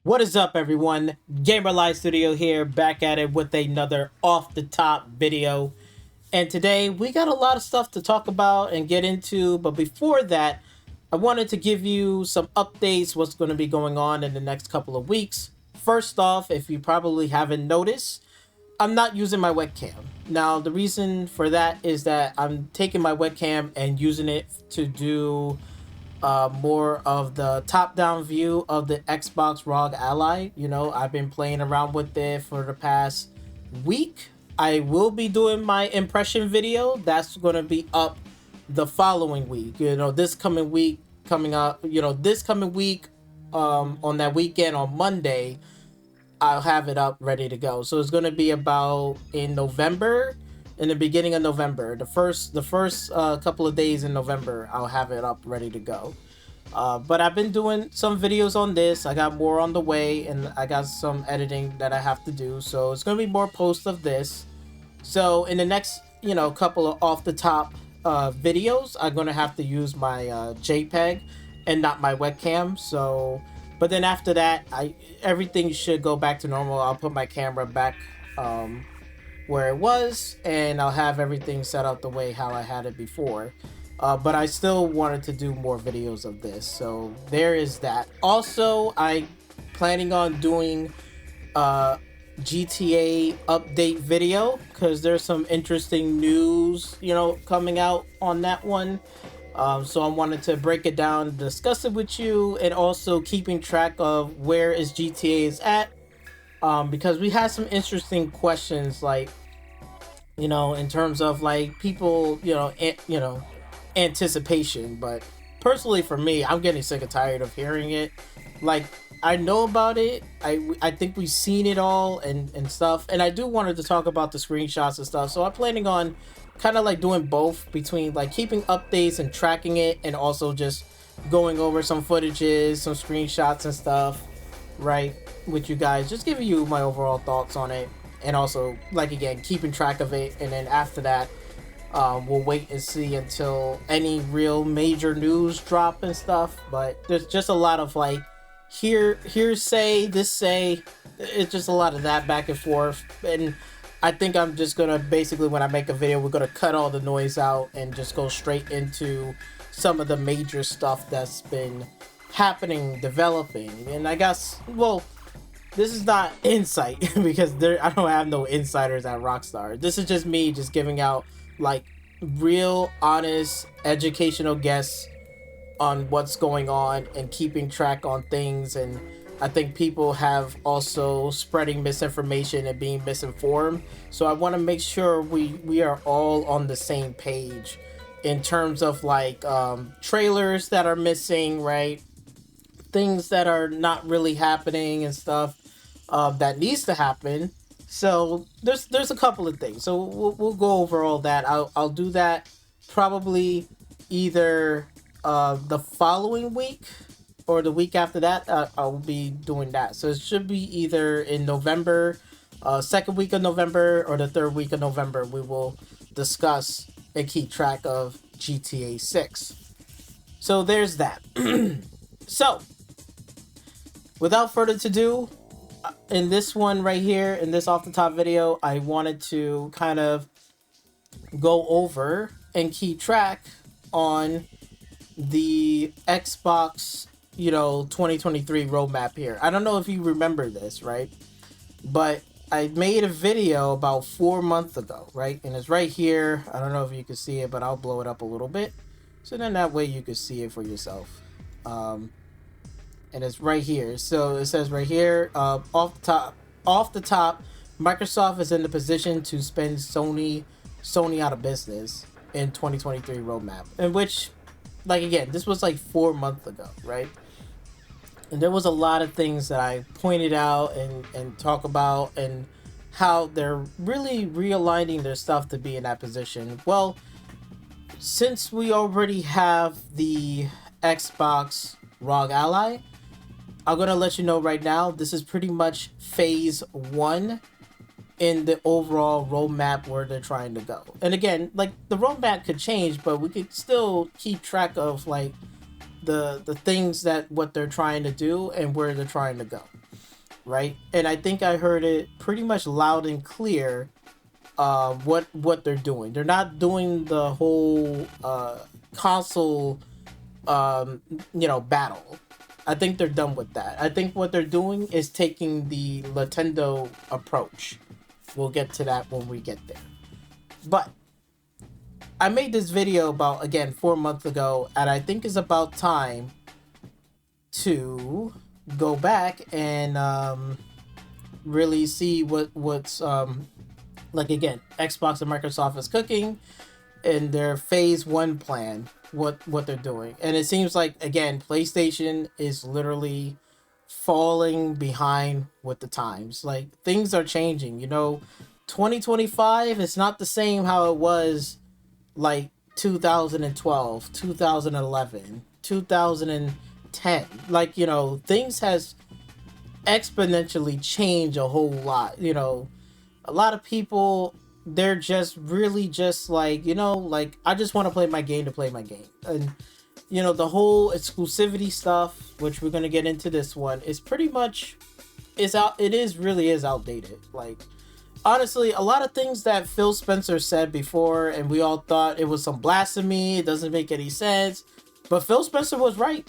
What is up, everyone? Gamer Live Studio here, back at it with another off the top video. And today we got a lot of stuff to talk about and get into, but before that, I wanted to give you some updates what's going to be going on in the next couple of weeks. First off, if you probably haven't noticed, I'm not using my webcam. Now, the reason for that is that I'm taking my webcam and using it to do more of the top-down view of the Xbox ROG Ally. You know, I've been playing around with it for the past week. I will be doing my impression video. That's going to be up the following week. You know, this coming week coming up, this coming week on that weekend on Monday, I'll have it up ready to go. So it's going to be about in November, in the beginning of November, the first couple of days in November, I'll have it up ready to go. But I've been doing some videos on this. I got more on the way, and I got some editing that I have to do. So it's going to be more posts of this. So in the next, couple of off the top videos, I'm going to have to use my JPEG and not my webcam. So, but then after that, everything should go back to normal. I'll put my camera back where it was, and I'll have everything set up the way how I had it before. But I still wanted to do more videos of this, so there is that. Also, I planning on doing GTA update video, because there's some interesting news, coming out on that one. So I wanted to break it down, discuss it with you, and also keeping track of where is GTA is at. Because we had some interesting questions, like, in terms of like people, anticipation. But personally, for me, I'm getting sick and tired of hearing it. Like, I know about it. I think we've seen it all and stuff. And I do wanted to talk about the screenshots and stuff. So I'm planning on kind of like doing both, between like keeping updates and tracking it, and also just going over some footages, some screenshots and stuff, right, with you guys, just giving you my overall thoughts on it, and also, like, again, keeping track of it. And then after that, we'll wait and see until any real major news drop and stuff. But there's just a lot of like hearsay, this say, it's just a lot of that back and forth. And I think I'm just gonna, basically, when I make a video, we're gonna cut all the noise out and just go straight into some of the major stuff that's been happening, developing. And I guess, well, this is not insight because I don't have no insiders at Rockstar. This is just me just giving out like real, honest, educational guesses on what's going on and keeping track on things. And I think people have also spreading misinformation and being misinformed. So I want to make sure we are all on the same page in terms of like trailers that are missing, right? Things that are not really happening and stuff that needs to happen. So there's a couple of things. So we'll go over all that. I'll do that probably either the following week or the week after that. I'll be doing that. So it should be either in November, second week of November, or the third week of November. We will discuss and keep track of GTA 6. So there's that. So without further ado, in this one right here, in this off the top video, I wanted to kind of go over and keep track on the Xbox, 2023 roadmap here. I don't know if you remember this, right? But I made a video about 4 months ago, right? And it's right here. I don't know if you can see it, but I'll blow it up a little bit, so then that way you can see it for yourself. And it's right here. So it says right here, off the top, Microsoft is in the position to spend Sony out of business in 2023 roadmap. In which, like, again, this was like 4 months ago, right? And there was a lot of things that I pointed out and talk about, and how they're really realigning their stuff to be in that position. Well, since we already have the Xbox ROG Ally, I'm going to let you know right now, this is pretty much phase 1 in the overall roadmap where they're trying to go. And again, like, the roadmap could change, but we could still keep track of like the things that what they're trying to do and where they're trying to go. right? And I think I heard it pretty much loud and clear. What they're doing. They're not doing the whole console, battle. I think they're done with that. I think what they're doing is taking the Nintendo approach. We'll get to that when we get there. But I made this video about, again, 4 months ago, and I think it's about time to go back and really see what's like, again, Xbox and Microsoft is cooking in their phase 1 plan, what they're doing. And it seems like, again, PlayStation is literally falling behind with the times. Like, things are changing, 2025 is not the same how it was like 2012, 2011, 2010. Like, things has exponentially changed a whole lot. A lot of people, they're just really just like, I just want to play my game to play my game. And, the whole exclusivity stuff, which we're going to get into this one, is pretty much, really is outdated. Like, honestly, a lot of things that Phil Spencer said before, and we all thought it was some blasphemy, it doesn't make any sense. But Phil Spencer was right.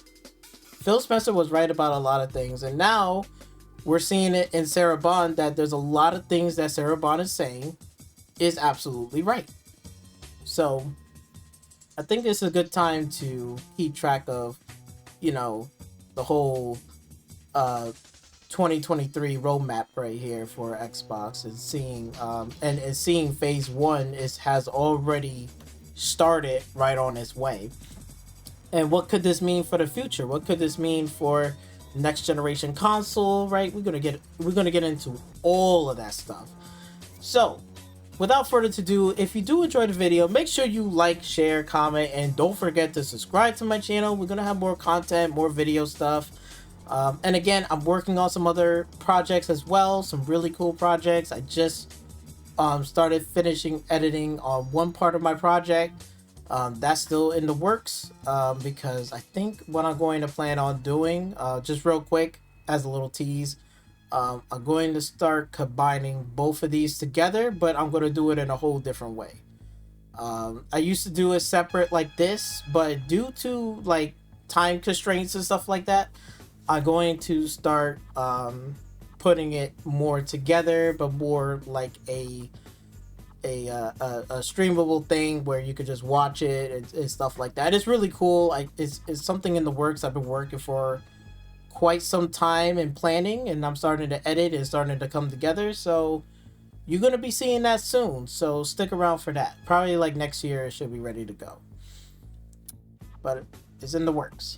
Phil Spencer was right about a lot of things. And now we're seeing it in Sarah Bond, that there's a lot of things that Sarah Bond is saying is absolutely right. So I think this is a good time to keep track of, the whole 2023 roadmap right here for Xbox, and seeing phase 1 has already started right on its way. And what could this mean for the future? What could this mean for next generation console, right? We're gonna get into all of that stuff. So without further ado, if you do enjoy the video, make sure you like, share, comment, and don't forget to subscribe to my channel. We're gonna have more content, more video stuff. And again, I'm working on some other projects as well, some really cool projects. I just started finishing editing on one part of my project. That's still in the works, because I think what I'm going to plan on doing, just real quick as a little tease, I'm going to start combining both of these together, but I'm going to do it in a whole different way. I used to do it separate like this, but due to like time constraints and stuff like that, I'm going to start putting it more together, but more like a streamable thing where you could just watch it and stuff like that. It's really cool. It's something in the works. I've been working for quite some time and planning, and I'm starting to edit and starting to come together. So you're going to be seeing that soon. So stick around for that. Probably like next year it should be ready to go. But it's in the works.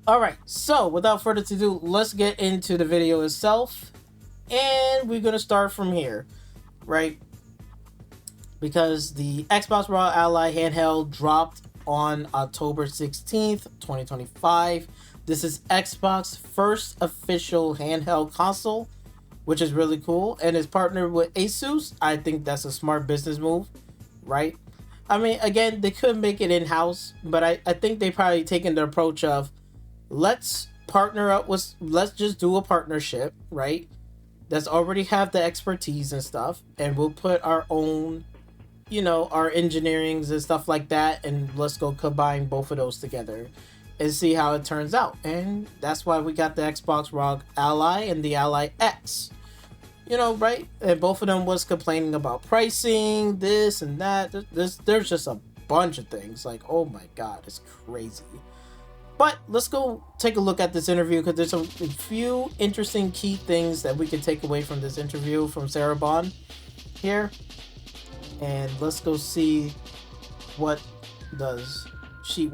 Alright, so without further ado, let's get into the video itself. And we're going to start from here, right? Because the Xbox ROG Ally handheld dropped on October 16th, 2025. This is Xbox's first official handheld console, which is really cool. And it's partnered with Asus. I think that's a smart business move, right? I mean, again, they could make it in-house, but I think they probably taken the approach of, let's just do a partnership, right? That's already have the expertise and stuff, and we'll put our own, our engineerings and stuff like that, and let's go combine both of those together and see how it turns out. And that's why we got the Xbox ROG Ally and the Ally X, right? And both of them was complaining about pricing, this and that. There's just a bunch of things. Like, oh my god, it's crazy. But let's go take a look at this interview, because there's a few interesting key things that we can take away from this interview from Sarah Bond here. And let's go see what does she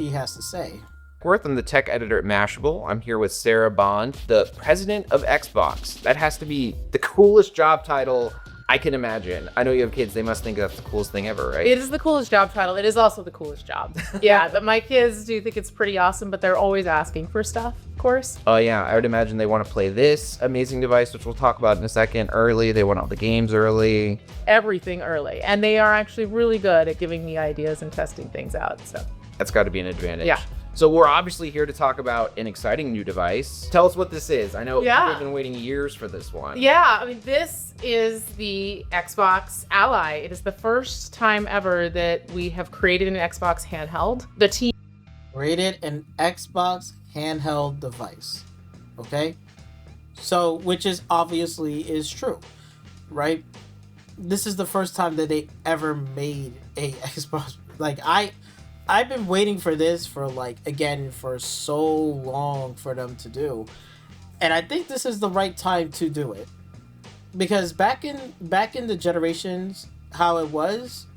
has to say. Worth, I'm the tech editor at Mashable. I'm here with Sarah Bond, the president of Xbox. That has to be the coolest job title I can imagine. I know you have kids. They must think that's the coolest thing ever, right? It is the coolest job title. It is also the coolest job. Yeah, but my kids do think it's pretty awesome, but they're always asking for stuff, of course. Oh yeah, I would imagine they want to play this amazing device, which we'll talk about in a second, early. They want all the games early. Everything early. And they are actually really good at giving me ideas and testing things out, so. That's got to be an advantage. Yeah. So we're obviously here to talk about an exciting new device. Tell us what this is. I know we've been waiting years for this one. Yeah, I mean, this is the Xbox Ally. It is the first time ever that we have created an Xbox handheld. The team created an Xbox handheld device. Okay? So, which is obviously is true, right? This is the first time that they ever made a Xbox. Like, I've been waiting for this for for so long for them to do. And I think this is the right time to do it. Because back in the generations, how it was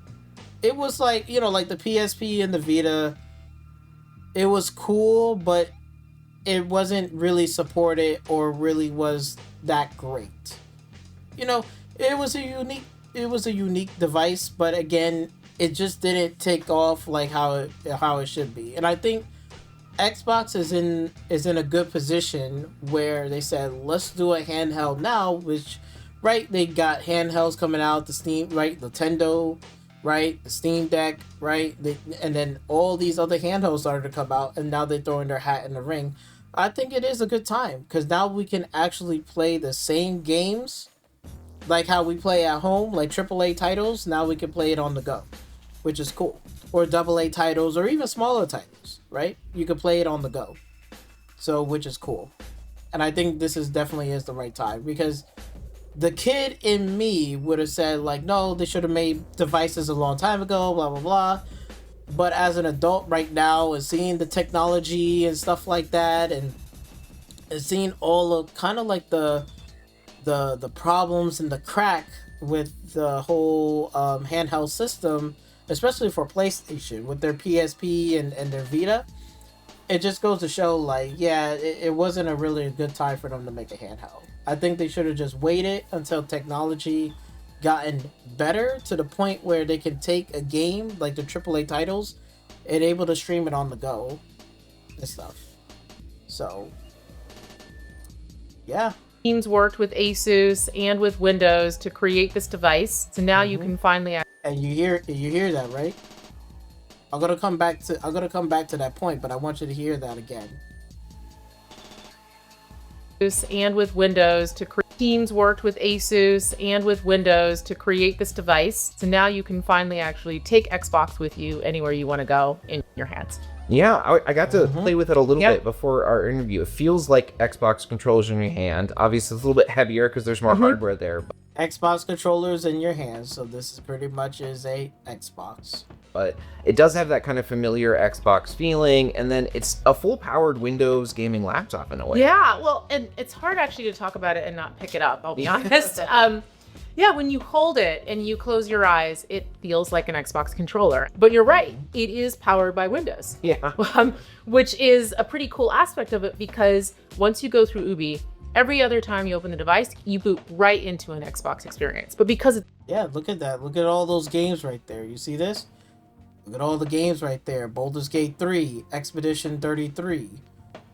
like, like the PSP and the Vita, it was cool, but it wasn't really supported or really was that great. It was a unique device, but again, it just didn't take off like how it should be. And I think Xbox is in a good position where they said, let's do a handheld now, which, right, they got handhelds coming out, the Steam, right, Nintendo, right, the Steam Deck, right, and then all these other handhelds started to come out, and now they're throwing their hat in the ring. I think it is a good time, because now we can actually play the same games, like how we play at home, like AAA titles, now we can play it on the go, which is cool. Or AA titles, or even smaller titles, right? You can play it on the go. So, which is cool. And I think this definitely is the right time, because the kid in me would have said, like, no, they should have made devices a long time ago, blah, blah, blah. But as an adult right now, and seeing the technology and stuff like that, and seeing all of kind of like the problems and the crack with the whole handheld system, especially for PlayStation with their PSP and their Vita, it just goes to show, like, yeah, it wasn't a really good time for them to make a handheld. I think they should have just waited until technology gotten better to the point where they can take a game like the AAA titles and able to stream it on the go and stuff. So, yeah. teams worked with Asus and with Windows to create this device. So now you can finally. And you hear that, right? I'm gonna come back to that point, but I want you to hear that again. And with Windows to teams worked with Asus and with Windows to create this device. So now you can finally actually take Xbox with you anywhere you want to go in your hands. Yeah, I got to play with it a little bit before our interview. It feels like Xbox controllers in your hand. Obviously, it's a little bit heavier because there's more hardware there. Xbox controllers in your hands, so this is pretty much is a Xbox. But it does have that kind of familiar Xbox feeling, and then it's a full-powered Windows gaming laptop in a way. Yeah, well, and it's hard actually to talk about it and not pick it up, I'll be honest. Yeah, when you hold it and you close your eyes, it feels like an Xbox controller. But you're right, it is powered by Windows. Yeah. Which is a pretty cool aspect of it, because once you go through Ubi, every other time you open the device, you boot right into an Xbox experience. But because yeah, look at that. Look at all those games right there. You see this? Look at all the games right there. Baldur's Gate 3, Expedition 33,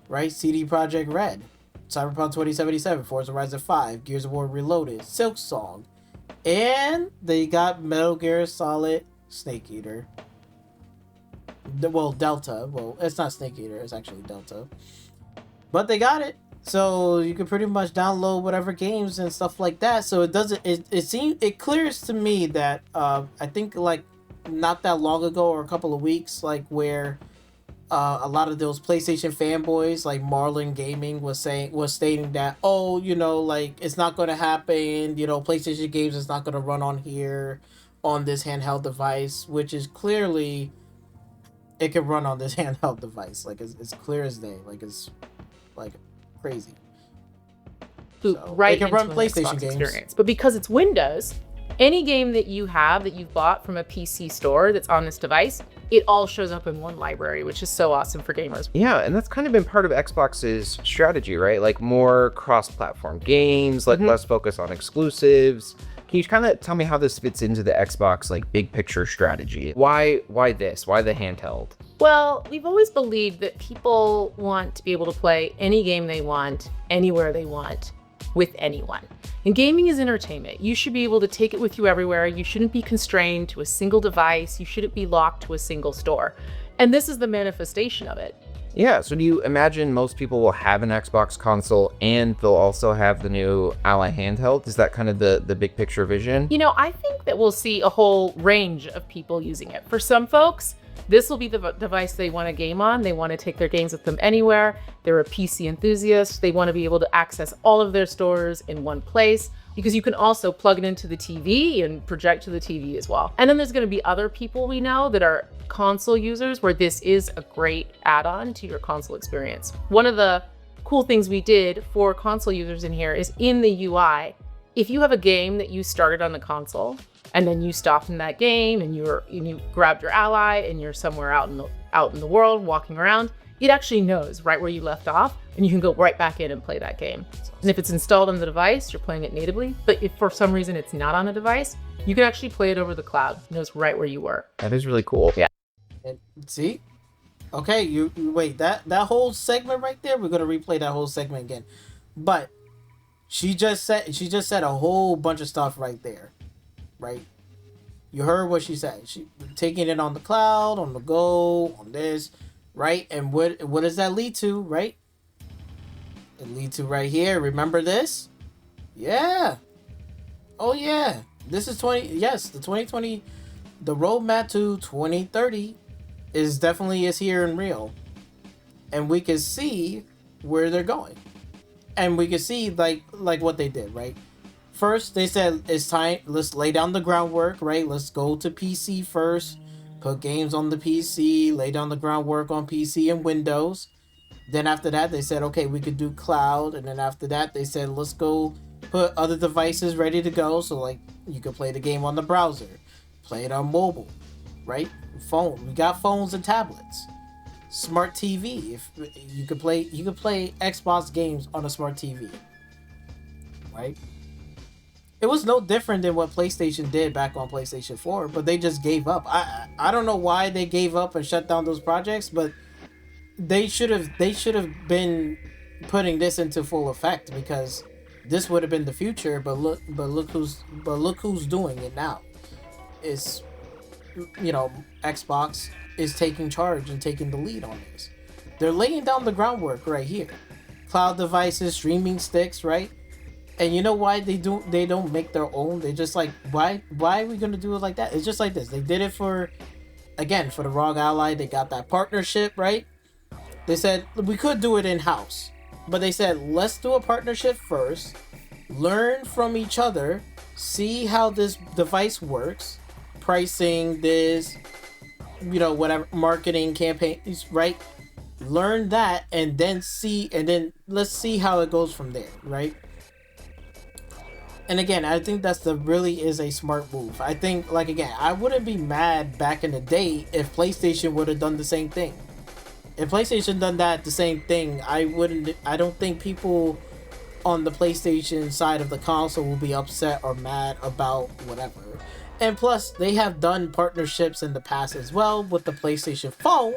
right? CD Projekt Red, Cyberpunk 2077, Forza Horizon 5, Gears of War Reloaded, Silksong, and they got Metal Gear Solid Snake Eater. Well, Delta. Well, it's not Snake Eater, it's actually Delta. But they got it. So you can pretty much download whatever games and stuff like that. So it clears to me that I think like not that long ago or a couple of weeks, like where a lot of those PlayStation fanboys like Marlin Gaming was stating that, oh, like it's not going to happen, PlayStation games is not going to run on here on this handheld device, which is clearly it can run on this handheld device. Like it's clear as day. Like it's like crazy. Right, it can run PlayStation Xbox games. Experience. But because it's Windows, any game that you have that you've bought from a PC store that's on this device, it all shows up in one library, which is so awesome for gamers. Yeah, and that's kind of been part of Xbox's strategy, right? Like more cross-platform games, like less focus on exclusives. Can you kind of tell me how this fits into the Xbox like big picture strategy? Why this? Why the handheld? Well, we've always believed that people want to be able to play any game they want, anywhere they want, with anyone. And gaming is entertainment. You should be able to take it with you everywhere. You shouldn't be constrained to a single device. You shouldn't be locked to a single store. And this is the manifestation of it. Yeah, so do you imagine most people will have an Xbox console and they'll also have the new Ally handheld? Is that kind of the big picture vision? You know, I think that we'll see a whole range of people using it. For some folks, this will be the device they want to game on. They want to take their games with them anywhere. They're a PC enthusiast. They want to be able to access all of their stores in one place, because you can also plug it into the TV and project to the TV as well. And then there's going to be other people we know that are console users where this is a great add-on to your console experience. One of the cool things we did for console users in here is in the UI, if you have a game that you started on the console and then you stopped in that game and you grabbed your Ally and you're somewhere out in the world walking around, it actually knows right where you left off and you can go right back in and play that game. And if it's installed on the device, you're playing it natively. But if for some reason it's not on a device, you can actually play it over the cloud. It knows right where you were. That is really cool. Yeah. And see, okay, you wait, that whole segment right there, we're gonna replay that whole segment again. But she just said a whole bunch of stuff right there, right? You heard what she said. She taking it on the cloud, on the go, on this, right? And what does that lead to, right? It leads to right here. Remember this? Yeah. Oh yeah. This is the 2020, the roadmap to 2030 is here and real. And we can see where they're going. And we can see like what they did, right? First, they said it's time, let's lay down the groundwork, right? Let's go to PC first, put games on the PC, lay down the groundwork on PC and Windows. Then after that, they said, okay, we could do cloud. And then after that, they said, let's go put other devices ready to go. So like you could play the game on the browser, play it on mobile, right? Phone. We got phones and tablets. Smart TV. If you could play Xbox games on a smart TV, right? It was no different than what PlayStation did back on PlayStation 4, but they just gave up. I don't know why they gave up and shut down those projects, but they should have been putting this into full effect, because this would have been the future. But look who's doing it now. It's, Xbox is taking charge and taking the lead on this. They're laying down the groundwork right here. Cloud devices, streaming sticks, right? And you know why they don't make their own? They just like, why are we gonna do it like that? It's just like this. They did it for the ROG Ally. They got that partnership, right? They said we could do it in-house, but they said let's do a partnership first, learn from each other, see how this device works, pricing this, whatever, marketing campaigns, right? Learn that, and then let's see how it goes from there, right? And again, I think really is a smart move. I think, I wouldn't be mad back in the day if PlayStation would have done the same thing. If PlayStation done the same thing, I don't think people on the PlayStation side of the console will be upset or mad about whatever. And plus, they have done partnerships in the past as well with the PlayStation phone,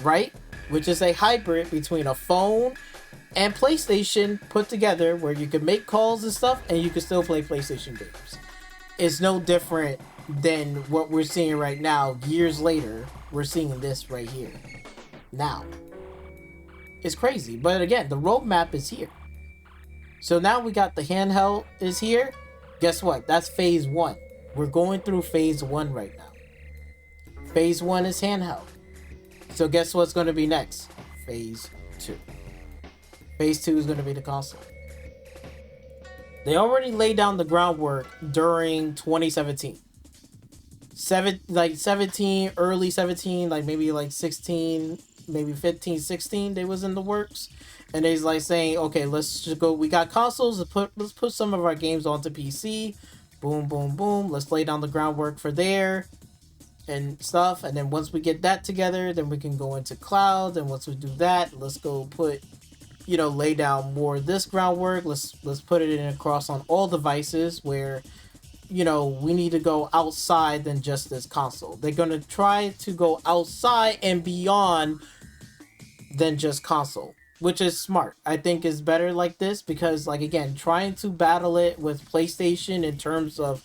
right? Which is a hybrid between a phone and PlayStation put together, where you can make calls and stuff and you can still play PlayStation games. It's no different than what we're seeing right now. Years later, we're seeing this right here. Now. It's crazy. But again, the roadmap is here. So now we got the handheld is here. Guess what? That's phase 1. We're going through phase 1 right now. Phase 1 is handheld. So guess what's going to be next? Phase 2. Phase 2 is going to be the console. They already laid down the groundwork during 2017. Early 17, maybe 16, maybe 15, 16, they was in the works. And they's saying, okay, let's just go. We got consoles. Let's put some of our games onto PC. Boom, boom, boom. Let's lay down the groundwork for there and stuff. And then once we get that together, then we can go into cloud. And once we do that, let's go put, lay down more of this groundwork. Let's put it in across on all devices where, we need to go outside than just this console. They're going to try to go outside and beyond than just console, which is smart. I think is better like this, because again, trying to battle it with PlayStation in terms of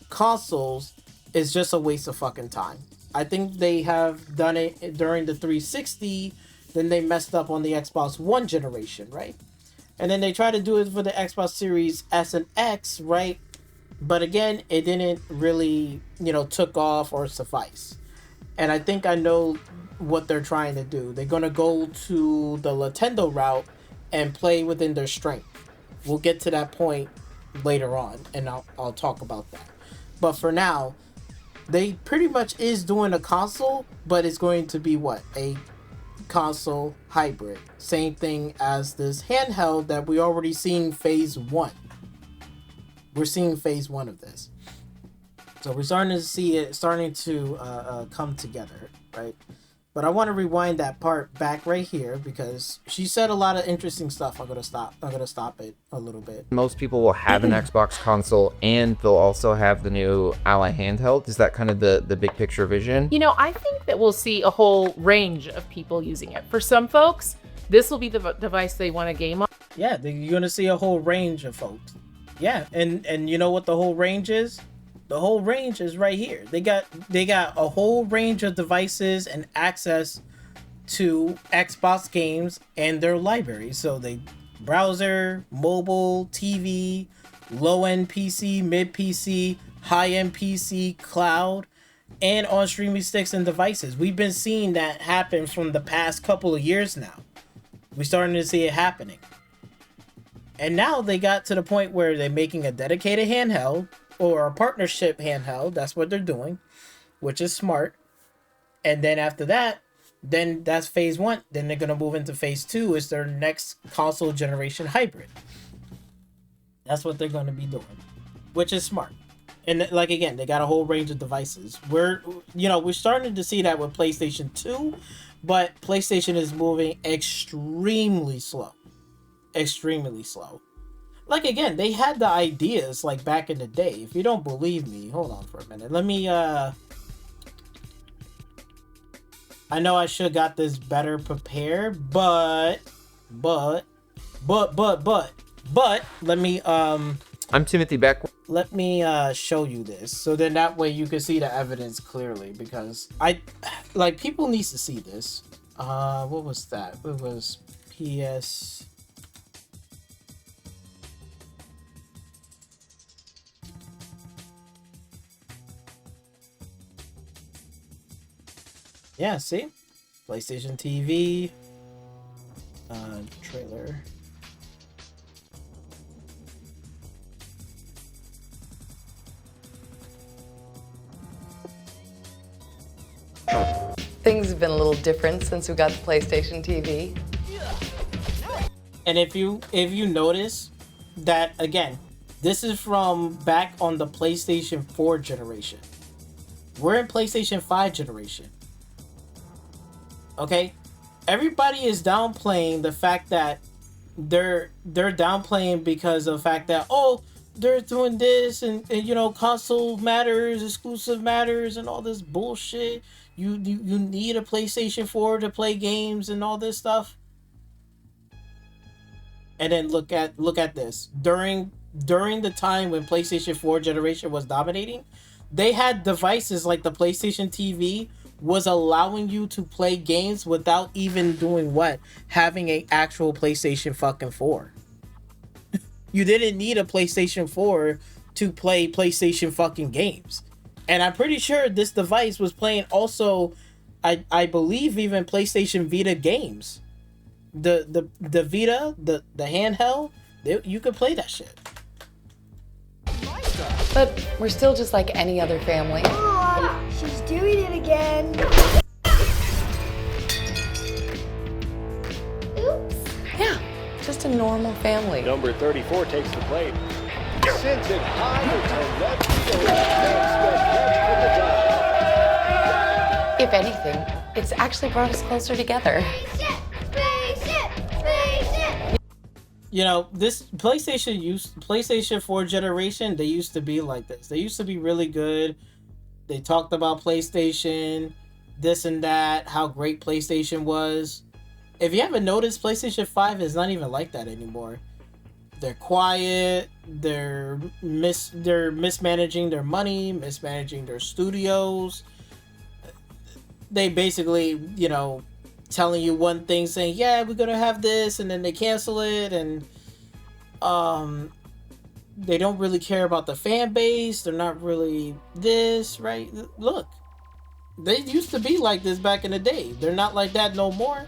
consoles is just a waste of fucking time. I think they have done it during the 360 Then they messed up on the Xbox One generation, right? And then they tried to do it for the Xbox Series S and X, right? But again, it didn't really, took off or suffice. And I think I know what they're trying to do. They're going to go to the Nintendo route and play within their strength. We'll get to that point later on, and I'll talk about that. But for now, they pretty much is doing a console, but it's going to be what? A console hybrid. Same thing as this handheld that we already seen phase 1. We're seeing phase 1 of this. So we're starting to see it starting to come together, right? But I want to rewind that part back right here because she said a lot of interesting stuff. I'm gonna stop it a little bit. Most people will have an Xbox console and they'll also have the new Ally handheld. Is that kind of the big picture vision? I think that we'll see a whole range of people using it. For some folks, this will be the device they want to game on. Yeah, you're gonna see a whole range of folks. Yeah, and you know what the whole range is? The whole range is right here. They got a whole range of devices and access to Xbox games and their library. So they browser, mobile, TV, low-end PC, mid PC, high-end PC, cloud, and on streaming sticks and devices. We've been seeing that happen from the past couple of years now. We're starting to see it happening. And now they got to the point where they're making a dedicated handheld or a partnership handheld. That's what they're doing, which is smart. And then after that, then that's phase 1. Then they're going to move into phase 2 is their next console generation hybrid. That's what they're going to be doing, which is smart. And like, again, they got a whole range of devices. We're starting to see that with PlayStation 2, but PlayStation is moving extremely slow. Like, again, they had the ideas like back in the day. If you don't believe me, hold on for a minute. Let me I know I should got this better prepared, but let me I'm Timothy Beck. let me show you this so then that way you can see the evidence clearly, because people needs to see this. What was that? It was PS. Yeah, see? PlayStation TV. Trailer. Things have been a little different since we got the PlayStation TV. And if you notice that, again, this is from back on the PlayStation 4 generation. We're in PlayStation 5 generation. Okay? Everybody is downplaying the fact that they're downplaying because of the fact that, they're doing this and console matters, exclusive matters, and all this bullshit. You need a PlayStation 4 to play games and all this stuff. And then look at this. During the time when PlayStation 4 generation was dominating, they had devices like the PlayStation TV was allowing you to play games without even doing what? Having an actual PlayStation fucking 4. You didn't need a PlayStation 4 to play PlayStation fucking games. And I'm pretty sure this device was playing also, I believe, even PlayStation Vita games. The Vita, the handheld, you could play that shit. But we're still just like any other family. Aw, she's doing it again. Oops. Yeah, just a normal family. Number 34 takes the plate. Sends it high to left field. Makes the catch for the tie. If anything, it's actually brought us closer together. This PlayStation 4 generation, they used to be like this. They used to be really good. They talked about PlayStation, this and that, how great PlayStation was. If you haven't noticed, PlayStation 5 is not even like that anymore. They're quiet, they're mismanaging their money, mismanaging their studios. They basically, telling you one thing, saying, yeah, we're gonna have this, and then they cancel it, and they don't really care about the fan base. They're not really this, right? Look, they used to be like this back in the day. They're not like that no more.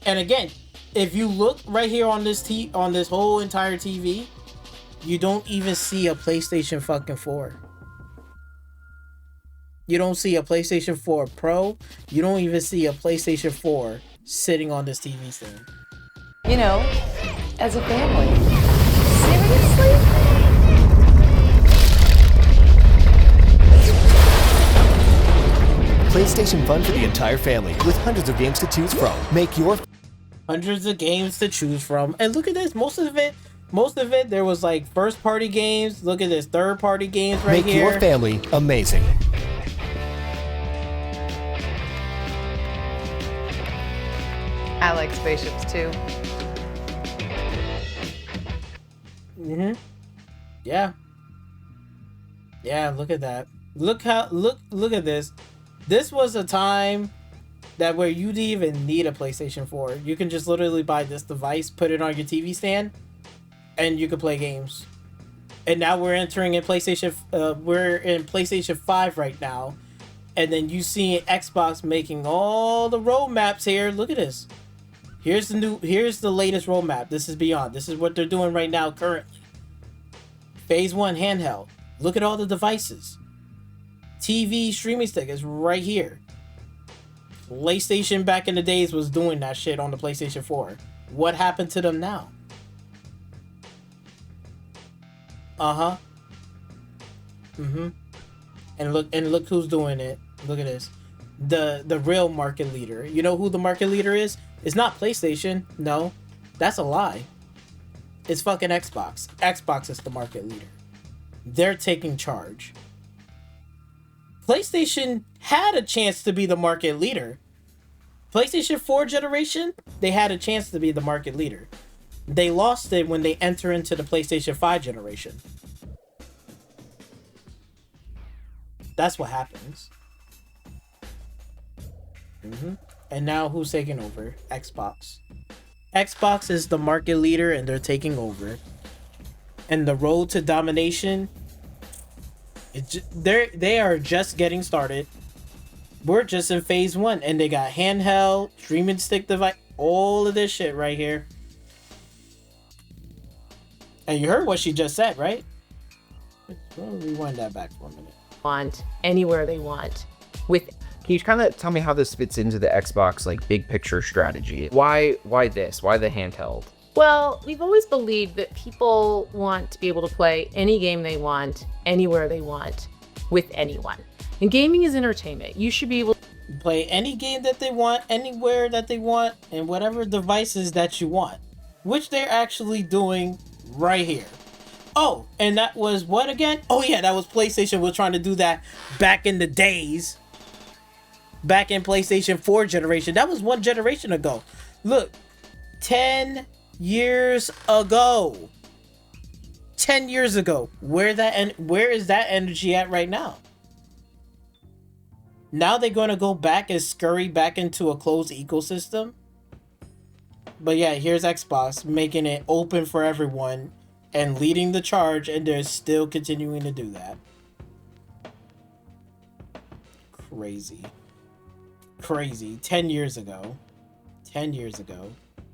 And again, if you look right here on this on this whole entire TV, you don't even see a PlayStation fucking 4. You don't see a PlayStation 4 Pro. You don't even see a PlayStation 4 sitting on this TV stand. You know, as a family. Seriously? PlayStation fun for the entire family with hundreds of games to choose from. Make your Hundreds of games to choose from. And look at this. Most of it, there was like first party games. Look at this, third party games right make here. your family amazing. I like spaceships too. Yeah. Yeah, look at that. Look at this. This was a time that where you didn't even need a PlayStation 4. You can just literally buy this device, put it on your TV stand, and you can play games. And now we're entering in PlayStation we're in PlayStation 5 right now. And then you see Xbox making all the roadmaps here. Look at this. Here's the latest roadmap. This is beyond. This is what they're doing right now currently. Phase 1 handheld. Look at all the devices. TV streaming stick is right here. PlayStation back in the days was doing that shit on the PlayStation 4. What happened to them now? And look who's doing it. Look at this. The real market leader. You know who the market leader is? It's not PlayStation. No. That's a lie. It's fucking Xbox. Xbox is the market leader. They're taking charge. PlayStation had a chance to be the market leader. PlayStation 4 generation, they had a chance to be the market leader. They lost it when they enter into the PlayStation 5 generation. That's what happens. And now who's taking over? Xbox. Xbox is the market leader and they're taking over. And the road to domination, they are just getting started. We're just in phase 1 and they got handheld, streaming stick device, all of this shit right here. And you heard what she just said, right? We'll rewind that back for a minute. Want anywhere they want with. Can you kind of tell me how this fits into the Xbox like big picture strategy? Why this? Why the handheld? Well, we've always believed that people want to be able to play any game they want, anywhere they want, with anyone. And gaming is entertainment. You should be able to play any game that they want, anywhere that they want, and whatever devices that you want. Which they're actually doing right here. Oh, and that was what again? Oh yeah, that was PlayStation was trying to do that back in the days. Back in PlayStation 4 generation. That was one generation ago. Look, 10 years ago. 10 years ago. Where is that energy at right now? Now they're going to go back and scurry back into a closed ecosystem. But yeah, here's Xbox making it open for everyone and leading the charge, and they're still continuing to do that. Crazy. 10 years ago.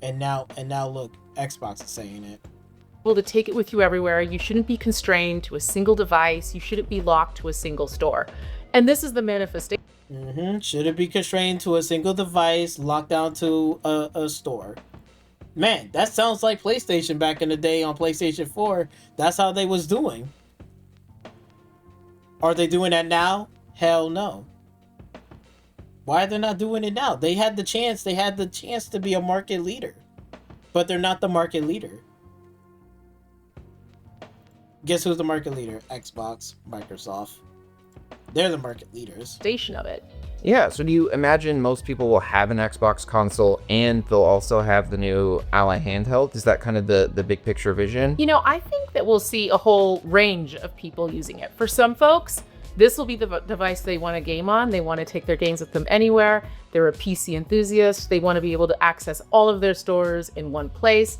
And now look, Xbox is saying it. able to take it with you everywhere. You shouldn't be constrained to a single device. You shouldn't be locked to a single store. And this is the manifestation. Shouldn't be constrained to a single device, locked down to a store. Man, that sounds like PlayStation back in the day on PlayStation 4. That's how they was doing. Are they doing that now? Hell no. Why are they not doing it now? They had the chance. They had the chance to be a market leader. But they're not the market leader. Guess who's the market leader? Xbox, Microsoft. They're the market leaders. Station of it. Yeah, so do you imagine most people will have an Xbox console and they'll also have the new Ally handheld? Is that kind of the big picture vision? You know, I think that we'll see a whole range of people using it. For some folks, this will be the device they want to game on. They want to take their games with them anywhere. They're a PC enthusiast. They want to be able to access all of their stores in one place.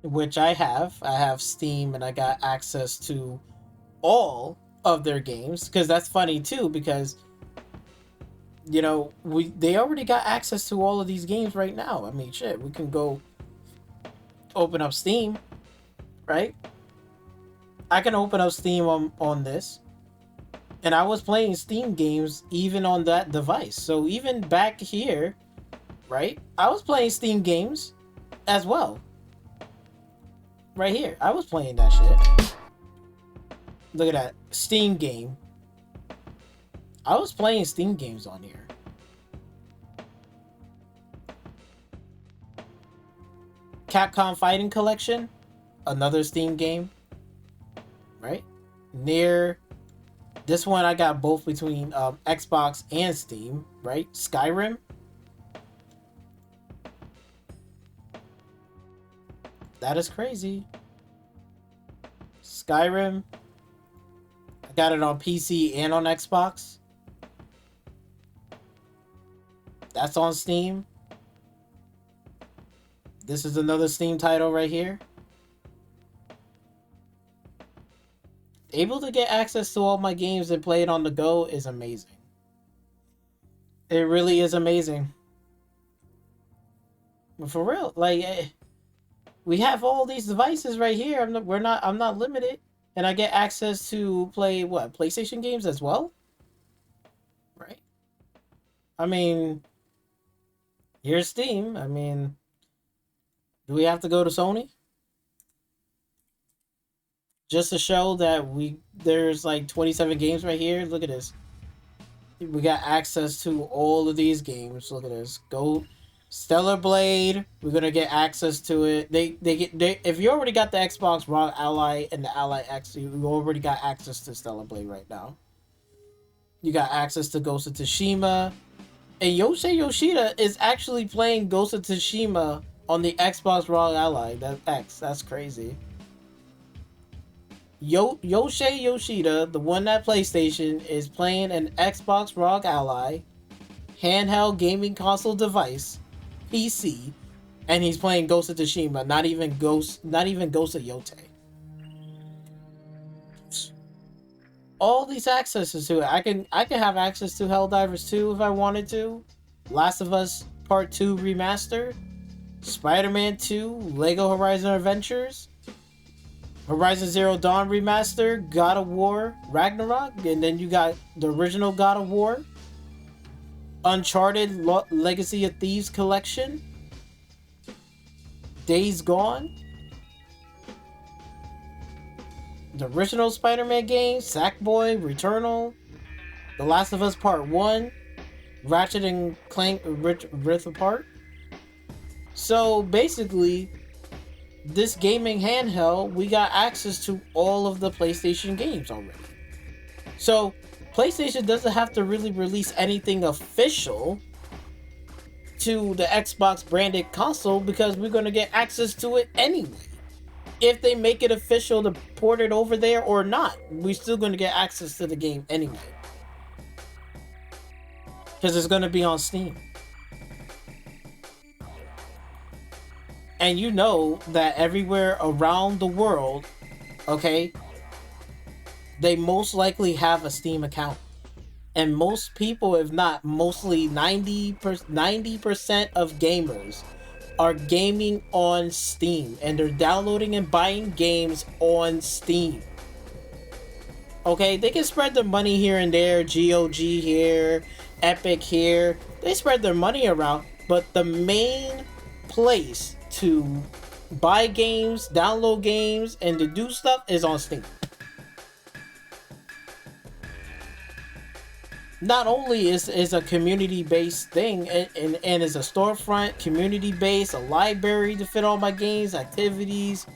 Which I have. I have Steam and I got access to all of their games, because that's funny too, because you know, they already got access to all of these games right now. I mean, shit, we can go open up Steam, right? I can open up Steam on this, and I was playing Steam games even on that device. So even back here, right, I was playing Steam games as well. Right here, I was playing that shit. Look at that Steam game. I was playing Steam games on here. Capcom Fighting Collection, another Steam game, right? Near this one, I got both between Xbox and Steam, right? Skyrim. That is crazy. Skyrim. I got it on PC and on Xbox. That's on Steam. This is another Steam title right here. Able to get access to all my games and play it on the go is amazing. It really is amazing. But for real, like, we have all these devices right here. I'm not limited, and I get access to play what, PlayStation games as well, right? I mean, here's Steam. I mean, do we have to go to Sony just to show that there's like 27 games right here? Look at this. We got access to all of these games. Look at this. Go Stellar Blade. We're gonna get access to it. If you already got the Xbox ROG Ally and the Ally X, you already got access to Stellar Blade right now. You got access to Ghost of Tsushima. And Yoshi Yoshida is actually playing Ghost of Tsushima on the Xbox ROG Ally X. That's crazy. Yoshi Yoshida, the one that PlayStation, is playing an Xbox ROG Ally handheld gaming console device, PC, and he's playing Ghost of Tsushima. Not even Ghost of Yote. All these accesses to it. I can have access to Helldivers 2 if I wanted to. Last of Us Part 2 Remastered. Spider-Man 2, Lego Horizon Adventures, Horizon Zero Dawn Remaster, God of War Ragnarok, and then you got the original God of War, Uncharted Legacy of Thieves Collection, Days Gone, the original Spider-Man game, Sackboy, Returnal, The Last of Us Part 1, Ratchet and Clank Rift Apart. So basically, this gaming handheld, we got access to all of the PlayStation games already. So PlayStation doesn't have to really release anything official to the Xbox branded console, because we're going to get access to it anyway. If they make it official to port it over there or not, we're still going to get access to the game anyway, because it's going to be on Steam. And you know that everywhere around the world, okay, they most likely have a Steam account. And most people, if not mostly 90% of gamers are gaming on Steam. And they're downloading and buying games on Steam. Okay, they can spread their money here and there, GOG here, Epic here. They spread their money around, but the main place to buy games, download games, and to do stuff is on Steam. Not only is a community-based thing, and is a storefront, community-based, a library to fit all my games, activities.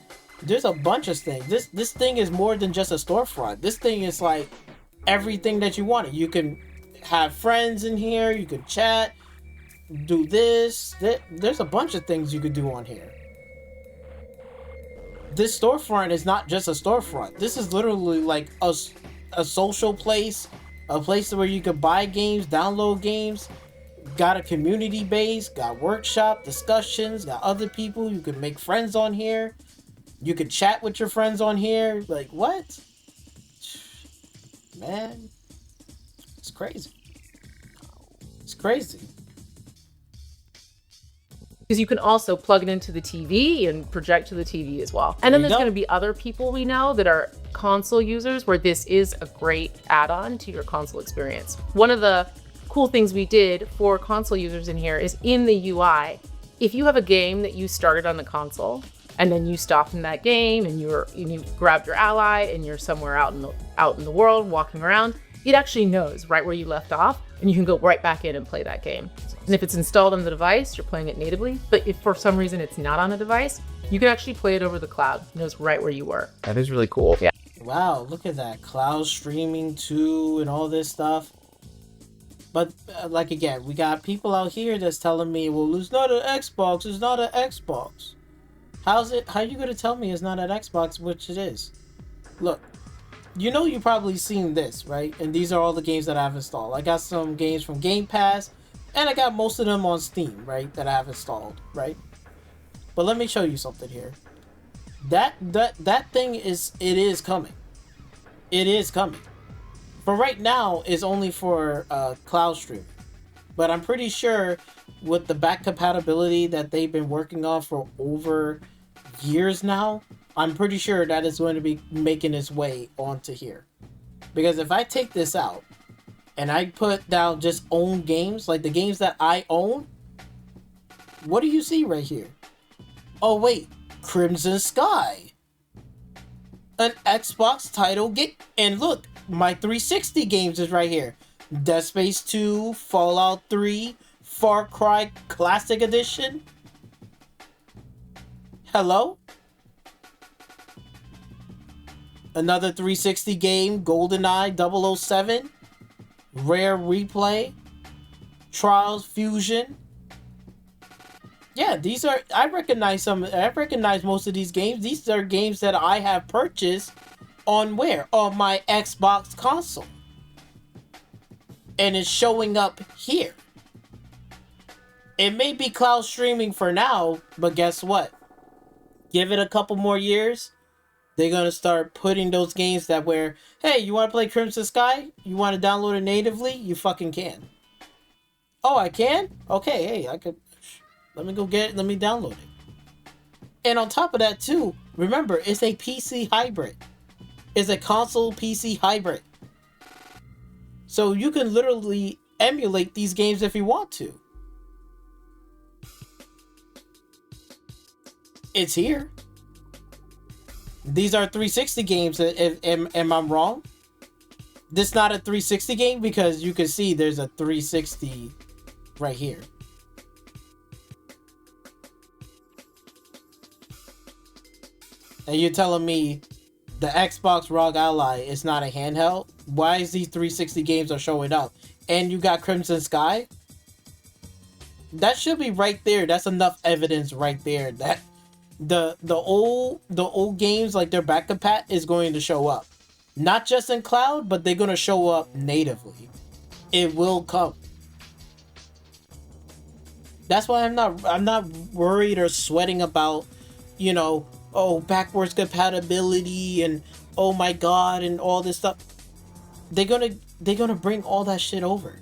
There's a bunch of things. This thing is more than just a storefront. This thing is like everything that you wanted. You can have friends in here. You can chat. Do this. There's a bunch of things you could do on here. This storefront is not just a storefront. This is literally like a social place, a place where you could buy games, download games, got a community base, got workshop, discussions, got other people. You can make friends on here. You can chat with your friends on here. Like, what? Man, it's crazy. It's crazy. Because you can also plug it into the TV and project to the TV as well. And then there's going to be other people we know that are console users where this is a great add-on to your console experience. One of the cool things we did for console users in here is in the UI, if you have a game that you started on the console and then you stopped in that game and you grabbed your ally and you're somewhere out in the world walking around, it actually knows right where you left off and you can go right back in and play that game. And if it's installed on the device, you're playing it natively. But if for some reason it's not on a device, you can actually play it over the cloud. It knows right where you were. That is really cool. Yeah. Wow, look at that. Cloud streaming too and all this stuff. But like again, we got people out here that's telling me, well, it's not an Xbox, it's not an Xbox. How are you gonna tell me it's not an Xbox, which it is? Look, you know you probably seen this, right? And these are all the games that I've installed. I got some games from Game Pass, and I got most of them on Steam, right? That I have installed, right? But let me show you something here. That thing is coming. It is coming. For right now, it's only for cloud streaming. But I'm pretty sure with the back compatibility that they've been working on for over years now, I'm pretty sure that is going to be making its way onto here. Because if I take this out and I put down just own games, like the games that I own, what do you see right here? Oh wait, Crimson Sky. An Xbox title game. And look, my 360 games is right here. Dead Space 2, Fallout 3, Far Cry Classic Edition. Hello? Another 360 game, GoldenEye 007, Rare Replay, Trials Fusion. Yeah, these are, I recognize most of these games. These are games that I have purchased on where? On my Xbox console. And it's showing up here. It may be cloud streaming for now, but guess what? Give it a couple more years. They're going to start putting those games that where, hey, you want to play Crimson Sky? You want to download it natively? You fucking can. Oh, I can? Okay, hey, I could. Let me go get it. Let me download it. And on top of that, too, remember, it's a PC hybrid. It's a console PC hybrid. So you can literally emulate these games if you want to. It's here. These are 360 games. Am I wrong? This is not a 360 game because you can see there's a 360 right here. And you're telling me the Xbox ROG Ally is not a handheld? Why is these 360 games are showing up? And you got Crimson Sky? That should be right there. That's enough evidence right there that the old games, like their back compat, is going to show up. Not just in cloud, but they're going to show up natively. It will come. That's why I'm not worried or sweating about, you know, oh, backwards compatibility and oh my god and all this stuff. They're gonna bring all that shit over.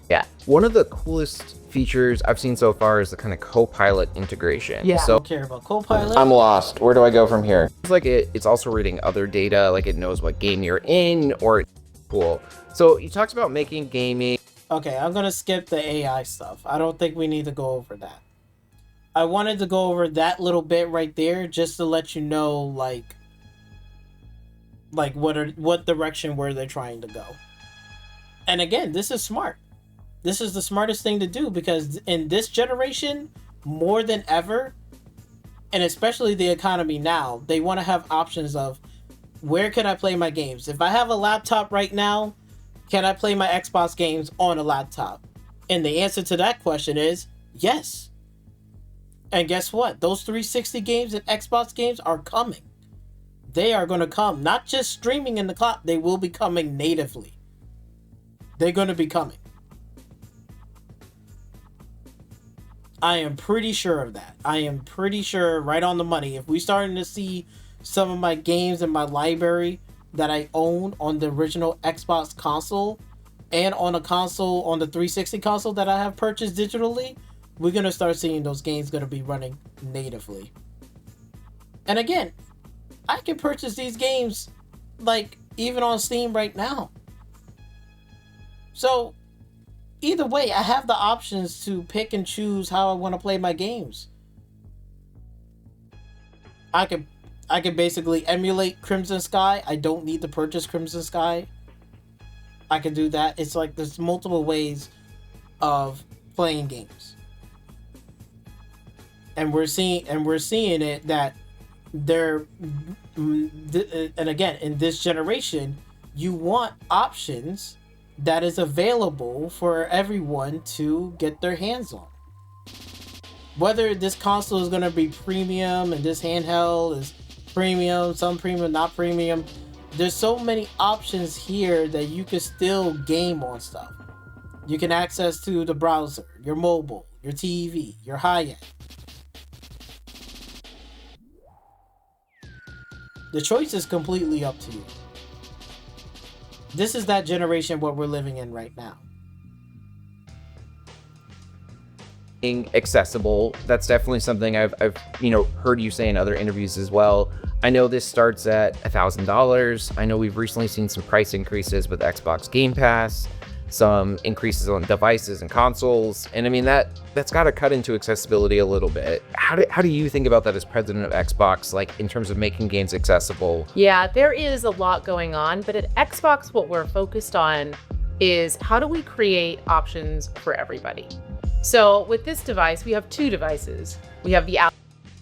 Yeah. One of the coolest features I've seen so far is the kind of co-pilot integration. Yeah. I So don't care about Copilot. I'm lost. Where do I go from here? It's like it's also reading other data, like it knows what game you're in, or cool. So you talked about making gaming. Okay, I'm gonna skip the AI stuff. I don't think we need to go over that. I wanted to go over that little bit right there just to let you know, like what direction where they're trying to go. And again, this is smart. This is the smartest thing to do because in this generation, more than ever, and especially the economy now, they want to have options of where can I play my games? If I have a laptop right now, can I play my Xbox games on a laptop? And the answer to that question is yes. And guess what? Those 360 games and Xbox games are coming. They are going to come, not just streaming in the cloud, they will be coming natively. They're going to be coming. I am pretty sure of that. I am pretty sure, right on the money. If we starting to see some of my games in my library that I own on the original Xbox console and on a console, on the 360 console that I have purchased digitally, we're going to start seeing those games going to be running natively. And again, I can purchase these games like even on Steam right now. So either way, I have the options to pick and choose how I want to play my games. I can basically emulate Crimson Sky. I don't need to purchase Crimson Sky. I can do that. It's like there's multiple ways of playing games. And we're seeing it that they're, and again, in this generation, you want options that is available for everyone to get their hands on. Whether this console is going to be premium and this handheld is premium, some premium, not premium, there's so many options here that you can still game on stuff. You can access to the browser, your mobile, your TV, your high-end. The choice is completely up to you. This is that generation what we're living in right now. Being accessible, that's definitely something I've heard you say in other interviews as well. I know this starts at $1,000. I know we've recently seen some price increases with Xbox Game Pass, some increases on devices and consoles, and I mean that's got to cut into accessibility a little bit. How do you think about that as president of Xbox, like in terms of making games accessible? Yeah, there is a lot going on, but at Xbox, what we're focused on is how do we create options for everybody? So with this device, we have two devices. We have the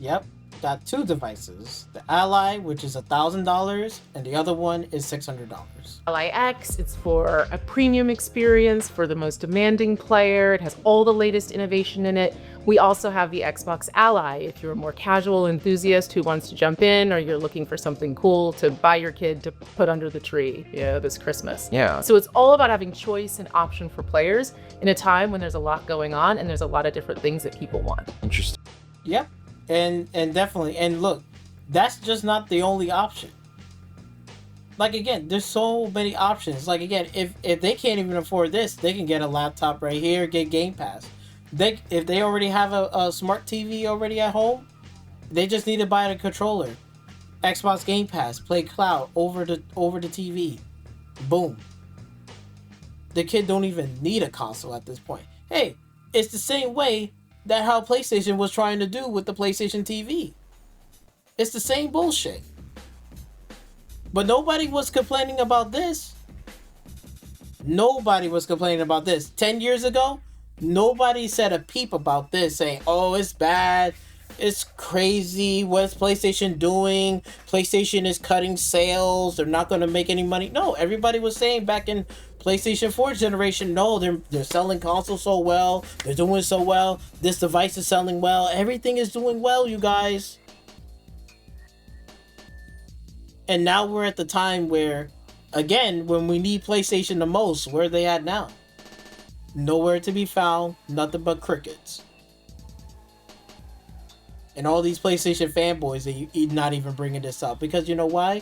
Yep, got two devices. The Ally, which is $1,000, and the other one is $600. Ally X. It's for a premium experience for the most demanding player. It has all the latest innovation in it. We also have the Xbox Ally if you're a more casual enthusiast who wants to jump in, or you're looking for something cool to buy your kid to put under the tree, this Christmas. Yeah. So it's all about having choice and option for players in a time when there's a lot going on and there's a lot of different things that people want. Interesting. Yep, and definitely, and look, that's just not the only option. Like again, there's so many options. Like again, if they can't even afford this, they can get a laptop right here, get Game Pass. If they already have a smart TV already at home, they just need to buy a controller. Xbox Game Pass, play cloud over the TV. Boom. The kid don't even need a console at this point. Hey, it's the same way that how PlayStation was trying to do with the PlayStation TV. It's the same bullshit. But nobody was complaining about this. Nobody was complaining about this. 10 years ago, nobody said a peep about this, saying, oh, it's bad. It's crazy. What's PlayStation doing? PlayStation is cutting sales. They're not going to make any money. No, everybody was saying back in PlayStation 4 generation, no, they're selling consoles so well. They're doing so well. This device is selling well. Everything is doing well, you guys. And now we're at the time where, again, when we need PlayStation the most, where are they at now? Nowhere to be found, nothing but crickets. And all these PlayStation fanboys, they not even bringing this up. Because you know why?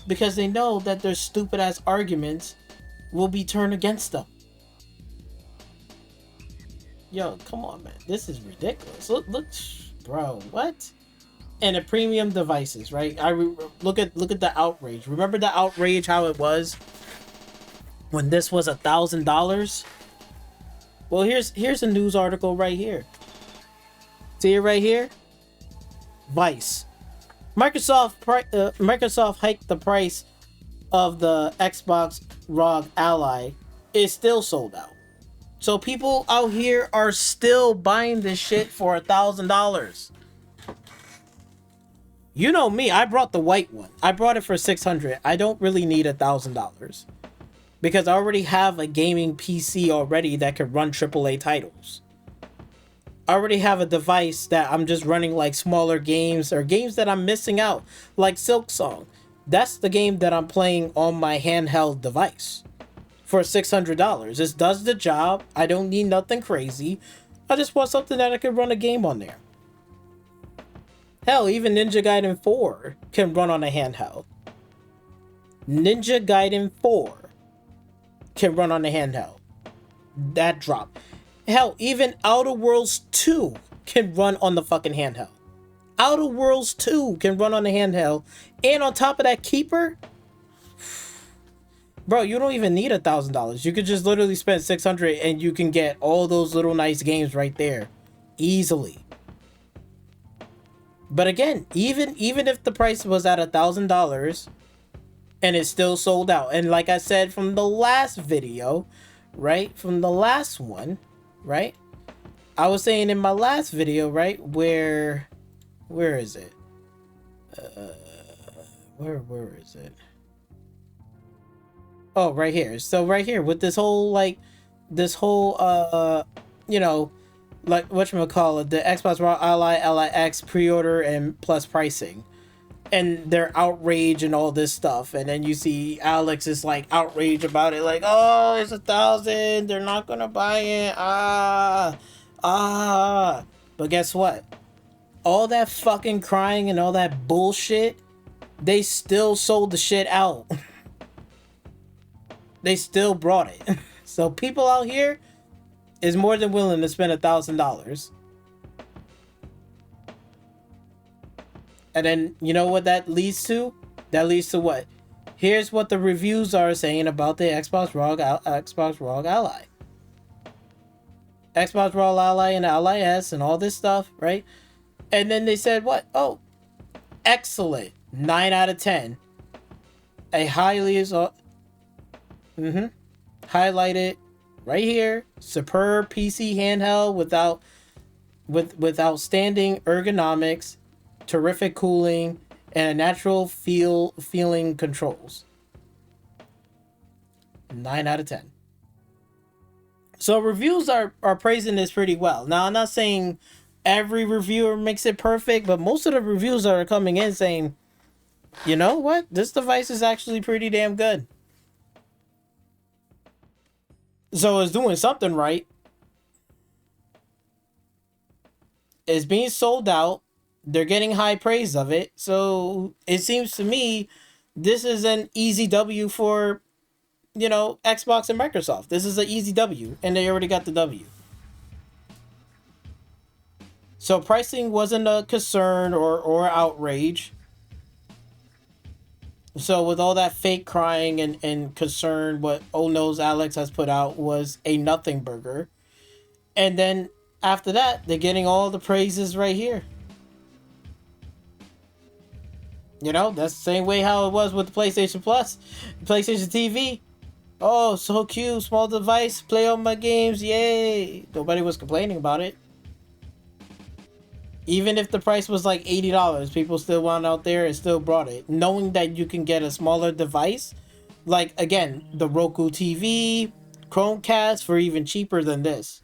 Because they know that their stupid-ass arguments will be turned against them. Yo, come on, man. This is ridiculous. Look, bro, what? And the premium devices, right? Look at the outrage. Remember the outrage, how it was when this was $1,000? Well, here's a news article right here. See it right here? Vice. Microsoft hiked the price of the Xbox ROG Ally. Is still sold out. So people out here are still buying this shit for $1,000. You know me, I brought the white one. I brought it for $600. I don't really need $1,000 because I already have a gaming PC already that can run AAA titles. I already have a device that I'm just running like smaller games or games that I'm missing out, like Silk Song. That's the game that I'm playing on my handheld device for $600. This does the job. I don't need nothing crazy. I just want something that I can run a game on there. Hell, even Ninja Gaiden 4 can run on a handheld. Ninja Gaiden 4 can run on a handheld. That drop. Hell, even Outer Worlds 2 can run on the fucking handheld. Outer Worlds 2 can run on the handheld. And on top of that, Keeper, bro, you don't even need $1,000. You could just literally spend $600 and you can get all those little nice games right there easily. But again, even if the price was at $1,000 and it's still sold out, and like I said from the last video, right, from the last one, right, I was saying in my last video, right, where is it? Where is it? Oh, right here. So right here with this whole you know, like whatchamacallit, the Xbox ROG Ally X pre-order and plus pricing, and their outrage and all this stuff, and then you see Alex is like outraged about it, like, oh, it's $1,000, they're not gonna buy it, but guess what? All that fucking crying and all that bullshit, they still sold the shit out. They still brought it. So people out here is more than willing to spend $1,000. And then, you know what that leads to? That leads to what? Here's what the reviews are saying about the Xbox ROG Ally. Xbox ROG Ally and Ally S and all this stuff, right? And then they said what? Oh, excellent. 9 out of 10. A highly highlighted right here. Superb PC handheld with outstanding ergonomics, terrific cooling, and a natural feeling controls. 9 out of 10. So reviews are praising this pretty well. Now, I'm not saying every reviewer makes it perfect, but most of the reviews are coming in saying, you know what? This device is actually pretty damn good. So it's doing something right. It's being sold out. They're getting high praise of it. So it seems to me this is an easy W for, you know, Xbox and Microsoft. This is an easy W, and they already got the W. So pricing wasn't a concern or outrage. So with all that fake crying and concern, what Oh No's Alex has put out was a nothing burger. And then after that, they're getting all the praises right here. You know, that's the same way how it was with the PlayStation Plus, PlayStation TV. Oh, so cute, small device, play all my games, yay. Nobody was complaining about it. Even if the price was like $80, people still went out there and still brought it. Knowing that you can get a smaller device, like, again, the Roku TV, Chromecast for even cheaper than this.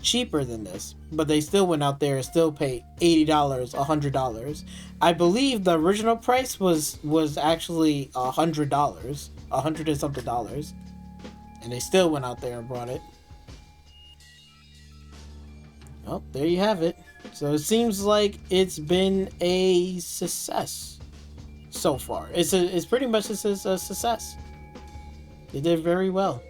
Cheaper than this. But they still went out there and still paid $80, $100. I believe the original price was actually $100. $100 and something dollars. And they still went out there and brought it. Well, there you have it. So it seems like it's been a success so far. It's pretty much a success. They did very well.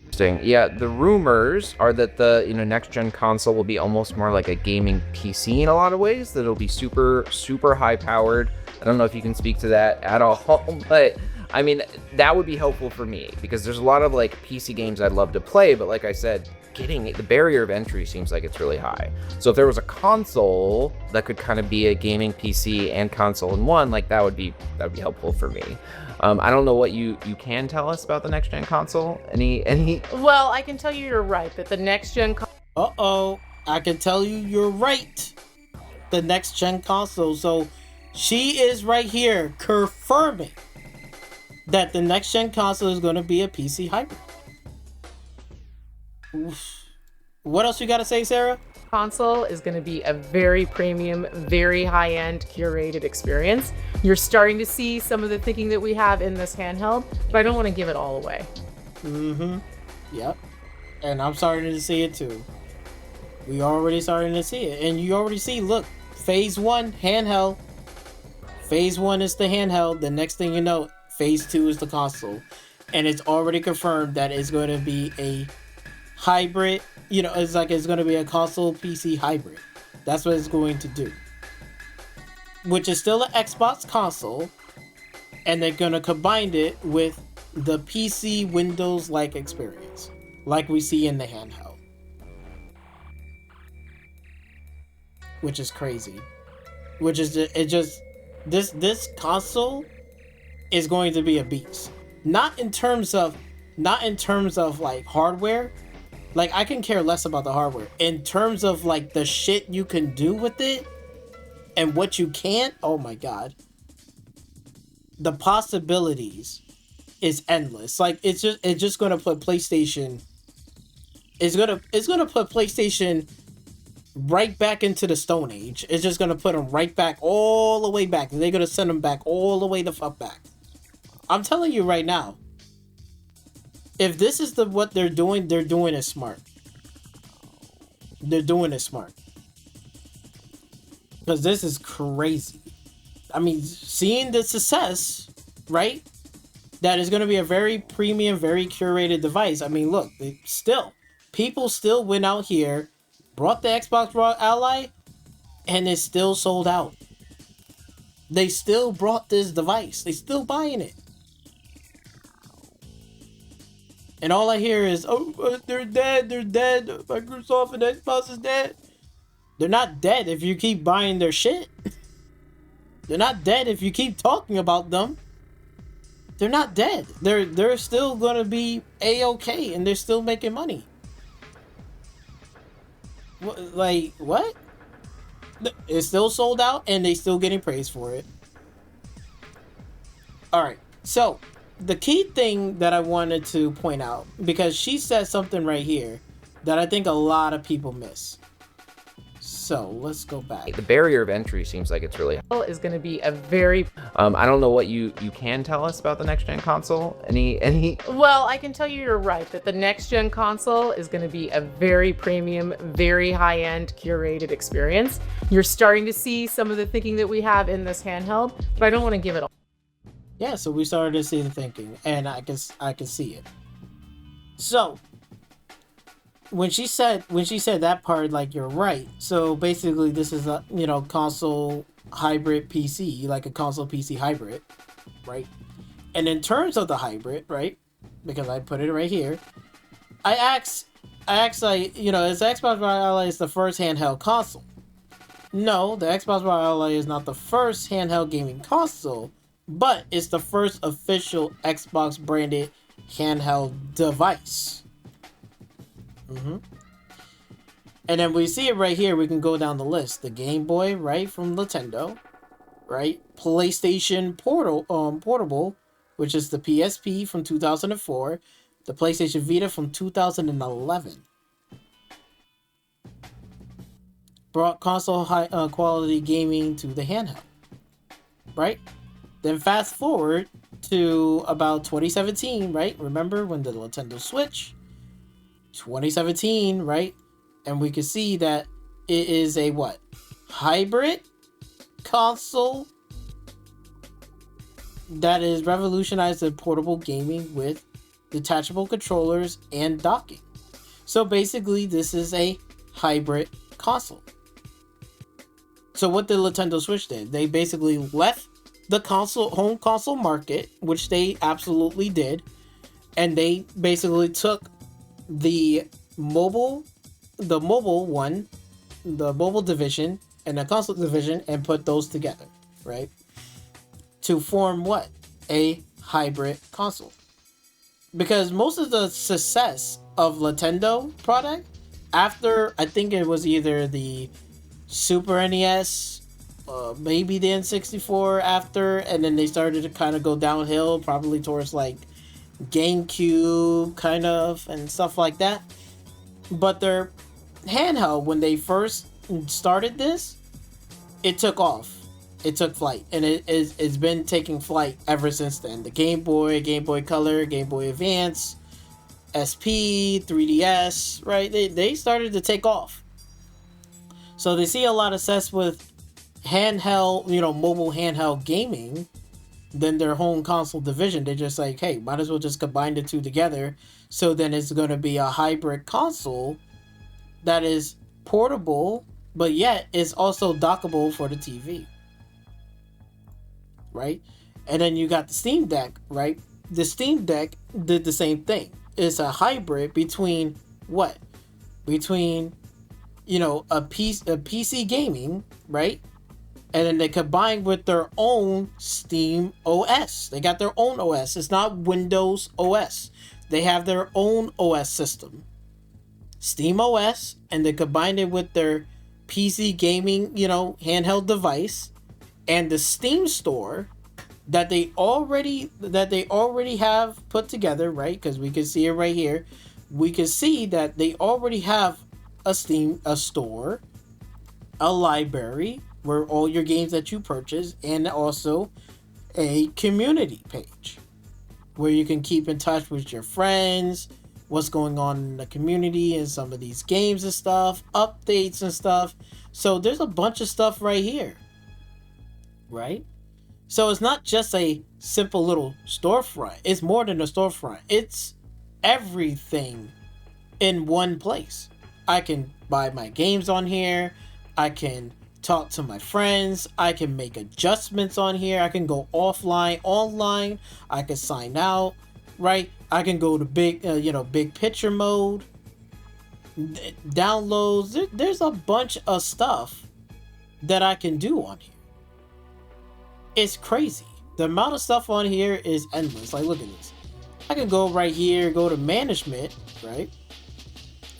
Interesting. Yeah, the rumors are that the next gen console will be almost more like a gaming PC in a lot of ways. That it'll be super high powered. I don't know if you can speak to that at all, but I mean that would be helpful for me because there's a lot of like PC games I'd love to play, but like I said, getting the barrier of entry seems like it's really high. So if there was a console that could kind of be a gaming PC and console in one, like that would be helpful for me. I don't know what you can tell us about the next gen console. Any? Well, I can tell you you're right that the next gen. I can tell you you're right. The next gen console. So she is right here confirming that the next gen console is going to be a PC hybrid. What else you got to say, Sarah? console is going to be a very premium, very high-end curated experience. You're starting to see some of the thinking that we have in this handheld, but I don't want to give it all away. Yep. And I'm starting to see it too. We already starting to see it. And you already see, look, phase 1, handheld. Phase 1 is the handheld. The next thing you know, phase 2 is the console. And it's already confirmed that it's going to be a hybrid. You know, it's going to be a console PC hybrid. That's what it's going to do. Which is still an Xbox console. And they're going to combine it with the PC Windows-like experience. Like we see in the handheld. Which is crazy. Which is this console is going to be a beast. Not in terms of like hardware. Like, I can care less about the hardware. In terms of like the shit you can do with it and what you can't, oh my god. The possibilities is endless. Like, it's just gonna put PlayStation. It's gonna put PlayStation right back into the Stone Age. It's just gonna put them right back, all the way back. And they're gonna send them back all the way the fuck back. I'm telling you right now. If this is what they're doing it smart. They're doing it smart. Because this is crazy. I mean, seeing the success, right? That is going to be a very premium, very curated device. I mean, look, people still went out here, brought the Xbox ROG Ally, and it's still sold out. They still brought this device. They still buying it. And all I hear is, oh, they're dead. Microsoft and Xbox is dead. They're not dead if you keep buying their shit. They're not dead if you keep talking about them. They're not dead. They're still gonna be A-okay, and they're still making money. Like, what? It's still sold out, and they still getting praised for it. Alright, so the key thing that I wanted to point out, because she said something right here that I think a lot of people miss. So let's go back. The barrier of entry seems like it's really high. Is going to be a very I don't know what you can tell us about the next gen console. Any well, I can tell you you're right that the next gen console is going to be a very premium, very high-end curated experience. You're starting to see some of the thinking that we have in this handheld, but I don't want to give it all. Yeah, so we started to see the thinking, and I can see it. So when she said that part, like, you're right. So basically, this is a console hybrid PC, like a console PC hybrid, right? And in terms of the hybrid, right? Because I put it right here, I asked, is Xbox ROG Ally is the first handheld console? No, the Xbox ROG Ally is not the first handheld gaming console. But it's the first official Xbox branded handheld device. And then we see it right here. We can go down the list. The Game Boy, right, from Nintendo, right? PlayStation Portable, which is the PSP from 2004. The PlayStation Vita from 2011. Brought console high quality gaming to the handheld, right? Then fast forward to about 2017, right? Remember when the Nintendo Switch? 2017, right? And we can see that it is a what? Hybrid console that is revolutionized the portable gaming with detachable controllers and docking. So basically, this is a hybrid console. So what the Nintendo Switch did, they basically left the home console market, which they absolutely did, and they basically took the mobile division and the console division and put those together, right? To form what? A hybrid console. Because most of the success of Nintendo product, after, I think it was either the Super NES, maybe the N64 after, and then they started to kind of go downhill, probably towards like GameCube kind of and stuff like that. But their handheld, when they first started this, it took off. It took flight, and it's been taking flight ever since then. The Game Boy, Game Boy Color, Game Boy Advance, SP, 3DS, right? They started to take off. So they see a lot of success with handheld, mobile handheld gaming than their home console division. They're just like, hey, might as well just combine the two together. So then it's going to be a hybrid console that is portable, but yet is also dockable for the TV. Right? And then you got the Steam Deck, right? The Steam Deck did the same thing. It's a hybrid between what? Between, a PC gaming, right? And then they combine with their own Steam OS. They got their own OS. It's not Windows OS. They have their own OS system. Steam OS, and they combined it with their PC gaming, handheld device, and the Steam store that they already have put together, right? Because we can see it right here. We can see that they already have a store, a library where all your games that you purchase, and also a community page where you can keep in touch with your friends, what's going on in the community and some of these games and stuff, updates and stuff. So there's a bunch of stuff right here, right? So it's not just a simple little storefront. It's more than a storefront. It's everything in one place. I can buy my games on here. I can talk to my friends. I can make adjustments on here. I can go offline, online. I can sign out, right? I can go to big picture mode. Downloads. There's a bunch of stuff that I can do on here. It's crazy. The amount of stuff on here is endless. Like, look at this. I can go right here, go to management, right?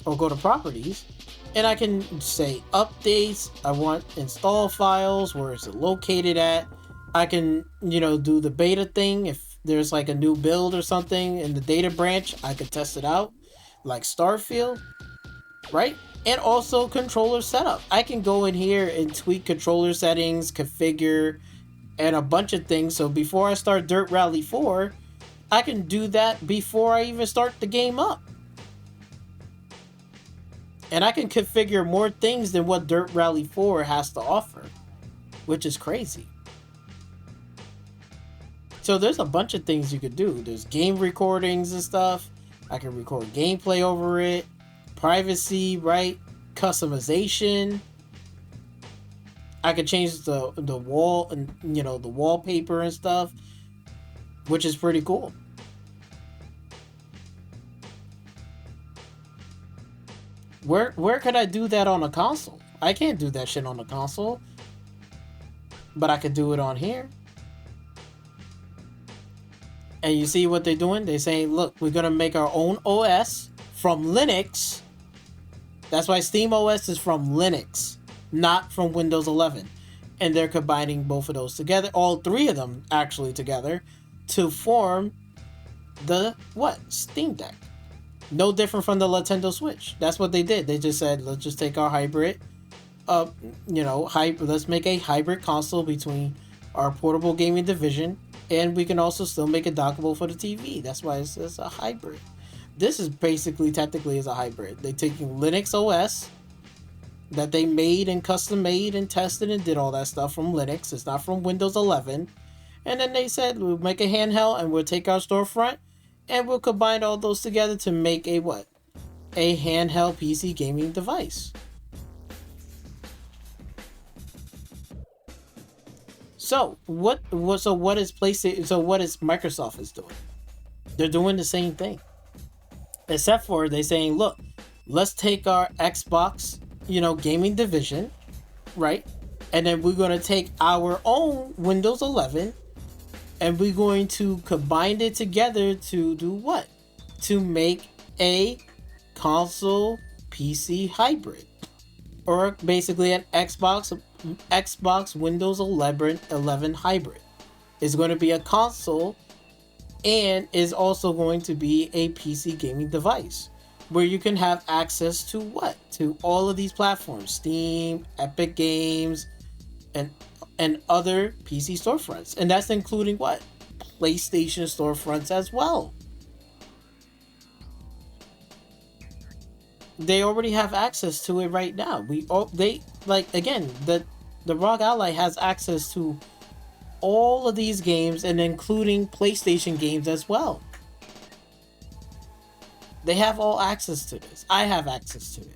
Or go to properties. And I can say updates. I want install files. Where is it located at? I can, do the beta thing. If there's like a new build or something in the data branch, I could test it out. Like Starfield, right? And also controller setup. I can go in here and tweak controller settings, configure, and a bunch of things. So before I start Dirt Rally 4, I can do that before I even start the game up. And I can configure more things than what Dirt Rally 4 has to offer, which is crazy. So there's a bunch of things you could do. There's game recordings and stuff. I can record gameplay over it. Privacy, right? Customization. I could change the wall and the wallpaper and stuff, which is pretty cool. Where could I do that on a console? I can't do that shit on a console, but I could do it on here. And you see what they're doing? They're saying, look, we're gonna make our own OS from Linux. That's why Steam OS is from Linux, not from Windows 11. And they're combining both of those together, all three of them actually together, to form the Steam Deck. No different from the Nintendo Switch. That's what they did. They just said, let's just take our hybrid, let's make a hybrid console between our portable gaming division, and we can also still make it dockable for the TV. That's why it's a hybrid. This is basically technically is a hybrid. They're taking Linux OS that they made and custom made and tested and did all that stuff from Linux. It's not from Windows 11. And then they said, we'll make a handheld and we'll take our storefront and we'll combine all those together to make a handheld PC gaming device. So what is PlayStation? So what is Microsoft is doing? They're doing the same thing, except for they're saying, look, let's take our Xbox, gaming division, right? And then we're going to take our own Windows 11 and we're going to combine it together to do what? To make a console PC hybrid, or basically an Xbox Windows 11 hybrid. It's going to be a console and is also going to be a PC gaming device. where you can have access to what? To all of these platforms, Steam, Epic Games, and other PC storefronts. And that's including what? PlayStation storefronts as well. They already have access to it right now. The ROG Ally has access to all of these games and including PlayStation games as well. They have all access to this. I have access to it.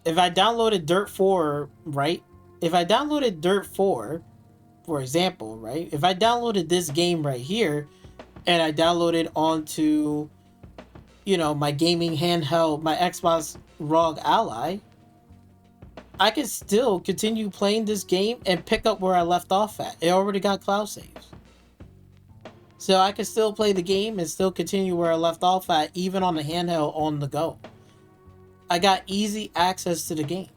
If I downloaded Dirt 4, right? If I downloaded Dirt 4, for example, right? If I downloaded this game right here and I downloaded onto, my gaming handheld, my Xbox ROG Ally, I can still continue playing this game and pick up where I left off at. It already got cloud saves. So I can still play the game and still continue where I left off at, even on the handheld on the go. I got easy access to the game.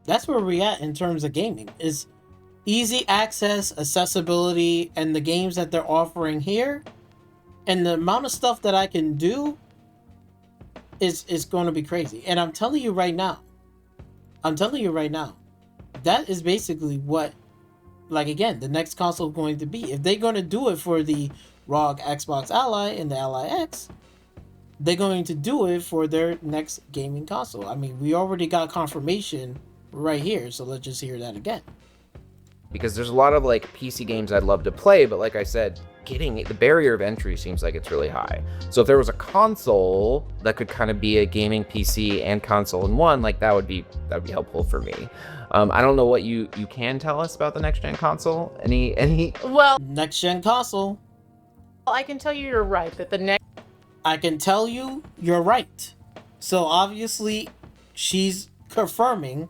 That's where we're at in terms of gaming, is easy access, accessibility, and the games that they're offering here, and the amount of stuff that I can do is going to be crazy. And I'm telling you right now, that is basically what, the next console is going to be. If they're going to do it for the ROG Xbox Ally and the Ally X, they're going to do it for their next gaming console. I mean, we already got confirmation right here, so let's just hear that again. Because there's a lot of PC games I'd love to play, but like I said, getting the barrier of entry seems like it's really high. So if there was a console that could kind of be a gaming PC and console in one, that would be helpful for me. I don't know what you can tell us about the next gen console. Any? Well, Next gen console. I can tell you you're right that the next. I can tell you you're right. So obviously, she's confirming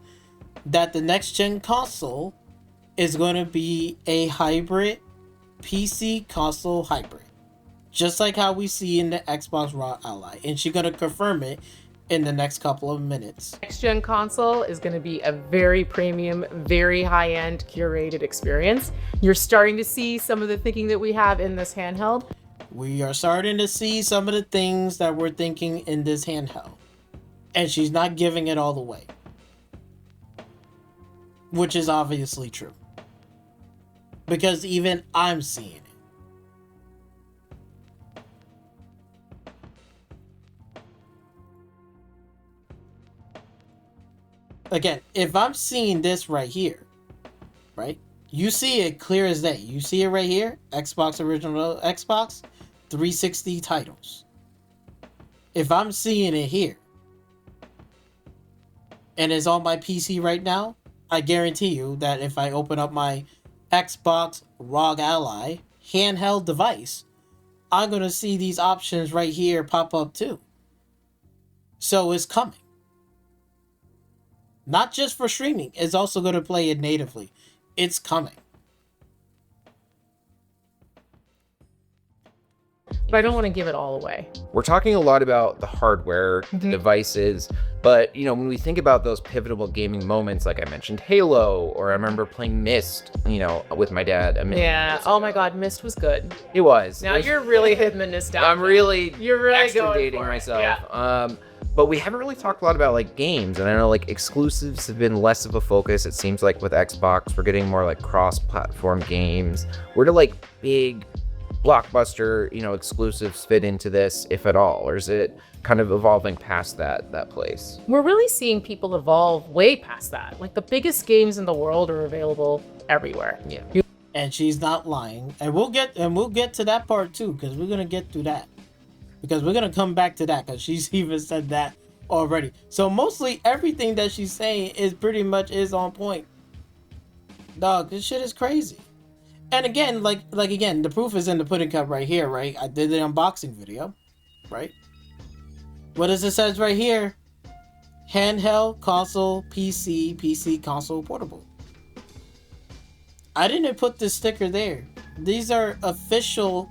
that the next gen console is going to be a hybrid PC console hybrid, just like how we see in the Xbox ROG Ally, and she's going to confirm it in the next couple of minutes. Next gen console is going to be a very premium, very high-end curated experience. You're starting to see some of the thinking that we have in this handheld. We are starting to see some of the things that we're thinking in this handheld, and she's not giving it all away, which is obviously true, because even I'm seeing it. Again, if I'm seeing this right here, right? You see it clear as day. You see it right here, Xbox original Xbox 360 titles. If I'm seeing it here, and it's on my PC right now, I guarantee you that if I open up my Xbox ROG Ally handheld device, I'm going to see these options right here pop up too. So it's coming. Not just for streaming, it's also going to play it natively. It's coming. But I don't want to give it all away. We're talking a lot about the hardware, devices, but when we think about those pivotal gaming moments, like I mentioned Halo, or I remember playing Myst, with my dad. Yeah. Oh my God, Myst was good. It was. Now you're really hitting the nostalgia. I'm really You're really extra going dating for it. myself. Yeah. But we haven't really talked a lot about games, and I know exclusives have been less of a focus. It seems like with Xbox, we're getting more cross-platform games. Where do big blockbuster, exclusives fit into this, if at all, or is it kind of evolving past that place? We're really seeing people evolve way past that. The biggest games in the world are available everywhere. Yeah. And she's not lying. And we'll get to that part too, because we're gonna get through that. Because we're gonna come back to that, because she's even said that already. So mostly everything that she's saying is pretty much is on point. Dog, this shit is crazy. And again, again, the proof is in the pudding cup right here, right? I did the unboxing video, right? What does it says right here? Handheld, console, PC, console, portable. I didn't put the sticker there. These are official,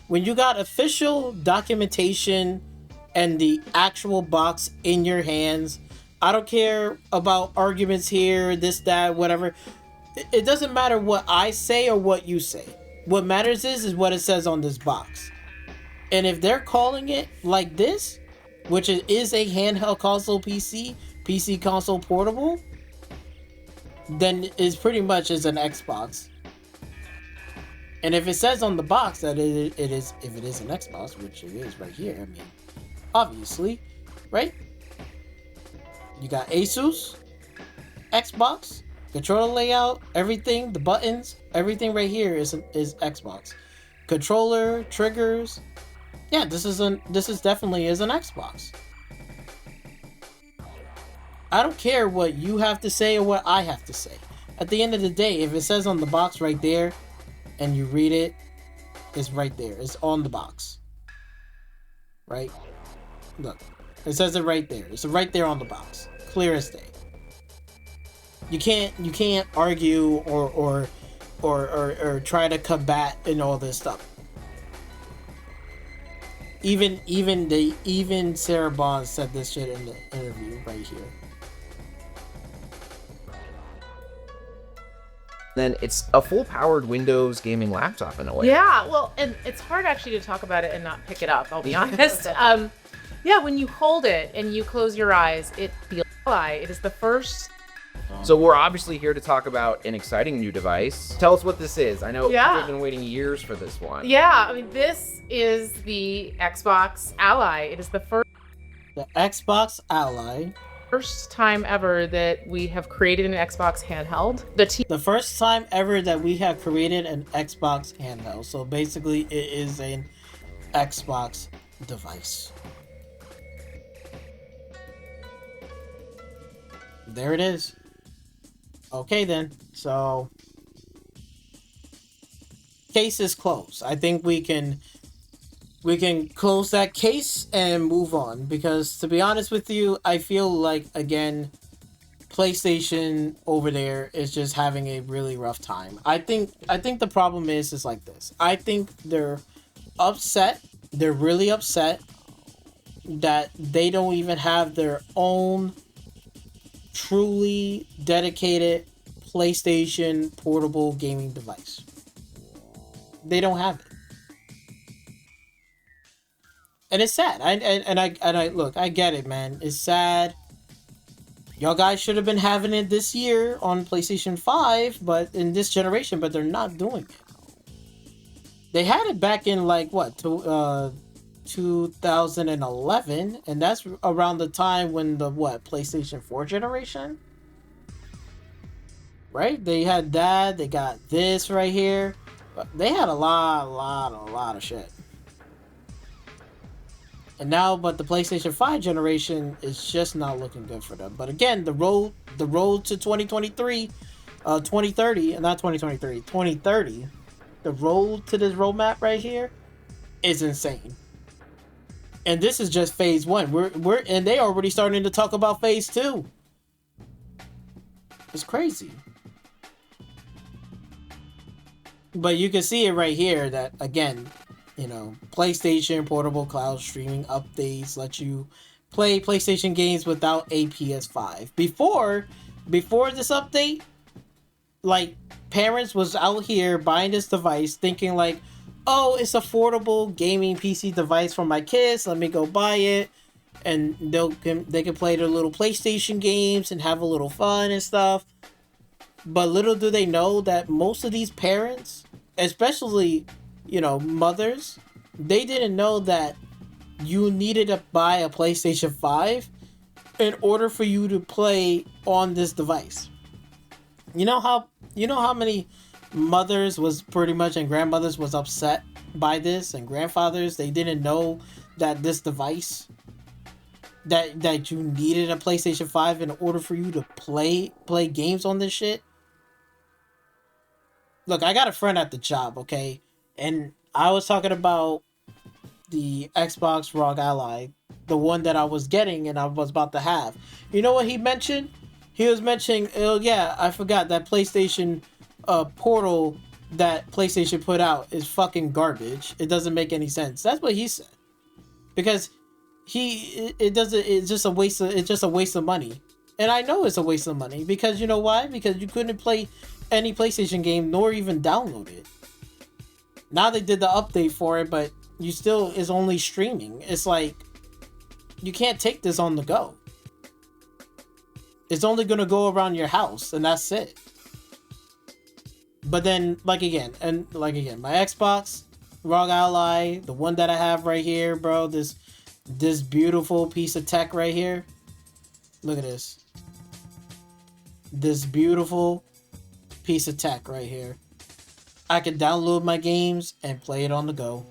when you got official documentation and the actual box in your hands I don't care about arguments here, this, that, whatever. It doesn't matter what I say or what you say. What matters is what it says on this box. And if they're calling it like this, which is a handheld console PC console portable, then it's pretty much is an Xbox. And if it says on the box that it is, if it is an Xbox, which it is right here, I mean, obviously, right? You got Asus, Xbox, controller layout, everything, the buttons, everything right here is Xbox. Controller, triggers. Yeah, this is definitely is an Xbox. I don't care what you have to say or what I have to say. At the end of the day, if it says on the box right there and you read it, it's right there. It's on the box. Right? Look. It says it right there. It's right there on the box. Clear as day. You can't argue or try to combat and all this stuff. Even Sarah Bond said this shit in the interview right here. Then it's a full-powered Windows gaming laptop in a way. Yeah, well, and it's hard actually to talk about it and not pick it up, I'll be honest. Yeah, when you hold it and you close your eyes, it feels like it is the first. So we're obviously here to talk about an exciting new device. Tell us what this is. I know we've been waiting years for this one. Yeah, I mean, this is the Xbox Ally. It is the Xbox Ally. First time ever that we have created an Xbox handheld. The first time ever that we have created an Xbox handheld. So basically, it is an Xbox device. There it is. Okay then, so case is closed. I think we can close that case and move on, because to be honest with you, I feel like, again, PlayStation over there is just having a really rough time. I think the problem is like this. I think they're upset. They're really upset that they don't even have their own truly dedicated PlayStation portable gaming device. They don't have it. And it's sad. I look, I get it, man. It's sad. Y'all guys should have been having it this year on PlayStation 5, but in this generation, but they're not doing it. They had it back in like what, 2011, and that's around the time when the PlayStation 4 generation, right? They had that. They got this right here, but they had a lot of shit. And now, but the PlayStation 5 generation is just not looking good for them. But again, the road to 2023, 2030, not 2023, 2030, the road to this roadmap right here is insane. And this is just phase 1. We're and they already starting to talk about phase 2. It's crazy. But you can see it right here that, again, you know, PlayStation Portable Cloud Streaming updates let you play PlayStation games without a PS5. Before this update, like, parents was out here buying this device thinking like, oh, it's affordable gaming PC device for my kids. Let me go buy it, and they can play their little PlayStation games and have a little fun and stuff. But little do they know that most of these parents, especially, you know, mothers, they didn't know that you needed to buy a PlayStation 5 in order for you to play on this device. You know how many mothers was pretty much, and grandmothers was upset by this, and grandfathers, they didn't know that this device, that you needed a PlayStation 5 in order for you to play games on this shit. Look, I got a friend at the job, okay? And I was talking about the Xbox ROG Ally, the one that I was getting and I was about to have. You know what he mentioned? He was mentioning, oh yeah, I forgot that PlayStation portal that PlayStation put out is fucking garbage. It doesn't make any sense. That's what he said. Because it's just a waste of money. And I know it's a waste of money because you know why? Because you couldn't play any PlayStation game nor even download it. Now they did the update for it, but you still is only streaming. It's like you can't take this on the go. It's only gonna go around your house and that's it. But then my Xbox, ROG Ally, the one that I have right here, bro, this beautiful piece of tech right here. Look at this. This beautiful piece of tech right here. I can download my games and play it on the go.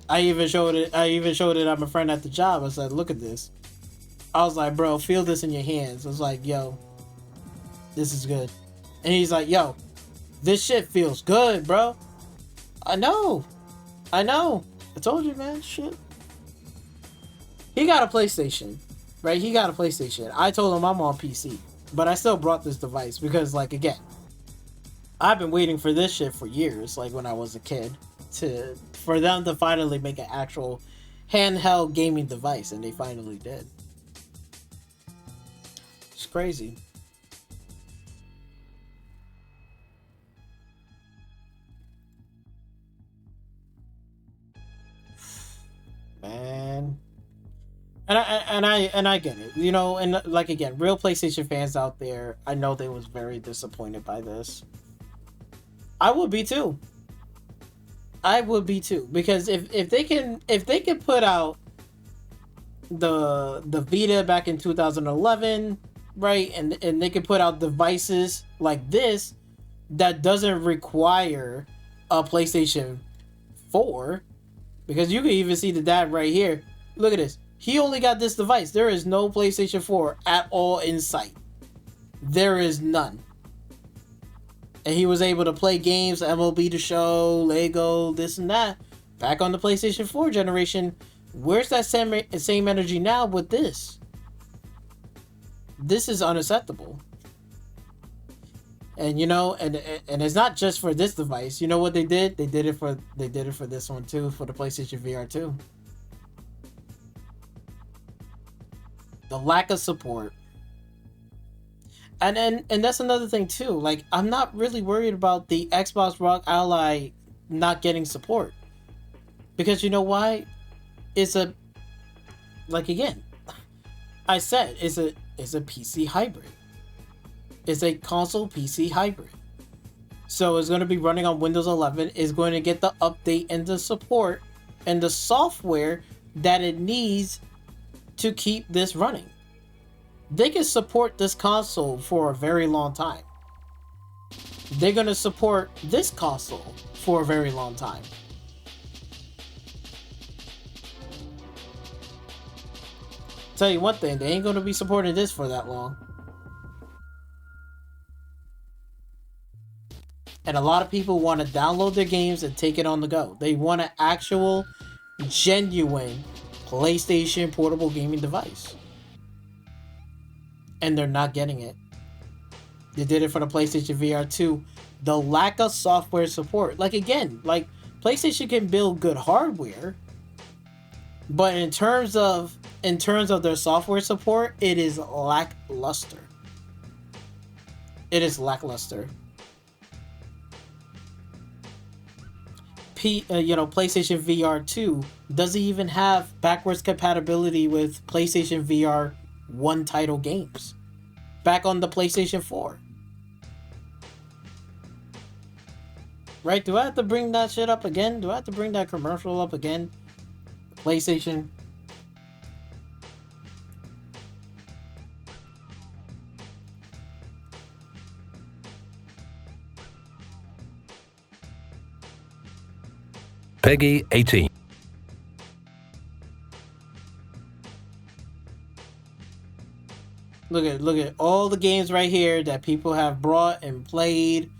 I even showed it at my friend at the job. I said, look at this. I was like, bro, feel this in your hands. I was like, yo, this is good. And he's like, yo, this shit feels good, bro. I know. I told you, man. Shit. He got a PlayStation, right? He got a PlayStation. I told him I'm on PC, but I still brought this device because, like, again, I've been waiting for this shit for years, like when I was a kid, for them to finally make an actual handheld gaming device, and they finally did. It's crazy. Man. And I get it, you know, and like again, real PlayStation fans out there, I know they was very disappointed by this. I would be too. Because if they can put out the Vita back in 2011, right, and they can put out devices like this that doesn't require a PlayStation 4, because you can even see the dad right here. Look at this. He only got this device. There is no PlayStation 4 at all in sight. There is none. And he was able to play games, MLB The Show, Lego, this and that, back on the PlayStation 4 generation. Where's that same energy now with this? This is unacceptable. And you know, and it's not just for this device. You know what they did? They did it for this one too, for the PlayStation VR 2. The lack of support. And that's another thing too. Like, I'm not really worried about the Xbox ROG Ally not getting support. Because you know why? It's a, like again, I said, it's a PC hybrid. It's a console PC hybrid. So it's going to be running on Windows 11. It's going to get the update and the support and the software that it needs to keep this running. They can support this console for a very long time. They're going to support this console for a very long time. Tell you one thing, they ain't going to be supporting this for that long. And a lot of people want to download their games and take it on the go. They want an actual, genuine PlayStation portable gaming device. And they're not getting it. They did it for the PlayStation VR 2. The lack of software support. Like again, like PlayStation can build good hardware, but in terms of their software support, it is lackluster. It is lackluster. PlayStation VR 2 doesn't even have backwards compatibility with PlayStation VR 1 title games back on the PlayStation 4. Right? Do I have to bring that shit up again? Do I have to bring that commercial up again? PlayStation. Peggy 18. Look at all the games right here that people have brought and played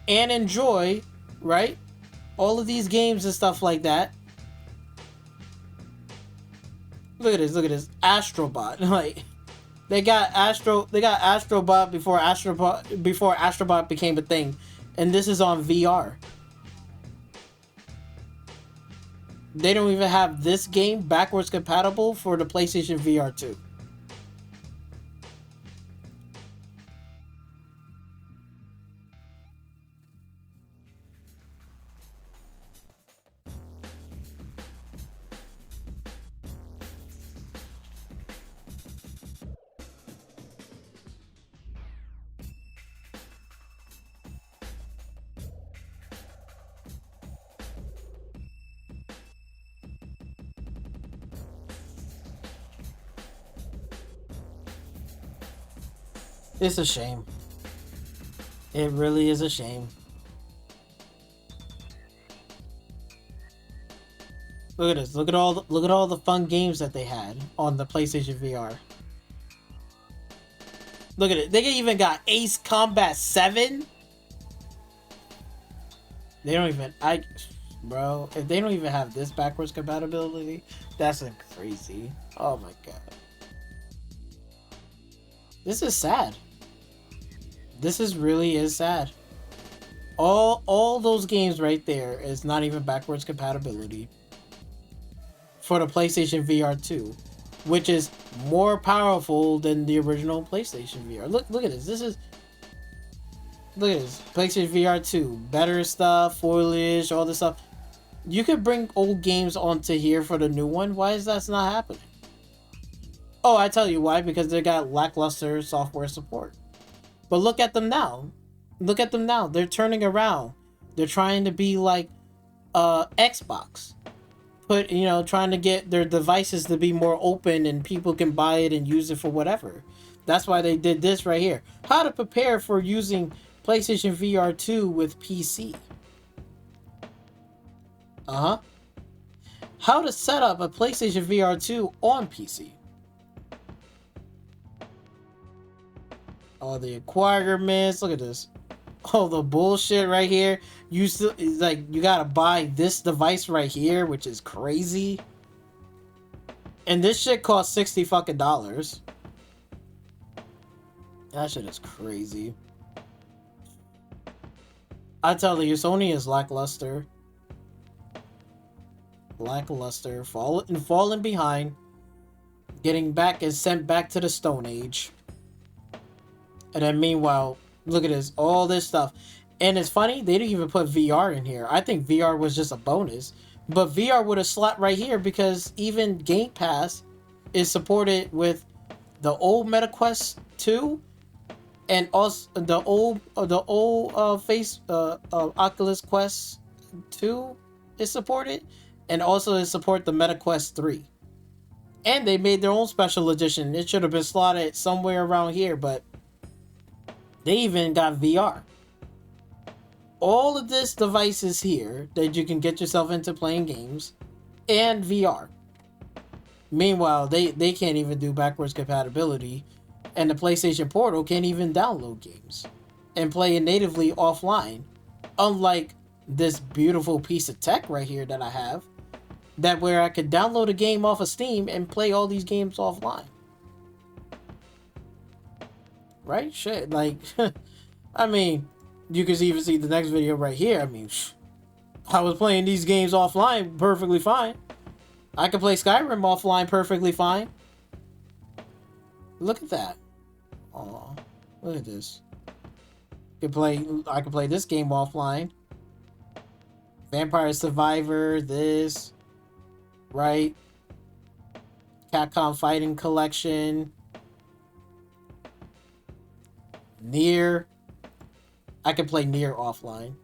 and enjoy, right? All of these games and stuff like that. Look at this. Astrobot. Like they got Astrobot before Astrobot became a thing. And this is on VR. They don't even have this game backwards compatible for the PlayStation VR 2. It's a shame. It really is a shame. Look at this. Look at all the fun games that they had on the PlayStation VR. Look at it. They even got Ace Combat 7. They don't even bro, if they don't even have this backwards compatibility, that's crazy. Oh my god. This is sad. This really is sad. All those games right there is not even backwards compatibility for the PlayStation VR 2, which is more powerful than the original PlayStation VR. Look at this. Look at this. PlayStation VR 2. Better stuff, foliage, all this stuff. You could bring old games onto here for the new one. Why is that not happening? Oh, I tell you why. Because they got lackluster software support. But look at them now. Look at them now. They're turning around. They're trying to be like Xbox. Trying to get their devices to be more open and people can buy it and use it for whatever. That's why they did this right here. How to prepare for using PlayStation VR 2 with PC. How to set up a PlayStation VR 2 on PC. All the requirements. Look at this. All the bullshit right here. You gotta buy this device right here, which is crazy. And this shit costs $60 fucking. That shit is crazy. I tell you, Sony is lackluster. Lackluster. Falling behind. Getting back and sent back to the Stone Age. And then meanwhile, look at this. All this stuff. And it's funny, they didn't even put VR in here. I think VR was just a bonus. But VR would have slapped right here because even Game Pass is supported with the old MetaQuest 2 and also the old Oculus Quest 2 is supported, and also it support the MetaQuest 3. And they made their own special edition. It should have been slotted somewhere around here, but they even got VR. All of this devices here that you can get yourself into playing games and VR. Meanwhile, they can't even do backwards compatibility, and the PlayStation Portal can't even download games and play it natively offline. Unlike this beautiful piece of tech right here that I have, that where I could download a game off of Steam and play all these games offline. Right? Shit, like, I mean, you can even see the next video right here. I mean, I was playing these games offline perfectly fine. I can play Skyrim offline perfectly fine. Look at that. Oh, look at this. I can play this game offline. Vampire Survivor, this. Right? Capcom Fighting Collection. Nier. I can play Nier offline.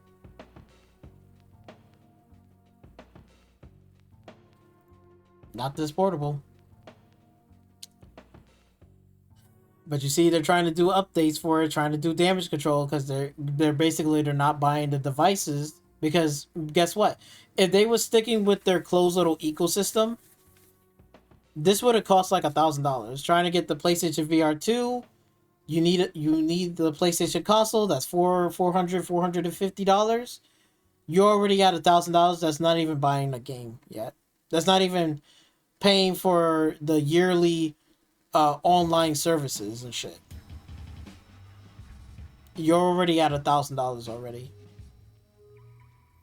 Not this portable. But you see, they're trying to do updates for it, trying to do damage control, because they're not buying the devices. Because guess what? If they were sticking with their closed little ecosystem, this would have cost like $1,000. Trying to get the PlayStation VR 2, you need the PlayStation console. That's $450. You already got $1,000. That's not even buying a game yet. That's not even paying for the yearly online services and shit. You're already at $1,000 already.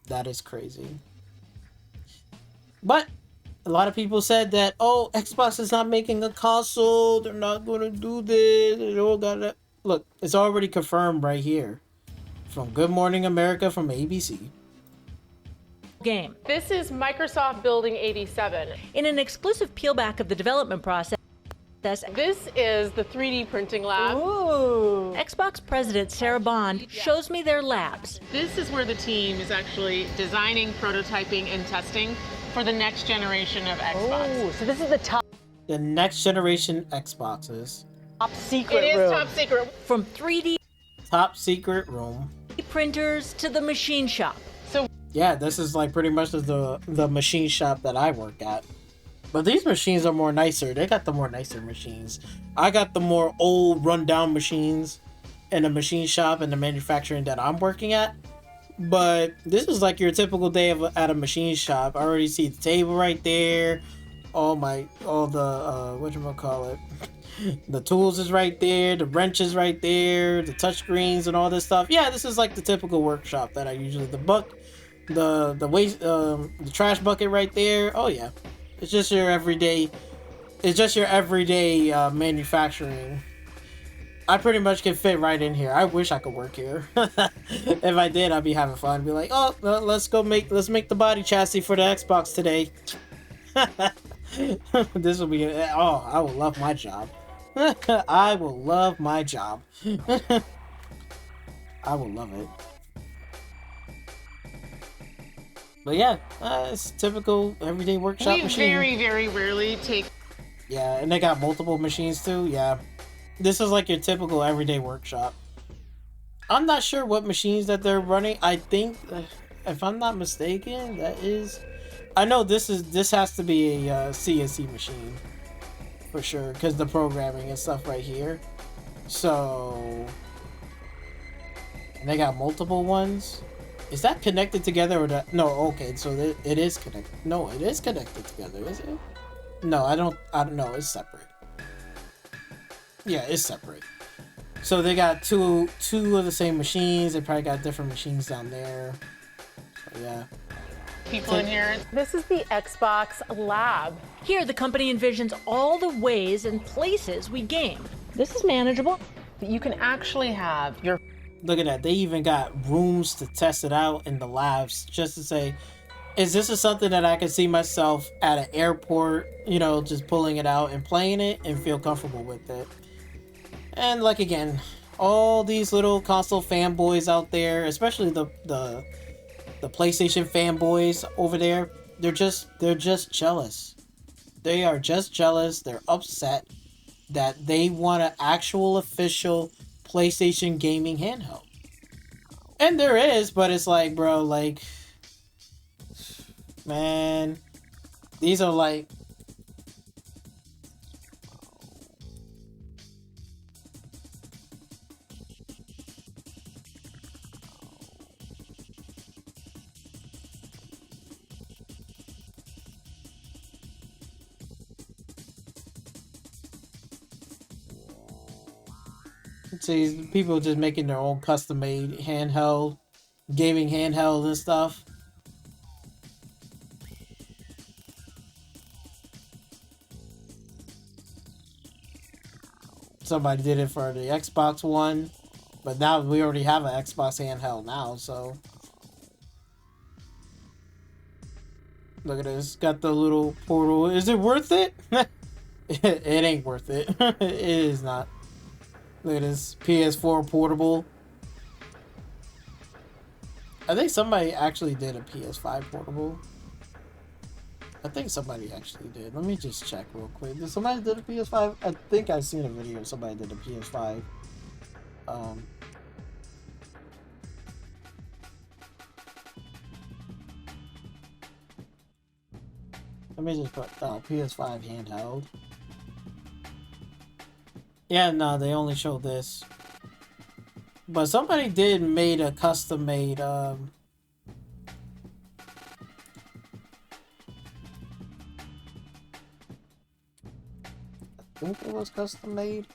That is crazy. But a lot of people said that, oh, Xbox is not making a console. They're not going to do this. They all got it. Look, it's already confirmed right here. From Good Morning America from ABC. Game. This is Microsoft Building 87. In an exclusive peelback of the development process, This is the 3D printing lab. ooh, Xbox President Sarah Bond shows me their labs. This is where the team is actually designing, prototyping, and testing for the next generation of Xbox. Oh, so this is the top. The next generation Xboxes. Top secret room. top secret. From 3D Top secret room. printers to the machine shop. Yeah, this is like pretty much the machine shop that I work at. But these machines are more nicer. They got the more nicer machines. I got the more old rundown machines in the machine shop and the manufacturing that I'm working at. But this is like your typical day at a machine shop. I already see the table right there. All the whatchamacallit, the tools is right there, the wrench is right there, the touch screens and all this stuff. Yeah, this is like the typical workshop that I usually the waste the trash bucket right there. Oh yeah. It's just your everyday manufacturing. I pretty much can fit right in here. I wish I could work here. If I did, I'd be having fun. I'd be like, oh, let's make the body chassis for the Xbox today. This will be I will love my job. I will love my job. I will love it. But yeah, it's typical everyday workshop machine. Very rarely take. Yeah, and they got multiple machines too. Yeah, this is like your typical everyday workshop. I'm not sure what machines that they're running. I think, if I'm not mistaken, I know this has to be a CNC machine for sure, because the programming and stuff right here. So, and they got multiple ones. Is that connected together or that? No, okay, so it is connected. No, it is connected together, is it? No, I don't know. It's separate. Yeah, it's separate. So they got two of the same machines. They probably got different machines down there. So yeah. People in here. This is the Xbox Lab. Here, the company envisions all the ways and places we game. This is manageable. You can actually have your. Look at that. They even got rooms to test it out in the labs just to say, is this something that I can see myself at an airport, just pulling it out and playing it and feel comfortable with it. And like, again, all these little console fanboys out there, especially the PlayStation fanboys over there, they're just jealous. They are just jealous. They're upset that they want an actual official PlayStation gaming handheld. And there is, but it's like, bro, like, man, these are like, see, people just making their own custom-made handheld, gaming handheld and stuff. Somebody did it for the Xbox One, but now we already have an Xbox handheld now, so. Look at this, got the little portal. Is it worth it? It ain't worth it. It is not. Look at this PS4 portable. I think somebody actually did a PS5 portable. I think somebody actually did. Let me just check real quick. Did somebody did a PS5? I think I've seen a video of somebody did a PS5. Let me just put PS5 handheld. Yeah, no, they only showed this. But somebody did made a custom made I think it was custom made.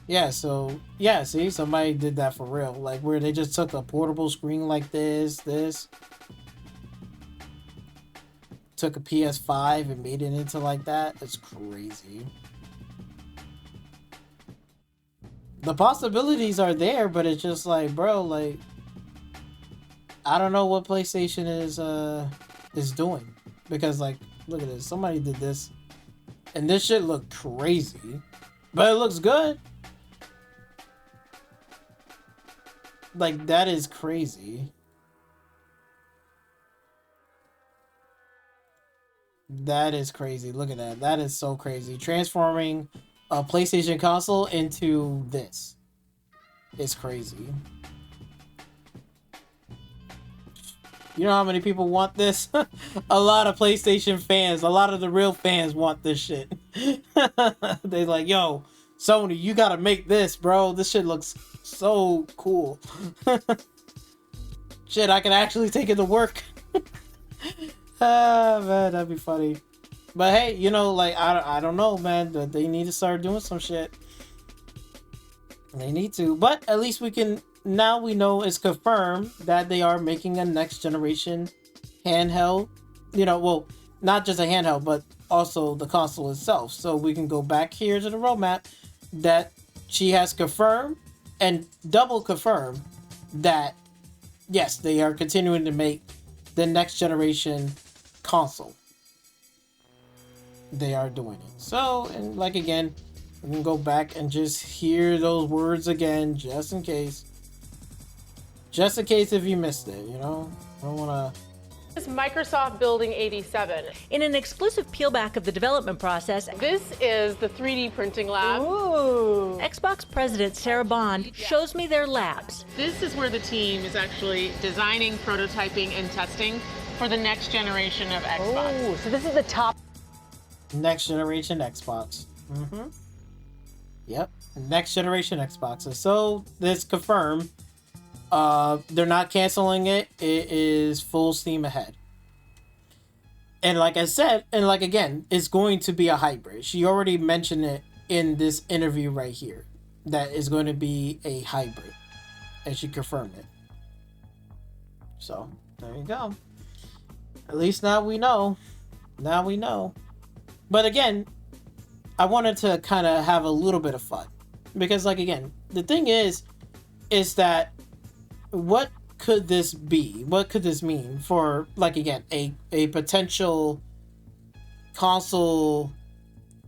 Yeah, so yeah, see, somebody did that for real. Like where they just took a portable screen like this, took a PS5 and made it into like that. It's crazy. The possibilities are there, but it's just like, bro, like, I don't know what PlayStation is doing, because like, look at this. Somebody did this, and this shit looked crazy, but it looks good. Like, that is crazy. That is crazy. Look at that. That is so crazy. Transforming a PlayStation console into this. It's crazy. You know how many people want this? A lot of PlayStation fans, a lot of the real fans want this shit. They're like, yo, Sony, you gotta make this, bro. This shit looks so cool. Shit, I can actually take it to work. Ah, man, that'd be funny. But hey, you know, like, I don't know, man. They need to start doing some shit. They need to. But at least we can... Now we know it's confirmed that they are making a next generation handheld. You know, well, not just a handheld, but also the console itself. So we can go back here to the roadmap that she has confirmed and double confirmed that, yes, they are continuing to make the next generation console. They are doing it. So, and like again, we can go back and just hear those words again, just in case. Just in case if you missed it, you know? I don't want to... This is Microsoft Building 87. In an exclusive peelback of the development process, This is the 3D printing lab. ooh, Xbox President Sarah Bond shows me their labs. This is where the team is actually designing, prototyping, and testing for the next generation of Xbox. Oh, so this is the top. Next generation Xbox. Yep. Next generation Xboxes. So, this confirmed. They're not canceling it. It is full steam ahead. And like I said, and like again, it's going to be a hybrid. She already mentioned it in this interview right here. That is going to be a hybrid. And she confirmed it. So, there you go. At least now we know. Now we know. But again, I wanted to kind of have a little bit of fun. Because like again, the thing is that what could this be? What could this mean for, like, again, a potential console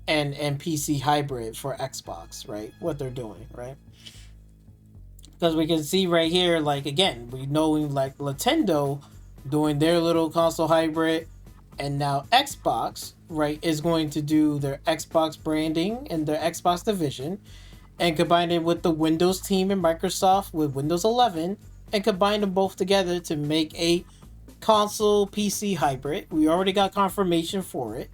and PC hybrid for Xbox, right? What they're doing, right? Because we can see right here, like, again, we know, like, Nintendo doing their little console hybrid, and now Xbox, right, is going to do their Xbox branding and their Xbox division, and combine it with the Windows team and Microsoft with Windows 11, and combine them both together to make a console PC hybrid. We already got confirmation for it,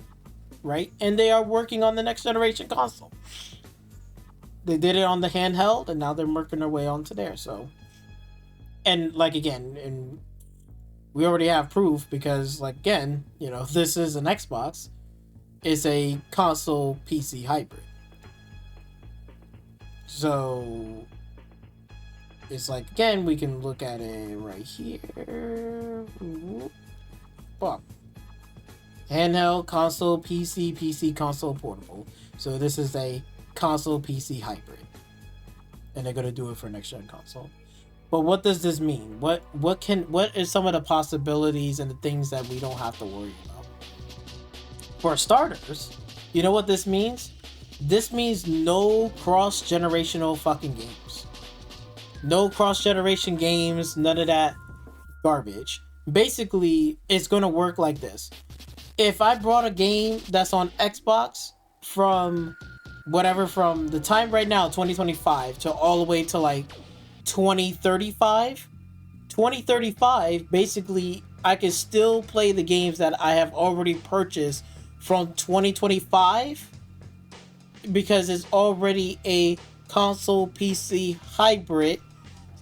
right? And they are working on the next generation console. They did it on the handheld, and now they're working their way onto there. So, and like again, and we already have proof because, like, again, you know, this is an Xbox. It's a console PC hybrid. So it's like, again, we can look at it right here. Well, handheld, console, PC, PC, console, portable. So this is a console PC hybrid. And they're gonna do it for next gen console. But what does this mean? What is some of the possibilities and the things that we don't have to worry about? For starters, you know what this means? This means no cross-generational fucking games. No cross-generation games, none of that garbage. Basically, it's gonna work like this. If I brought a game that's on Xbox from whatever, from the time right now, 2025, to all the way to like 2035, basically, I can still play the games that I have already purchased from 2025 because it's already a console PC hybrid.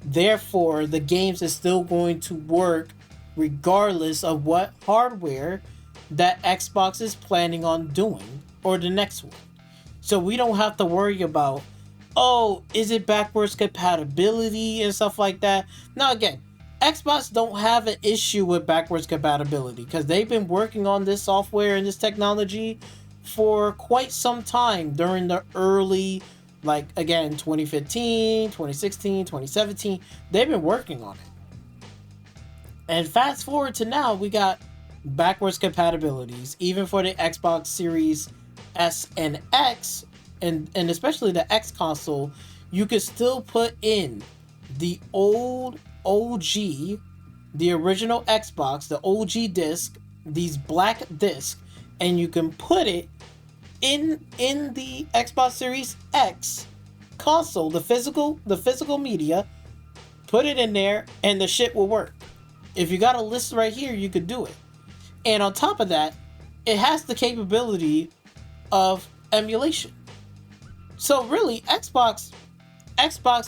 Therefore, the games is still going to work regardless of what hardware that Xbox is planning on doing or the next one. So we don't have to worry about, oh, is it backwards compatibility and stuff like that. Now again, Xbox don't have an issue with backwards compatibility because they've been working on this software and this technology for quite some time during the early, like, again, 2015, 2016, 2017. They've been working on it. And fast forward to now, we got backwards compatibilities, even for the Xbox Series S and X, and especially the X console. You could still put in the old OG, the original Xbox, the OG disc, these black discs, and you can put it in the Xbox Series X console, the physical media, put it in there, and the shit will work. If you got a list right here, you could do it. And on top of that, it has the capability of emulation. So really, Xbox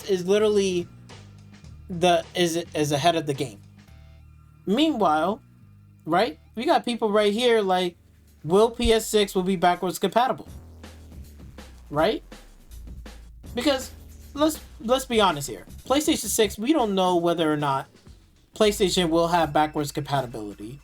is literally is ahead of the game. Meanwhile, right, we got people right here like, will PS6 will be backwards compatible? Right? Because let's be honest here. PlayStation 6, we don't know whether or not PlayStation will have backwards compatibility.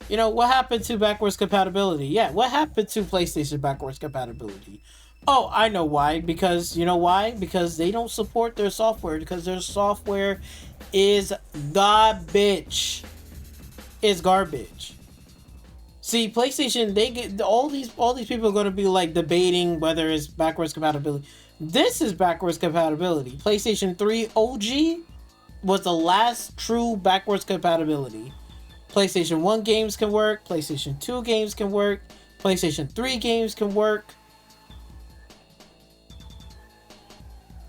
You know, what happened to backwards compatibility? Yeah, what happened to PlayStation backwards compatibility? Oh, I know why. Because, you know why? Because they don't support their software. Because their software is garbage. It's garbage. See, PlayStation, they get all these people are going to be like debating whether it's backwards compatibility. This is backwards compatibility. PlayStation 3 OG was the last true backwards compatibility. PlayStation 1 games can work, PlayStation 2 games can work, PlayStation 3 games can work.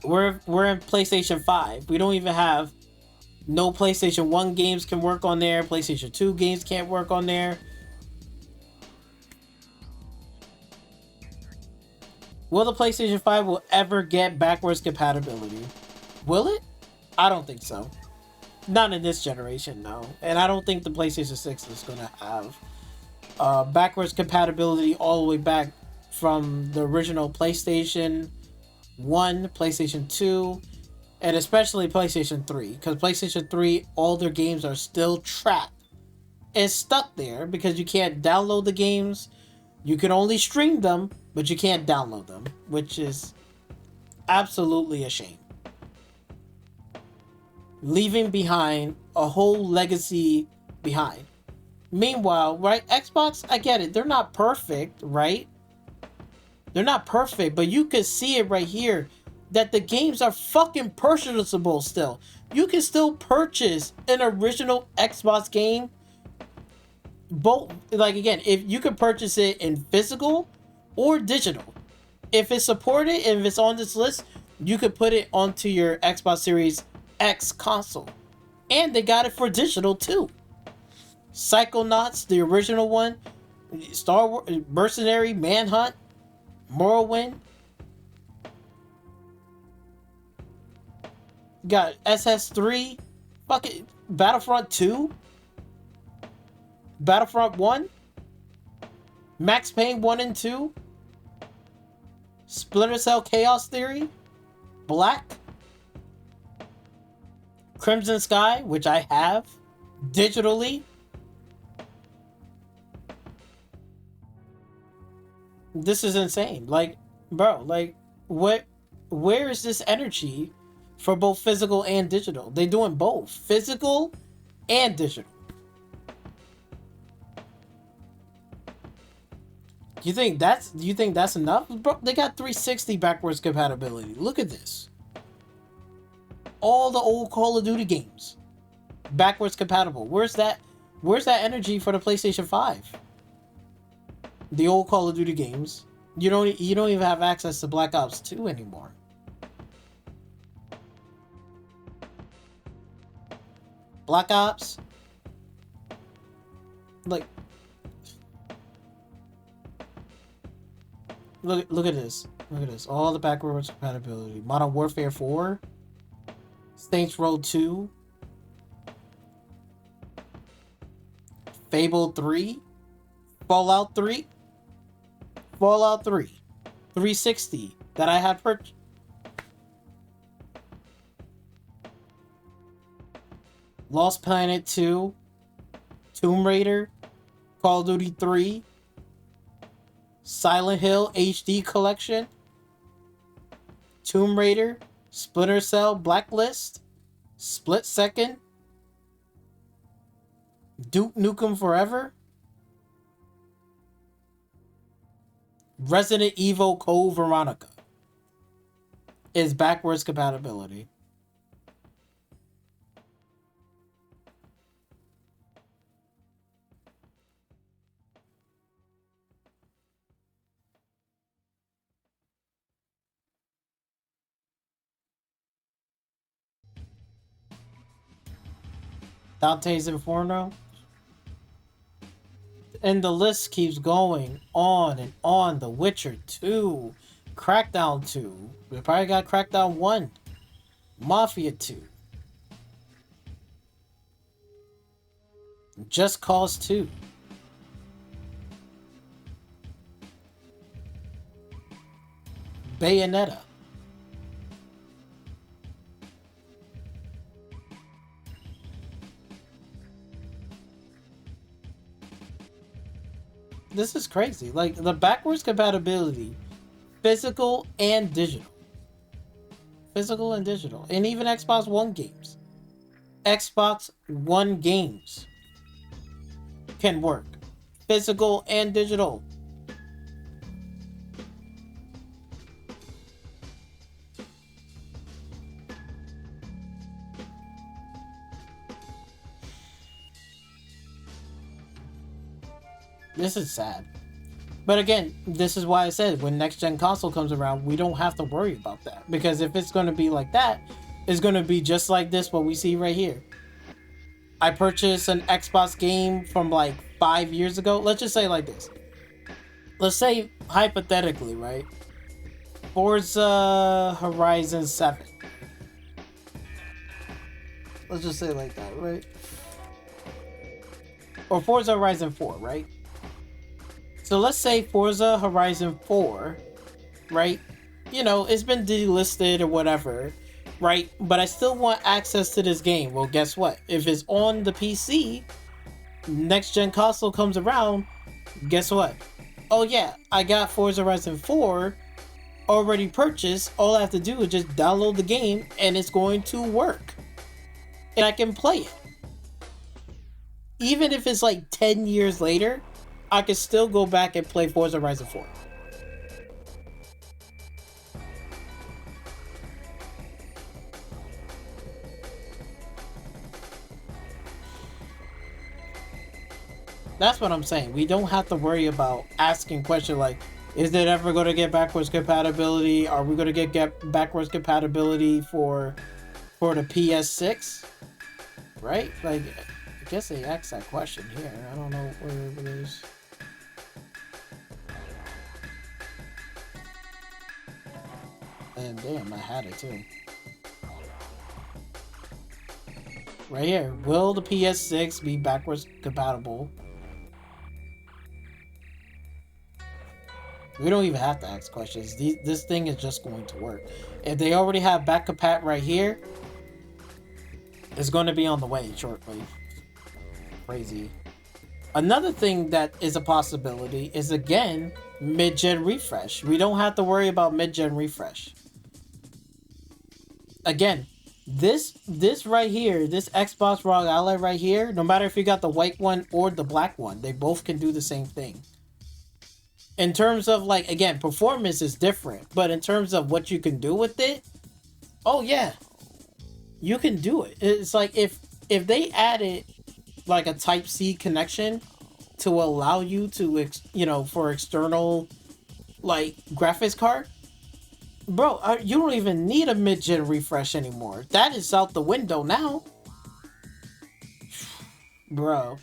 We're in PlayStation 5. We don't even have no PlayStation 1 games can work on there, PlayStation 2 games can't work on there. Will the PlayStation 5 will ever get backwards compatibility? Will it? I don't think so. Not in this generation, no. And I don't think the PlayStation 6 is going to have backwards compatibility all the way back from the original PlayStation 1, PlayStation 2, and especially PlayStation 3. Because PlayStation 3, all their games are still trapped and stuck there because you can't download the games. You can only stream them, but you can't download them, which is absolutely a shame. Leaving behind a whole legacy behind. Meanwhile, right, Xbox, I get it. They're not perfect, right? They're not perfect, but you can see it right here that the games are fucking purchasable still. You can still purchase an original Xbox game. Both, like, again, if you can purchase it in physical or digital. If it's supported, if it's on this list, you could put it onto your Xbox Series X console. And they got it for digital too. Psychonauts, the original one, Star Wars, Mercenary, Manhunt, Morrowind. Got SS3, fucking Battlefront 2, Battlefront 1, Max Payne 1 and 2, Splinter Cell Chaos Theory, Black, Crimson Sky, which I have digitally. This is insane. Like, bro, like, where is this energy for both physical and digital? They're doing both, physical and digital. Do you think that's enough? Bro, they got 360 backwards compatibility. Look at this. All the old Call of Duty games backwards compatible. Where's that energy for the PlayStation 5? The old Call of Duty games. You don't even have access to Black Ops 2 anymore. Black Ops, like, look at this. Look at this. All the backwards compatibility. Modern Warfare 4, Saints Row 2, Fable 3, Fallout 3, 360 that I had purchased. Lost Planet 2, Tomb Raider, Call of Duty 3, Silent Hill HD Collection, Tomb Raider, Splinter Cell Blacklist, Split Second, Duke Nukem Forever, Resident Evil Code Veronica is backwards compatibility. Dante's Inferno. And the list keeps going on and on. The Witcher 2, Crackdown 2. We probably got Crackdown 1, Mafia 2, Just Cause 2. Bayonetta. This is crazy. Like, the backwards compatibility, physical and digital. Physical and digital. And even Xbox One games. Xbox One games can work. Physical and digital. This is sad. But again, this is why I said when next gen console comes around, we don't have to worry about that. Because if it's going to be like that, it's going to be just like this, what we see right here. I purchased an Xbox game from like 5 years ago. Let's just say like this. Let's say, hypothetically, right? Forza Horizon 7. Let's just say like that, right? Or Forza Horizon 4, right? So let's say Forza Horizon 4, right? You know, it's been delisted or whatever, right? But I still want access to this game. Well, guess what? If it's on the PC, next gen console comes around, guess what? Oh yeah, I got Forza Horizon 4 already purchased. All I have to do is just download the game and it's going to work. And I can play it. Even if it's like 10 years later, I can still go back and play Forza Horizon 4. That's what I'm saying. We don't have to worry about asking questions like, is it ever going to get backwards compatibility? Are we going to get backwards compatibility for the PS6? Right? Like, I guess they asked that question here. I don't know where it is. And damn, I had it too. Right here. Will the PS6 be backwards compatible? We don't even have to ask questions. This thing is just going to work. If they already have back compat right here, it's going to be on the way shortly. Crazy. Another thing that is a possibility is, again, mid-gen refresh. We don't have to worry about mid-gen refresh. Again, this right here, this Xbox ROG Ally right here, no matter if you got the white one or the black one, they both can do the same thing. In terms of, like, again, performance is different, but in terms of what you can do with it, oh yeah, you can do it. It's like if they added like a Type-C connection to allow you to, you know, for external like graphics card, bro, you don't even need a mid-gen refresh anymore. That is out the window now, bro.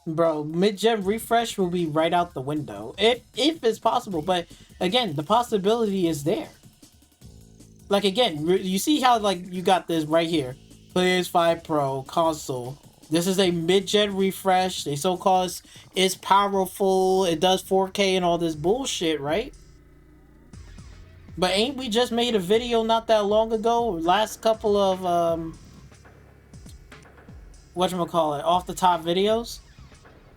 Mid-gen refresh will be right out the window if it's possible. But again, the possibility is there. Like, again, you see how, like, you got this right here, PS5 Pro console. This is a mid-gen refresh. They so-called it's powerful. It does 4K and all this bullshit, right? But ain't we just made a video not that long ago? Last couple of whatchamacallit, off the top videos,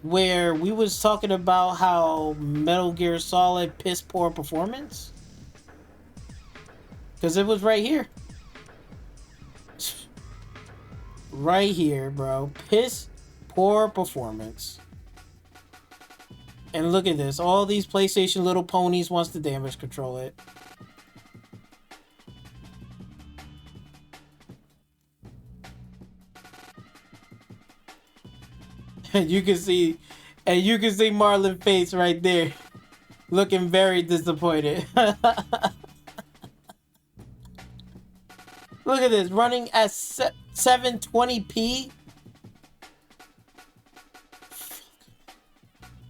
where we was talking about how Metal Gear Solid piss poor performance. Because it was right here. Right here, bro. Piss poor performance. And look at this. All these PlayStation little ponies wants to damage control it. And you can see Marlon face right there, looking very disappointed. Look at this, running at 720p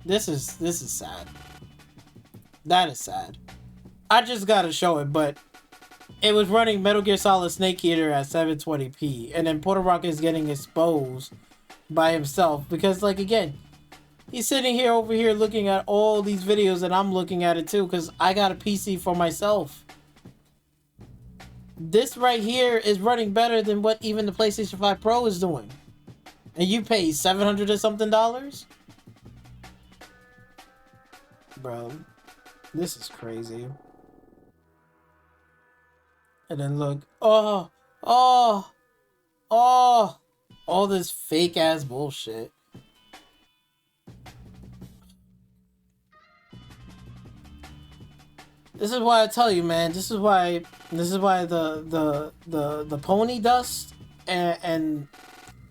This is sad. That is sad. I just gotta show it, but it was running Metal Gear Solid Snake Eater at 720p, and then Porter Rock is getting exposed by himself because, like, again, he's sitting here over here looking at all these videos, and I'm looking at it too because I got a PC for myself. This right here is running better than what even the PlayStation 5 Pro is doing, and you pay $700 or something dollars, bro. This is crazy. And then look, all this fake ass bullshit. This is why I tell you, man. This is why the pony dust and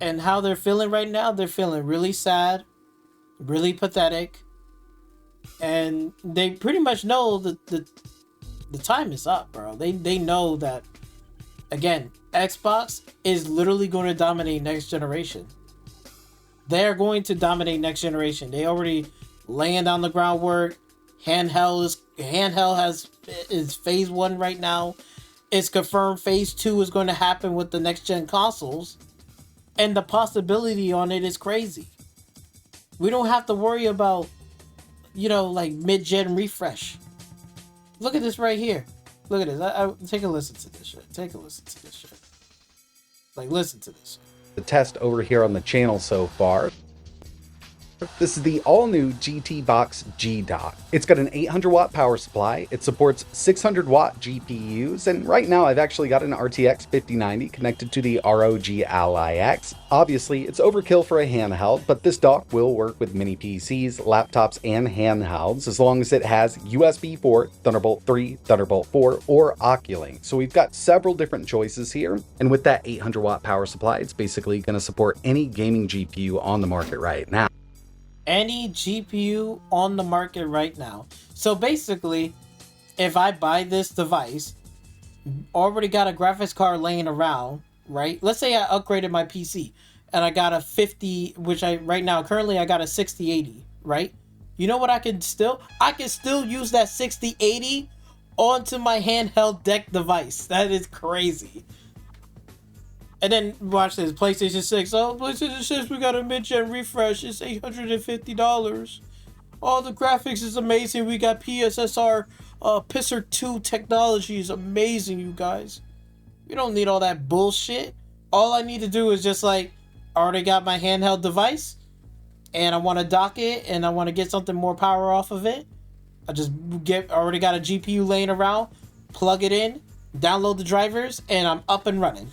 how they're feeling right now. They're feeling really sad, really pathetic, and they pretty much know that the time is up, bro. They know that, again, Xbox is literally going to dominate next generation. They're going to dominate next generation. They already laying down the groundwork. Handheld is phase 1 right now. It's confirmed phase 2 is going to happen with the next gen consoles, and the possibility on it is crazy. We don't have to worry about, like mid-gen refresh. Look at this right here. Look at this. I take a listen to this shit. Take a listen to this shit. Like, listen to this. The test over here on the channel so far. This is the all-new GT Box G Dock. It's got an 800-watt power supply, it supports 600-watt GPUs, and right now I've actually got an RTX 5090 connected to the ROG Ally X. Obviously, it's overkill for a handheld, but this dock will work with mini PCs, laptops, and handhelds as long as it has USB 4, Thunderbolt 3, Thunderbolt 4, or Oculink. So we've got several different choices here, and with that 800-watt power supply, it's basically going to support any gaming GPU on the market right now. Any GPU on the market right now. So basically, if I buy this device, already got a graphics card laying around, right? Let's say I upgraded my PC and I got a 50, which currently I got a 6080, right? You know what I can still use that 6080 onto my handheld deck device. That is crazy. And then watch this, PlayStation 6. Oh, PlayStation 6, we got a mid-gen refresh. It's $850. Oh, the graphics is amazing. We got PSSR Pisser 2 technology is amazing, you guys. You don't need all that bullshit. All I need to do is just I already got my handheld device, and I want to dock it, and I want to get something more power off of it. I just already got a GPU laying around, plug it in, download the drivers, and I'm up and running.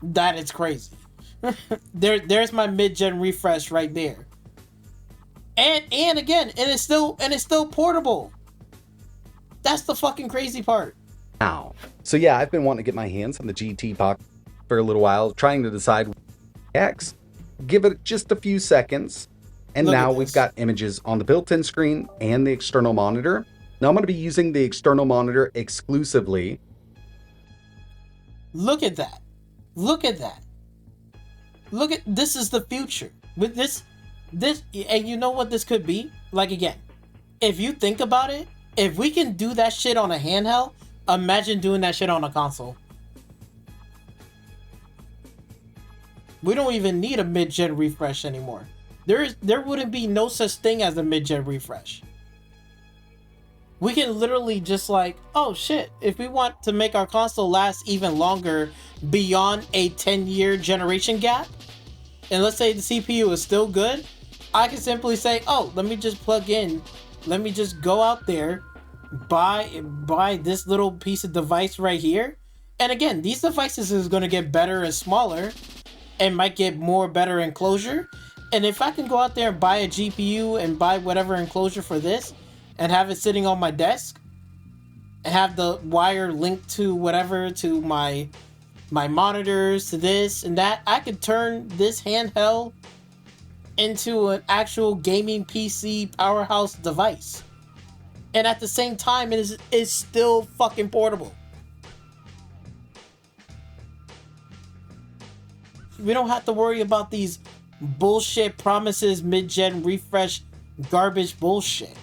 That is crazy. There's my mid-gen refresh right there. And again, it's still portable. That's the fucking crazy part. Now, so yeah, I've been wanting to get my hands on the GT box for a little while, trying to decide X. Give it just a few seconds, and now we've got images on the built-in screen and the external monitor. Now I'm going to be using the external monitor exclusively. Look at that. Look at that. This is the future. With this, and you know what this could be? Like, again, if you think about it, if we can do that shit on a handheld, imagine doing that shit on a console. We don't even need a mid-gen refresh anymore. There wouldn't be no such thing as a mid-gen refresh. We can literally just oh shit, if we want to make our console last even longer beyond a 10-year generation gap, and let's say the CPU is still good, I can simply say, oh, let me just go out there, buy this little piece of device right here. And again, these devices is going to get better and smaller and might get better enclosure. And if I can go out there and buy a GPU and buy whatever enclosure for this, and have it sitting on my desk, and have the wire linked to whatever, to my monitors, to this and that, I could turn this handheld into an actual gaming PC powerhouse device. And at the same time, it is still fucking portable. We don't have to worry about these bullshit promises, mid-gen refresh garbage bullshit.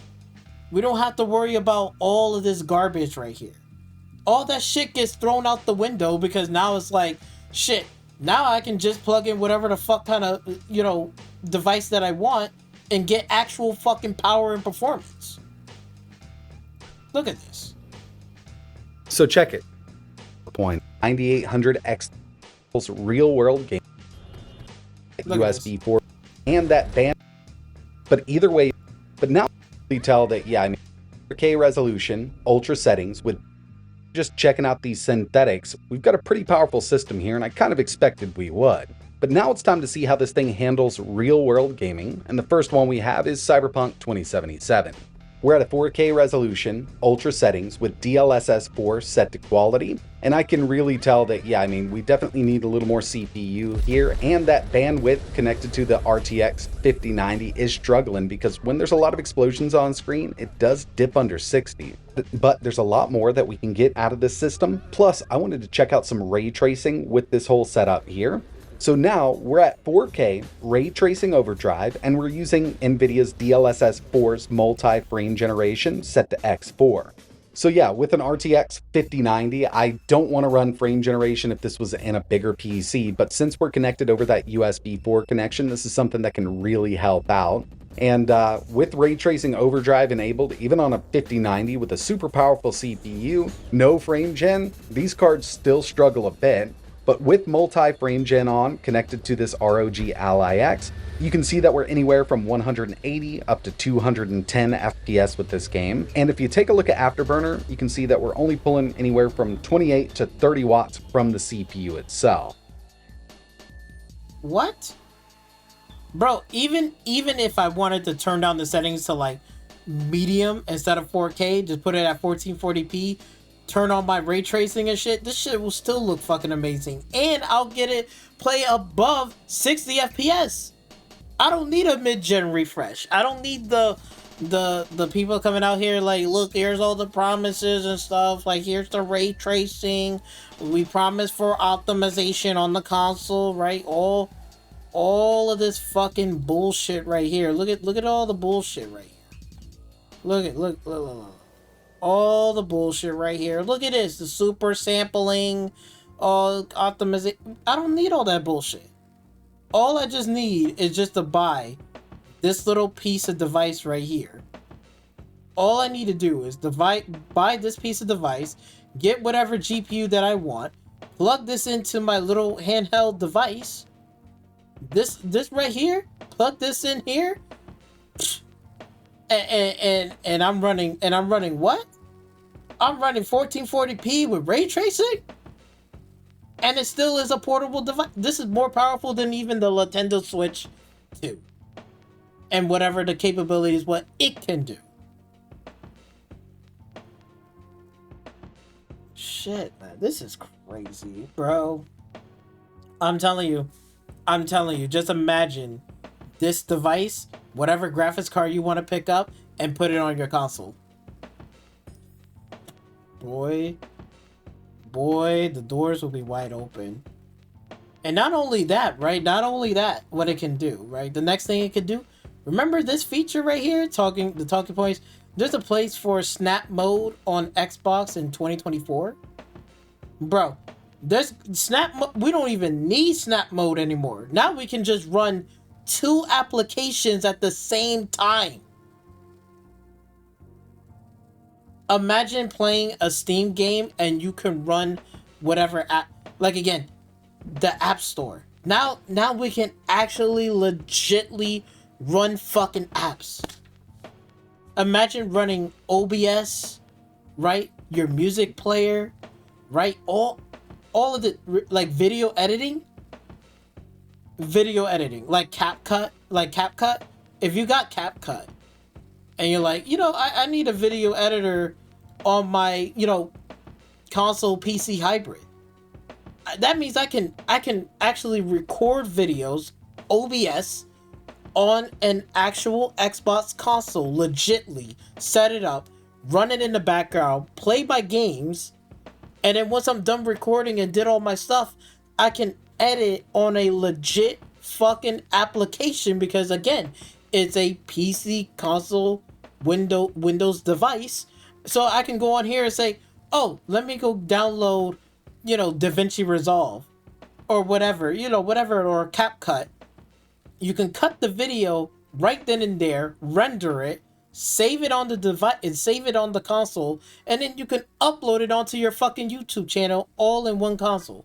We don't have to worry about all of this garbage right here. All that shit gets thrown out the window because now it's like, shit, now I can just plug in whatever the fuck kind of, device that I want and get actual fucking power and performance. Look at this. So check it. Point 9800X real world game. USB 4 and that band. But either way, but now you tell that, 4K resolution, ultra settings with just checking out these synthetics, we've got a pretty powerful system here, and I kind of expected we would. But now it's time to see how this thing handles real-world gaming, and the first one we have is Cyberpunk 2077. We're at a 4K resolution, ultra settings with DLSS 4 set to quality, and I can really tell that, we definitely need a little more CPU here, and that bandwidth connected to the RTX 5090 is struggling because when there's a lot of explosions on screen, it does dip under 60. But there's a lot more that we can get out of this system. Plus, I wanted to check out some ray tracing with this whole setup here. So now we're at 4K ray tracing overdrive, and we're using NVIDIA's DLSS 4's multi-frame generation set to X4. So yeah, with an RTX 5090, I don't want to run frame generation if this was in a bigger PC, but since we're connected over that USB 4 connection, this is something that can really help out. And with ray tracing overdrive enabled, even on a 5090 with a super powerful CPU, no frame gen, these cards still struggle a bit. But with multi-frame gen on, connected to this ROG Ally X, you can see that we're anywhere from 180 up to 210 FPS with this game. And if you take a look at Afterburner, you can see that we're only pulling anywhere from 28 to 30 watts from the CPU itself. What? Bro, even if I wanted to turn down the settings to like medium instead of 4K, just put it at 1440p, turn on my ray tracing and shit, this shit will still look fucking amazing. And I'll get it play above 60 FPS. I don't need a mid-gen refresh. I don't need the people coming out here like, look, here's all the promises and stuff. Like, here's the ray tracing. We promise for optimization on the console, right? All of this fucking bullshit right here. Look at all the bullshit right here. Look. All the bullshit right here. Look at this. The super sampling, all optimization. I don't need all that bullshit. All I just need is just to buy this little piece of device right here. All I need to do is buy this piece of device, get whatever GPU that I want, plug this into my little handheld device. This right here, plug this in here. And I'm running what? I'm running 1440p with ray tracing? And it still is a portable device. This is more powerful than even the Nintendo Switch 2. And whatever the capabilities, what it can do. Shit, man. This is crazy, bro. I'm telling you. Just imagine this device, whatever graphics card you want to pick up, and put it on your console. Boy, the doors will be wide open. And not only that, right? Not only that, what it can do, right? The next thing it could do, remember this feature right here, the talking points? There's a place for snap mode on Xbox in 2024. Bro, there's we don't even need snap mode anymore. Now we can just run 2 applications at the same time. Imagine playing a Steam game and you can run whatever app, like again, the App Store. Now we can actually legitly run fucking apps. Imagine running OBS, right? Your music player, right? All of the like video editing, like CapCut. If you got CapCut and you're like, I need a video editor on my, console PC hybrid. That means I can actually record videos, OBS, on an actual Xbox console, legitly set it up, run it in the background, play my games, and then once I'm done recording and did all my stuff, I can edit on a legit fucking application because again, it's a PC console Windows device. So I can go on here and say, oh, let me go download, DaVinci Resolve or whatever, whatever, or CapCut. You can cut the video right then and there, render it, save it on the device, and save it on the console, and then you can upload it onto your fucking YouTube channel all in one console.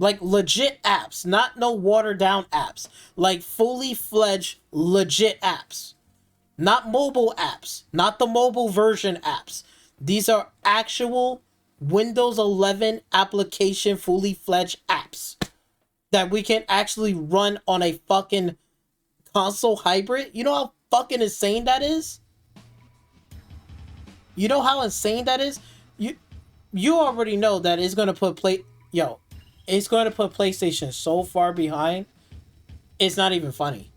Like legit apps, not no watered down apps. Like fully fledged legit apps. Not mobile apps, not the mobile version apps. These are actual Windows 11 application fully fledged apps that we can actually run on a fucking console hybrid. You know how fucking insane that is? You know how insane that is? You already know that it's gonna put it's going to put PlayStation so far behind, it's not even funny.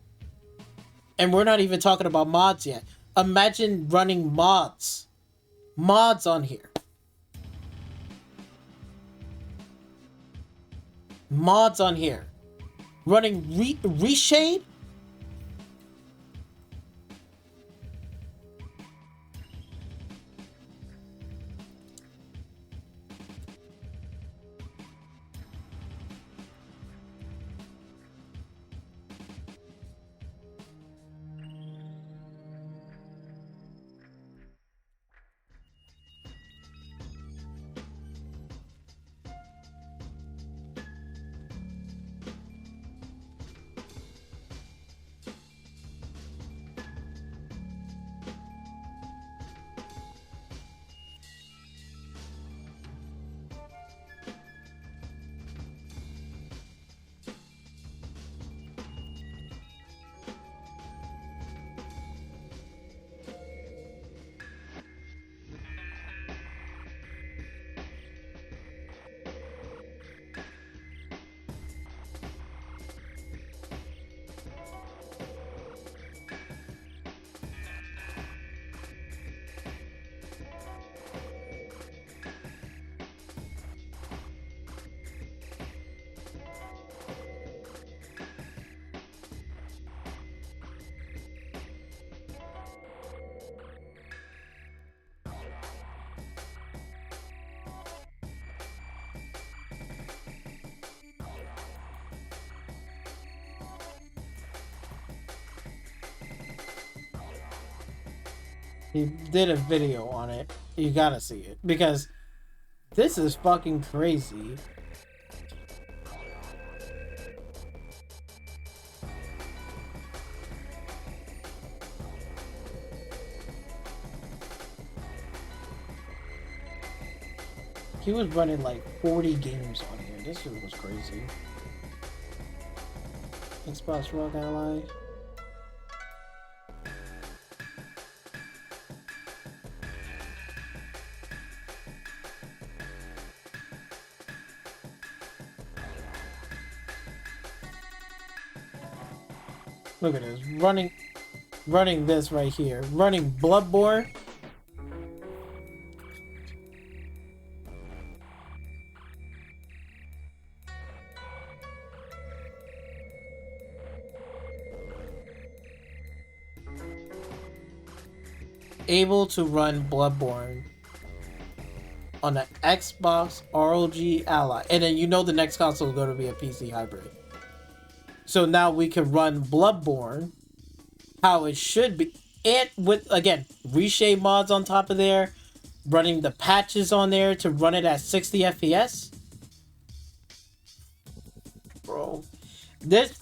And we're not even talking about mods yet. Imagine running mods on here. Mods on here. Running reshade. He did a video on it. You gotta see it. Because this is fucking crazy. He was running like 40 games on here. This shit was crazy. Xbox ROG Ally. Look at this, running this right here, running Bloodborne. Able to run Bloodborne on the Xbox ROG Ally, and then the next console is going to be a PC hybrid. So now we can run Bloodborne how it should be, and with, again, reshade mods on top of there, running the patches on there to run it at 60 FPS. Bro, this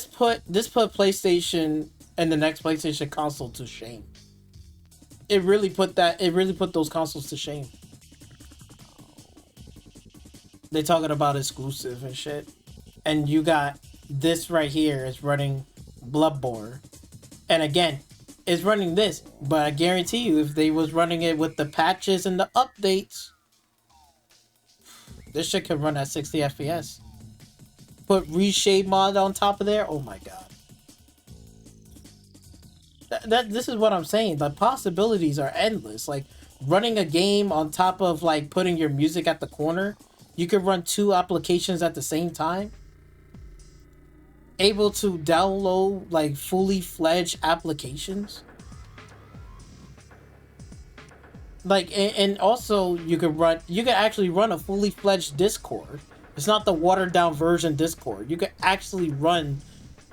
put PlayStation and the next PlayStation console to shame. It really put those consoles to shame. They talking about exclusive and shit, and you got this right here is running Bloodborne, and again, it's running this. But I guarantee you, if they was running it with the patches and the updates, this shit can run at 60 FPS. Put reshade mod on top of there. Oh my god. This is what I'm saying. The possibilities are endless. Like running a game on top of like putting your music at the corner. You could run two applications at the same time. able to download like fully fledged applications. Like, and also you can actually run a fully fledged Discord. It's not the watered down version Discord. You can actually run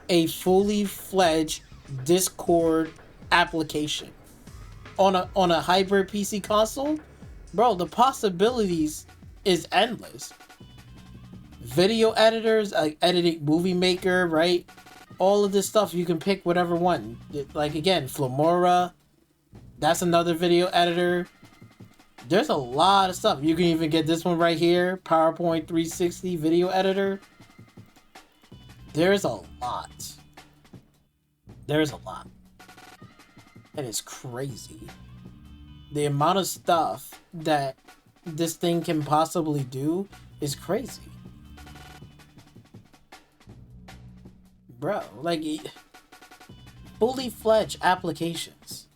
a fully fledged Discord application on a hybrid PC console. Bro, the possibilities is endless. Video editors, like editing Movie Maker, right? All of this stuff, you can pick whatever one. Like, again, Filmora, that's another video editor. There's a lot of stuff. You can even get this one right here, PowerPoint 360 video editor. There's a lot. There's a lot. And it's crazy. The amount of stuff that this thing can possibly do is crazy. Bro, like, fully fledged applications.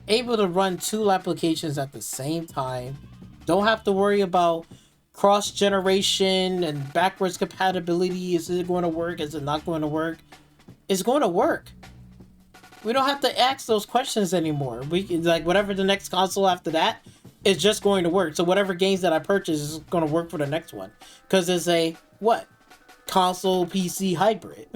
Able to run 2 applications at the same time. Don't have to worry about cross-generation and backwards compatibility. Is it going to work? Is it not going to work? It's going to work. We don't have to ask those questions anymore. We can, like, whatever the next console after that, it's just going to work. So whatever games that I purchase is going to work for the next one. Because it's a, what? Console PC hybrid.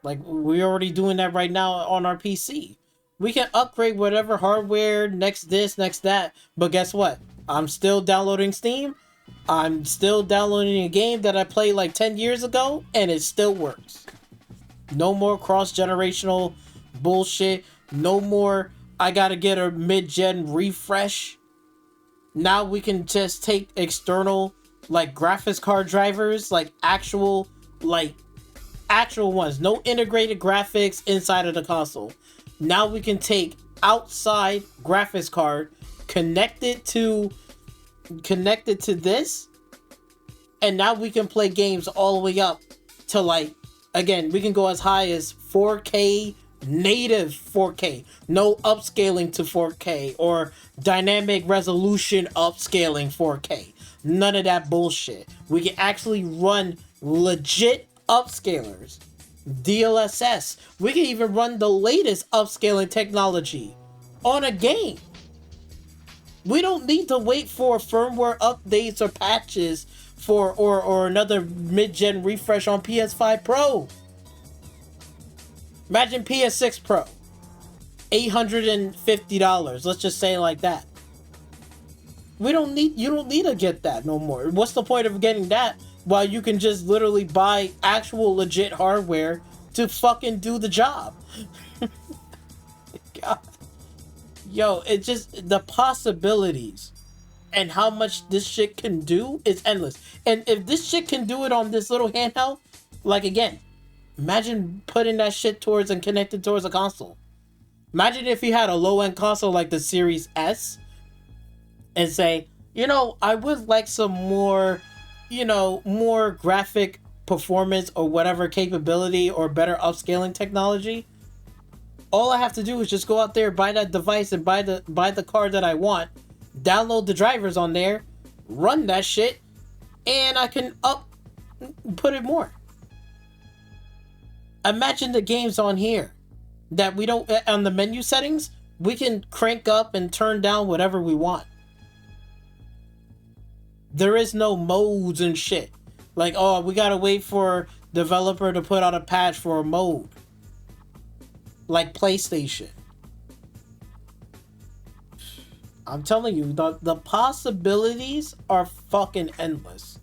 Like, we're already doing that right now on our PC. We can upgrade whatever hardware, next this, next that. But guess what? I'm still downloading Steam. I'm still downloading a game that I played like 10 years ago, and it still works. No more cross-generational bullshit. No more, I gotta get a mid-gen refresh. Now we can just take external, like, graphics card drivers, like actual ones. No integrated graphics inside of the console. Now we can take outside graphics card, connect it to this, and now we can play games all the way up to, like, again, we can go as high as 4K, native 4K, no upscaling to 4K or dynamic resolution upscaling 4K. None of that bullshit. We can actually run legit upscalers, DLSS. We can even run the latest upscaling technology on a game. We don't need to wait for firmware updates or patches for or another mid-gen refresh on PS5 Pro. Imagine PS6 Pro, $850. Let's just say it like that. You don't need to get that no more. What's the point of getting that while you can just literally buy actual legit hardware to fucking do the job? God. Yo, it just, the possibilities and how much this shit can do is endless. And if this shit can do it on this little handheld, like, again, imagine putting that shit towards and connected towards a console. Imagine if you had a low-end console like the Series S and say, you know, I would like some more, you know, more graphic performance or whatever capability or better upscaling technology. All I have to do is just go out there, buy that device and buy the card that I want, download the drivers on there, run that shit, and I can put it more. Imagine the games on here that we don't, on the menu settings, we can crank up and turn down whatever we want. There is no modes and shit. Like, oh, we gotta wait for developer to put out a patch for a mode. Like PlayStation. I'm telling you, the possibilities are fucking endless.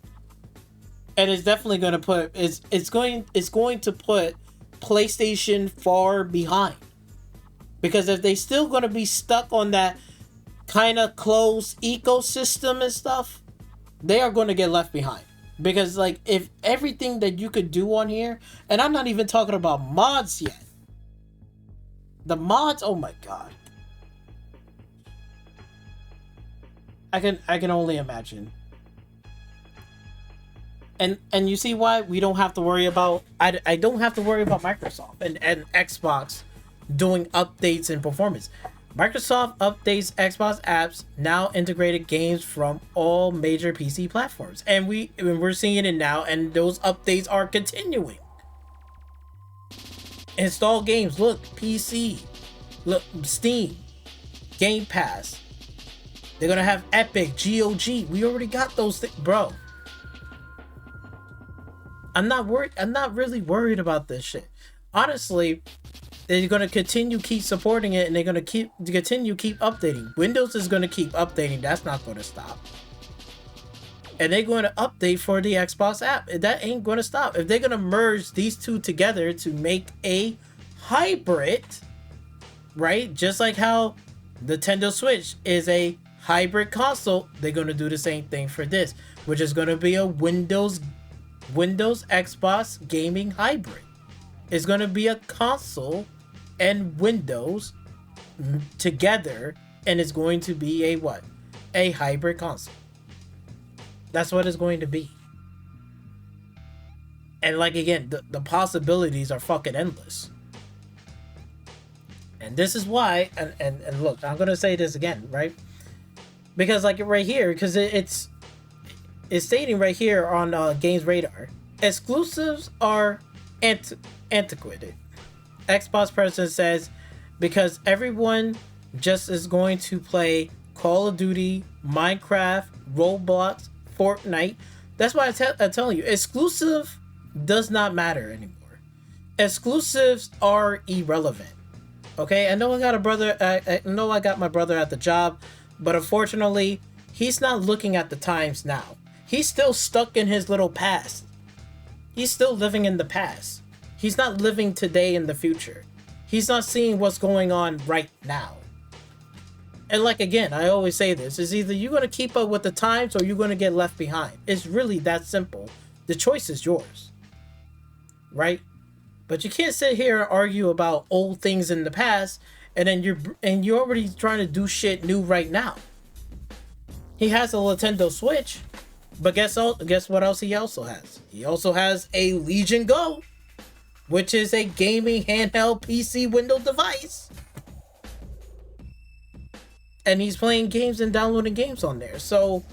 And it's definitely gonna put, it's going to put PlayStation far behind. Because if they still gonna be stuck on that kind of closed ecosystem and stuff, they are going to get left behind. Because, like, if everything that you could do on here, and I'm not even talking about mods yet. The mods, oh my god. I can only imagine. And you see why we don't have to worry about, I don't have to worry about Microsoft and Xbox doing updates and performance. Microsoft updates Xbox apps, now integrated games from all major PC platforms. And we're seeing it now, and those updates are continuing. Install games, look, PC, look, Steam, Game Pass. They're gonna have Epic, GOG. We already got those things, bro. I'm not worried. I'm not really worried about this shit. Honestly, they're gonna continue keep supporting it, and they're gonna continue keep updating. Windows is gonna keep updating. That's not gonna stop. And they're going to update for the Xbox app. That ain't going to stop. If they're going to merge these two together to make a hybrid, right? Just like how Nintendo Switch is a hybrid console, they're going to do the same thing for this, which is going to be a Windows Xbox gaming hybrid. It's going to be a console and Windows together, and it's going to be a what? A hybrid console. That's what it's going to be. And like, again, the possibilities are fucking endless. And this is why, and look, I'm gonna say this again, right? Because like right here, because it's stating right here on Games Radar, exclusives are antiquated. Xbox president says, because everyone just is going to play Call of Duty, Minecraft, Roblox, Fortnite. That's why I'm telling you, exclusive does not matter anymore. Exclusives are irrelevant. Okay, I know I got a brother. I know I got my brother at the job, but unfortunately, he's not looking at the times now. He's still stuck in his little past. He's still living in the past. He's not living today in the future. He's not seeing what's going on right now. And like, again, I always say this, is either you're going to keep up with the times or you're going to get left behind. It's really that simple. The choice is yours. Right? But you can't sit here and argue about old things in the past and then you're already trying to do shit new right now. He has a Nintendo Switch, but guess what else he also has? He also has a Legion Go, which is a gaming handheld PC Windows device. And he's playing games and downloading games on there. So,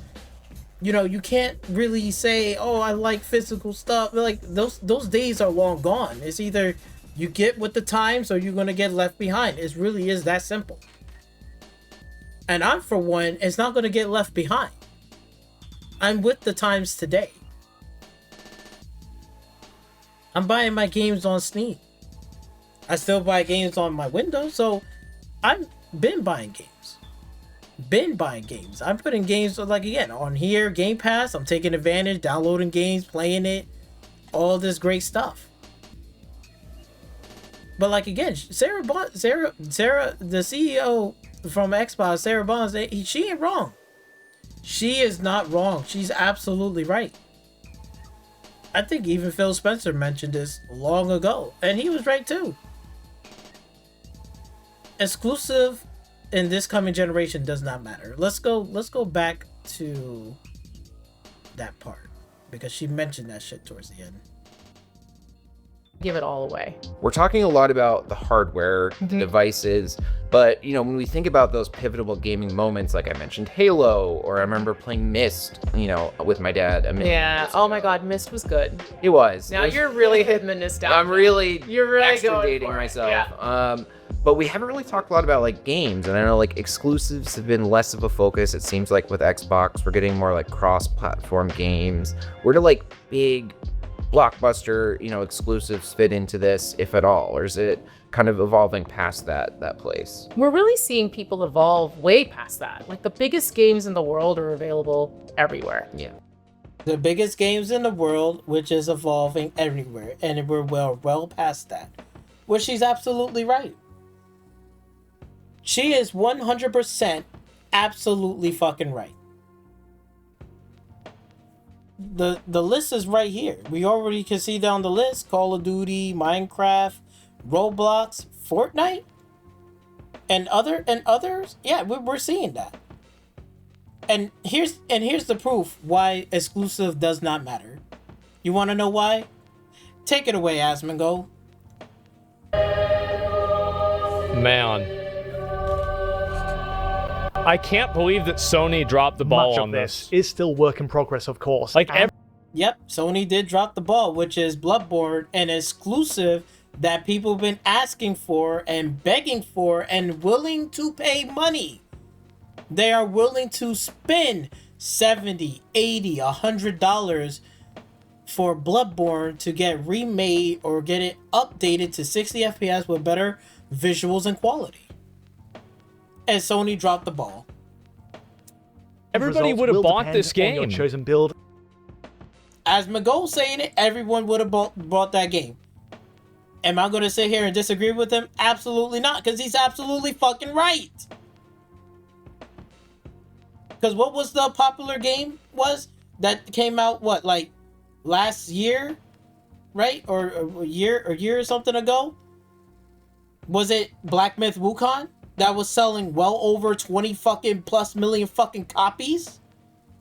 you know, you can't really say, oh, I like physical stuff. Like, those days are long gone. It's either you get with the times or you're going to get left behind. It really is that simple. And I'm, for one, it's not going to get left behind. I'm with the times today. I'm buying my games on Steam. I still buy games on my Windows, so I've been buying games. I'm putting games, like, again, on here, Game Pass. I'm taking advantage, downloading games, playing it, all this great stuff. But like, again, Sarah, the CEO from Xbox, Sarah Bonds, she ain't wrong. She is not wrong. She's absolutely right. I think even Phil Spencer mentioned this long ago, and he was right too. Exclusive in this coming generation does not matter. Let's go back to that part, because she mentioned that shit towards the end. Give it all away. We're talking a lot about the hardware, devices, but you know, when we think about those pivotal gaming moments, like I mentioned Halo, or I remember playing Myst, you know, with my dad. Yeah. Oh my God, Myst was good. It was. Now you're really hitting the nostalgia. I'm really going dating for it. myself. Yeah. But we haven't really talked a lot about like games, and I know like exclusives have been less of a focus. It seems like with Xbox, we're getting more like cross-platform games. Where do like big blockbuster, you know, exclusives fit into this, if at all, or is it kind of evolving past that place? We're really seeing people evolve way past that. Like, the biggest games in the world are available everywhere. Yeah. The biggest games in the world, which is evolving everywhere, and we're well past that. Well, she's absolutely right. She is 100% absolutely fucking right. The list is right here. We already can see down the list: Call of Duty, Minecraft, Roblox, Fortnite, and others. Yeah, we're seeing that. And here's the proof why exclusive does not matter. You want to know why? Take it away, Asmongo. Man, I can't believe that Sony dropped the ball Much on of this. is still work in progress, of course. Like Yep, Sony did drop the ball, which is Bloodborne, an exclusive that people have been asking for and begging for and willing to pay money. They are willing to spend $70, $80, $100 for Bloodborne to get remade or get it updated to 60 FPS with better visuals and quality. And Sony dropped the ball. Everybody would have bought this game. Your chosen build. As Magol saying it, everyone would have bought that game. Am I going to sit here and disagree with him? Absolutely not, because he's absolutely fucking right. Because what was the popular game was that came out, what, like last year, right? Or a year or something ago? Was it Black Myth Wukong? That was selling well over 20 fucking plus million fucking copies?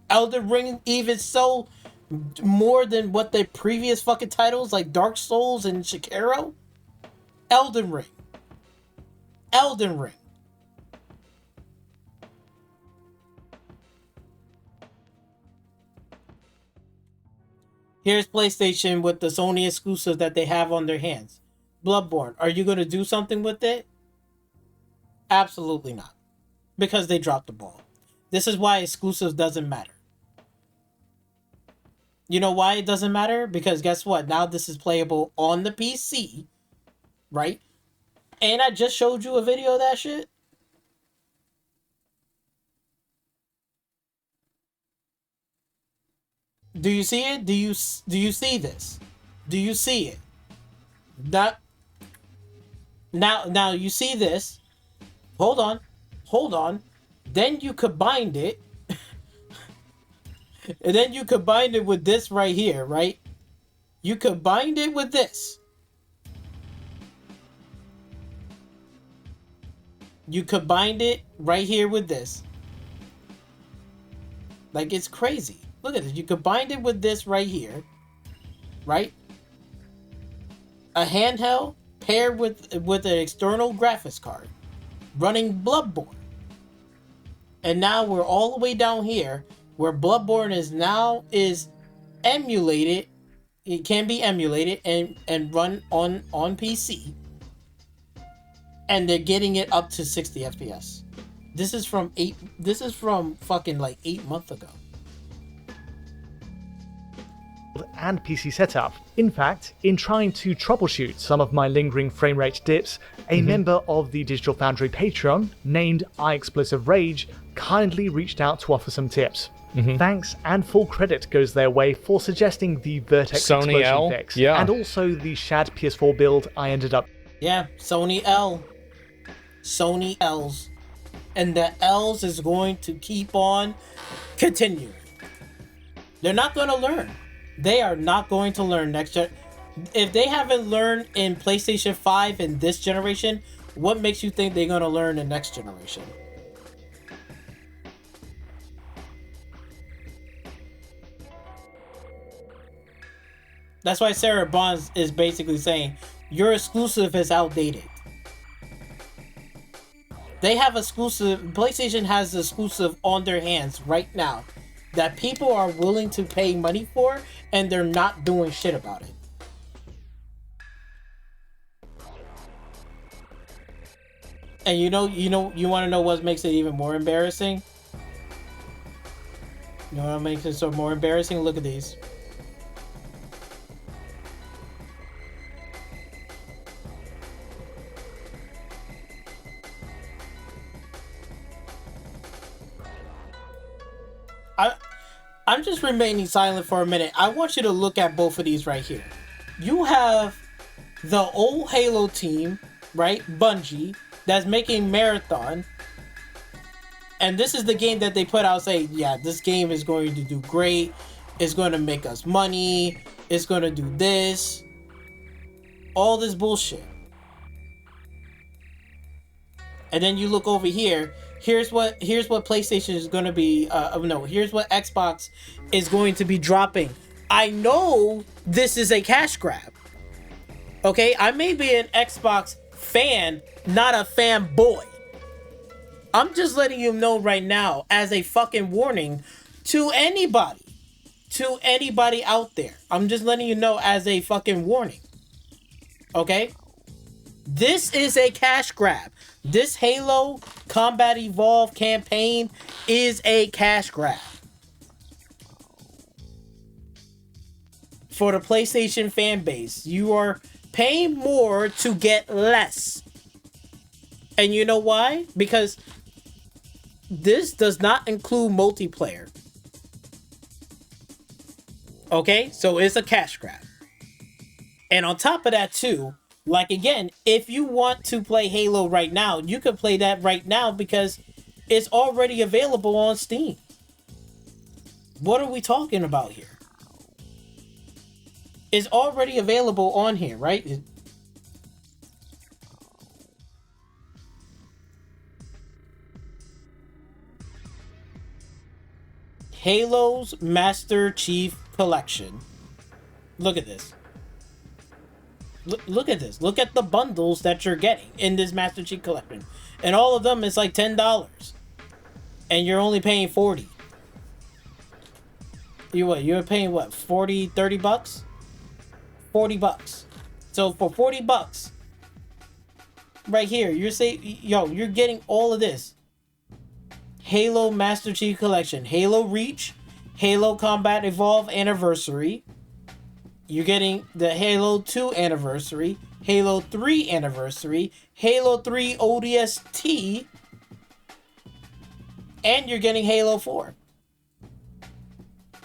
Elden Ring even sold more than what their previous fucking titles like Dark Souls and Sekiro. Elden Ring. Here's PlayStation with the Sony exclusive that they have on their hands. Bloodborne. Are you going to do something with it? Absolutely not. Because they dropped the ball. This is why exclusives doesn't matter. You know why it doesn't matter? Because guess what? Now this is playable on the PC, right? And I just showed you a video of that shit. Do you see it? Do you see this? Do you see it? Now you see this. Hold on. Then you combined it. And then you combined it with this right here, right? You combined it with this. You combined it right here with this. Like, it's crazy. Look at this. You combined it with this right here. Right? A handheld paired with an external graphics card. Running Bloodborne. And now we're all the way down here where Bloodborne is emulated. It can be emulated and run on PC. And they're getting it up to 60 FPS. This is from fucking like 8 months ago. And PC setup. In fact, in trying to troubleshoot some of my lingering frame rate dips, a member of the Digital Foundry Patreon, named iExplosiveRage, kindly reached out to offer some tips. Thanks and full credit goes their way for suggesting the Vertex Sony explosion L, fix, yeah. and also the Shad PS4 build I ended up. Yeah, Sony L. Sony L's. And the L's is going to keep on continuing. They're not going to learn. They are not going to learn next gen. If they haven't learned in PlayStation 5 in this generation, what makes you think they're going to learn in next generation? That's why Sarah Bonds is basically saying, your exclusive is outdated. They have exclusive, PlayStation has exclusive on their hands right now that people are willing to pay money for, and they're not doing shit about it. And you want to know what makes it even more embarrassing? You know what makes it so more embarrassing? Look at these. I'm just remaining silent for a minute. I want you to look at both of these right here. You have the old Halo team, right? Bungie, that's making Marathon. And this is the game that they put out saying, yeah, this game is going to do great. It's going to make us money. It's going to do this. All this bullshit. And then you look over here. Here's what PlayStation is going to be, here's what Xbox is going to be dropping. I know this is a cash grab. Okay, I may be an Xbox fan, not a fanboy. I'm just letting you know right now as a fucking warning to anybody out there. I'm just letting you know as a fucking warning. Okay? This is a cash grab. This Halo Combat Evolve campaign is a cash grab. For the PlayStation fan base, you are paying more to get less. And you know why? Because this does not include multiplayer. Okay? So it's a cash grab. And on top of that too, like again, if you want to play Halo right now, you can play that right now because it's already available on Steam. What are we talking about here? It's already available on here, right? Halo's Master Chief Collection. Look at this. Look at this. Look at the bundles that you're getting in this Master Chief Collection. And all of them is like $10. And you're only paying $40. You're paying what? 40, 30 bucks? $40. So for $40 right here, you're getting all of this. Halo Master Chief Collection, Halo Reach, Halo Combat Evolve Anniversary. You're getting the Halo 2 Anniversary, Halo 3 Anniversary, Halo 3 ODST, and you're getting Halo 4.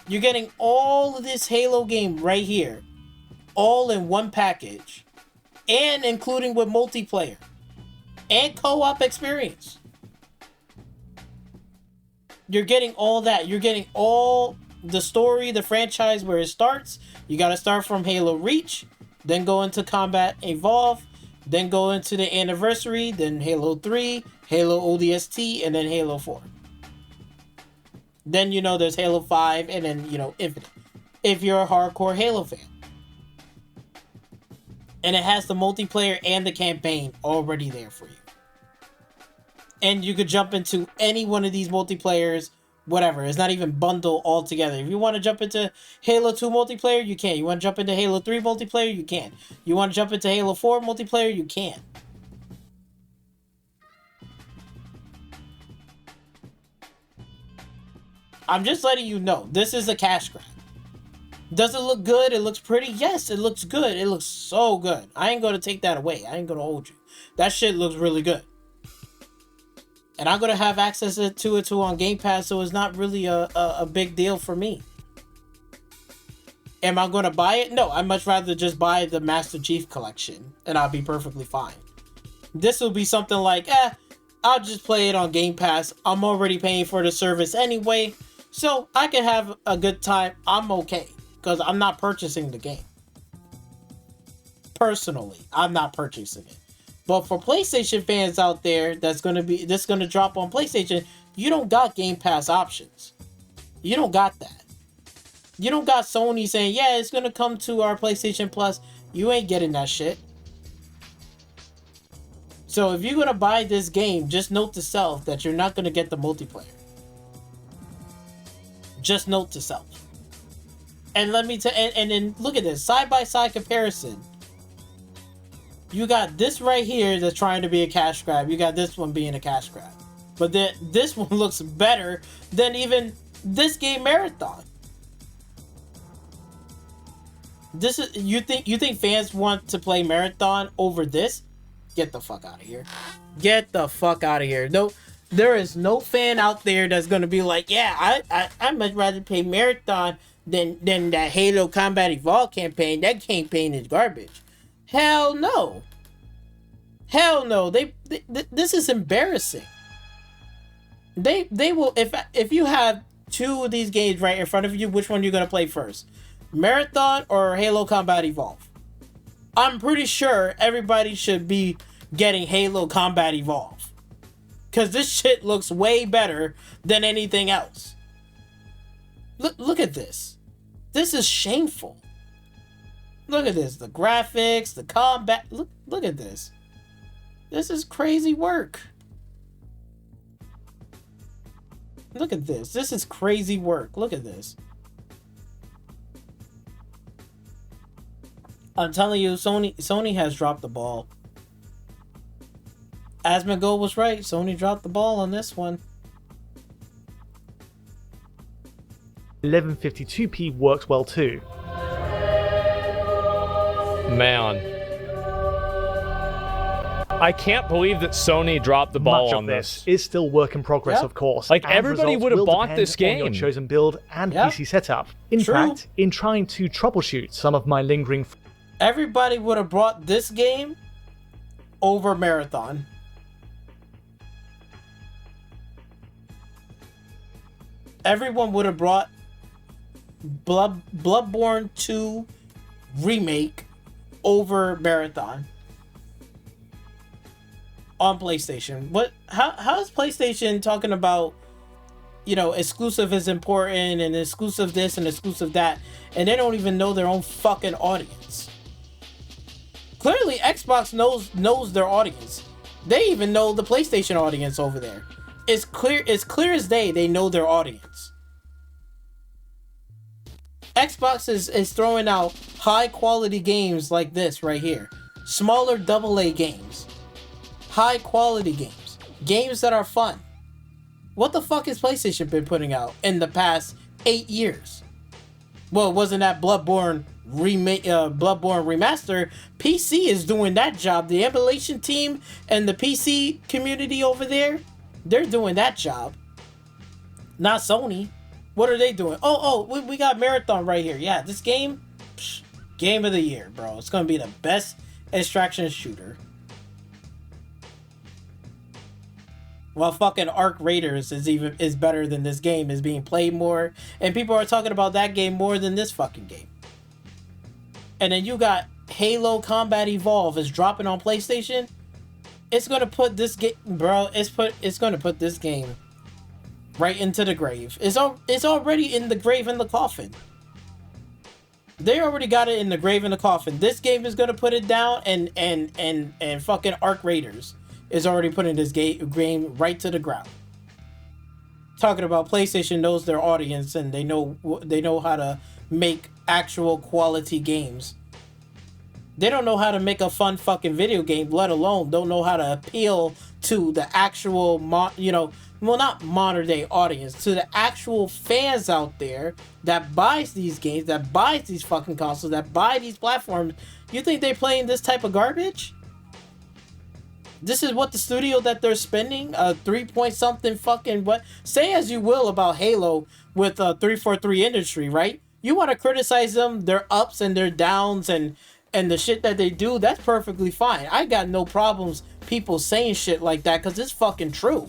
You're getting all of this Halo game right here, all in one package, and including with multiplayer and co-op experience. You're getting all that. You're getting all the story, the franchise where it starts. You got to start from Halo Reach, then go into Combat Evolve, then go into the Anniversary, then Halo 3, Halo ODST, and then Halo 4. Then, there's Halo 5, and then, Infinite. If you're a hardcore Halo fan. And it has the multiplayer and the campaign already there for you. And you could jump into any one of these multiplayers, whatever. It's not even bundled all together. If you want to jump into Halo 2 multiplayer, you can. You want to jump into Halo 3 multiplayer, you can. You want to jump into Halo 4 multiplayer, you can. I'm just letting you know, this is a cash grab. Does it look good? It looks pretty? Yes, it looks good. It looks so good. I ain't going to take that away. I ain't going to hold you. That shit looks really good. And I'm going to have access to it too on Game Pass, so it's not really a big deal for me. Am I going to buy it? No, I'd much rather just buy the Master Chief Collection, and I'll be perfectly fine. This will be something like, I'll just play it on Game Pass. I'm already paying for the service anyway, so I can have a good time. I'm okay, because I'm not purchasing the game. Personally, I'm not purchasing it. But for PlayStation fans out there, this going to drop on PlayStation, you don't got Game Pass options. You don't got that. You don't got Sony saying, yeah, it's going to come to our PlayStation Plus. You ain't getting that shit. So if you're going to buy this game, just note to self that you're not going to get the multiplayer. Just note to self. And let me and then look at this side-by-side comparison. You got this right here that's trying to be a cash grab. You got this one being a cash grab. But then this one looks better than even this game Marathon. This is you think fans want to play Marathon over this? Get the fuck out of here. Get the fuck out of here. No, there is no fan out there that's gonna be like, yeah, I much rather play Marathon than that Halo Combat Evolve campaign. That campaign is garbage. Hell no. Hell no. This is embarrassing. They will if you have two of these games right in front of you, which one are you gonna play first? Marathon or Halo Combat Evolve? I'm pretty sure everybody should be getting Halo Combat Evolve. Cause this shit looks way better than anything else. Look at this. This is shameful. Look at this. The graphics, the combat. Look at this. This is crazy work. Look at this. This is crazy work. Look at this. I'm telling you, Sony has dropped the ball. Asmongold was right. Sony dropped the ball on this one. 1152p works well too. Man. I can't believe that Sony dropped the ball Much on of this. is still work in progress, Yep. of course. Like, and everybody results would have will bought depend this on your game. chosen build and Yep. PC setup. In True. fact, in trying to troubleshoot some of my lingering Everybody would have brought this game over Marathon. Everyone would have brought Bloodborne 2 remake over Marathon on PlayStation. How is PlayStation talking about, you know, exclusive is important and exclusive this and exclusive that, and they don't even know their own fucking audience? Clearly Xbox knows their audience. They even know the PlayStation audience over there. It's clear as day they know their audience. Xbox is throwing out high quality games like this right here. Smaller AA games. High quality games. Games that are fun. What the fuck has PlayStation been putting out in the past 8 years? Well, wasn't that Bloodborne remaster? PC is doing that job. The emulation team and the PC community over there, they're doing that job. Not Sony. What are they doing? We got Marathon right here. Yeah, this game, game of the year, bro. It's gonna be the best extraction shooter. Well, fucking Arc Raiders is better than this game, is being played more, and people are talking about that game more than this fucking game. And then you got Halo Combat Evolve is dropping on PlayStation. It's gonna put this game, bro. It's gonna put this game right into the grave. It's already in the grave in the coffin. They already got it in the grave in the coffin. This game is gonna put it down, and fucking Arc Raiders is already putting this game right to the ground. Talking about PlayStation knows their audience and they know how to make actual quality games. They don't know how to make a fun fucking video game, let alone don't know how to appeal to the actual not modern day audience, to the actual fans out there that buys these games, that buys these fucking consoles, that buy these platforms. You think they're playing this type of garbage? This is what the studio that they're spending, 3 point something fucking what? Say as you will about Halo with 343 Industry, right? You want to criticize them, their ups and their downs and the shit that they do, that's perfectly fine. I got no problems people saying shit like that because it's fucking true.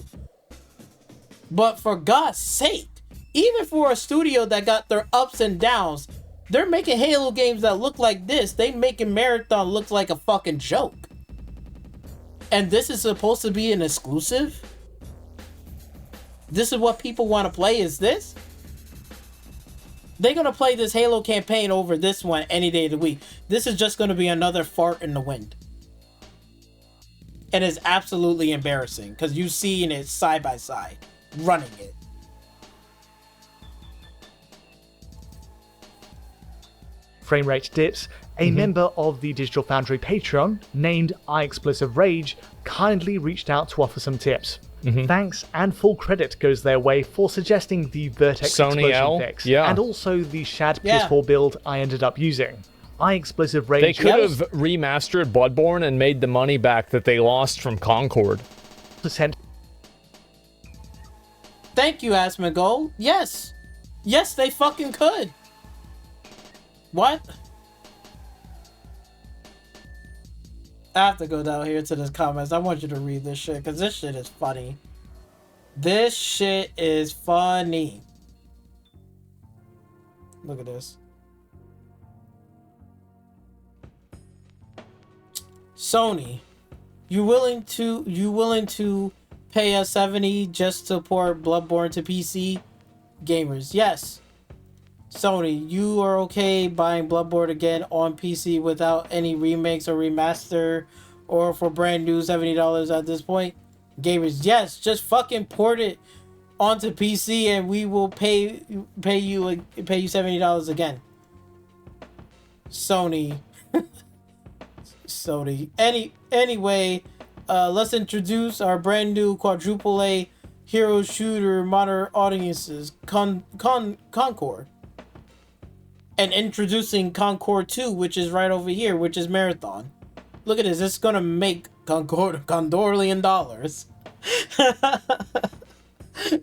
But for God's sake, even for a studio that got their ups and downs, they're making Halo games that look like this. They making Marathon look like a fucking joke. And this is supposed to be an exclusive? This is what people want to play, is this? They're going to play this Halo campaign over this one any day of the week. This is just going to be another fart in the wind. And it's absolutely embarrassing because you've seen it side by side, running it. frame rate dips, a member of the Digital Foundry Patreon, named iExplosiveRage, kindly reached out to offer some tips. Thanks and full credit goes their way for suggesting the Vertex Sony explosion L? fix, Yeah. and also the Shad PS4 build I ended up using. iExplosiveRage. They could have remastered Bloodborne and made the money back that they lost from Concord. Thank you, Asmongold. Yes. Yes, they fucking could. What? I have to go down here to the comments. I want you to read this shit, because this shit is funny. This shit is funny. Look at this. Sony, you willing to pay us $70 just to port Bloodborne to PC? Gamers, yes. Sony, you are okay buying Bloodborne again on PC without any remakes or remaster, or for brand new $70 at this point? Gamers, yes, just fucking port it onto PC, and we will pay you $70 again. Sony. Anyway, let's introduce our brand new quadruple A hero shooter modern audiences, Concord. And introducing Concord 2, which is right over here, which is Marathon. Look at this. It's gonna make Condorlian dollars.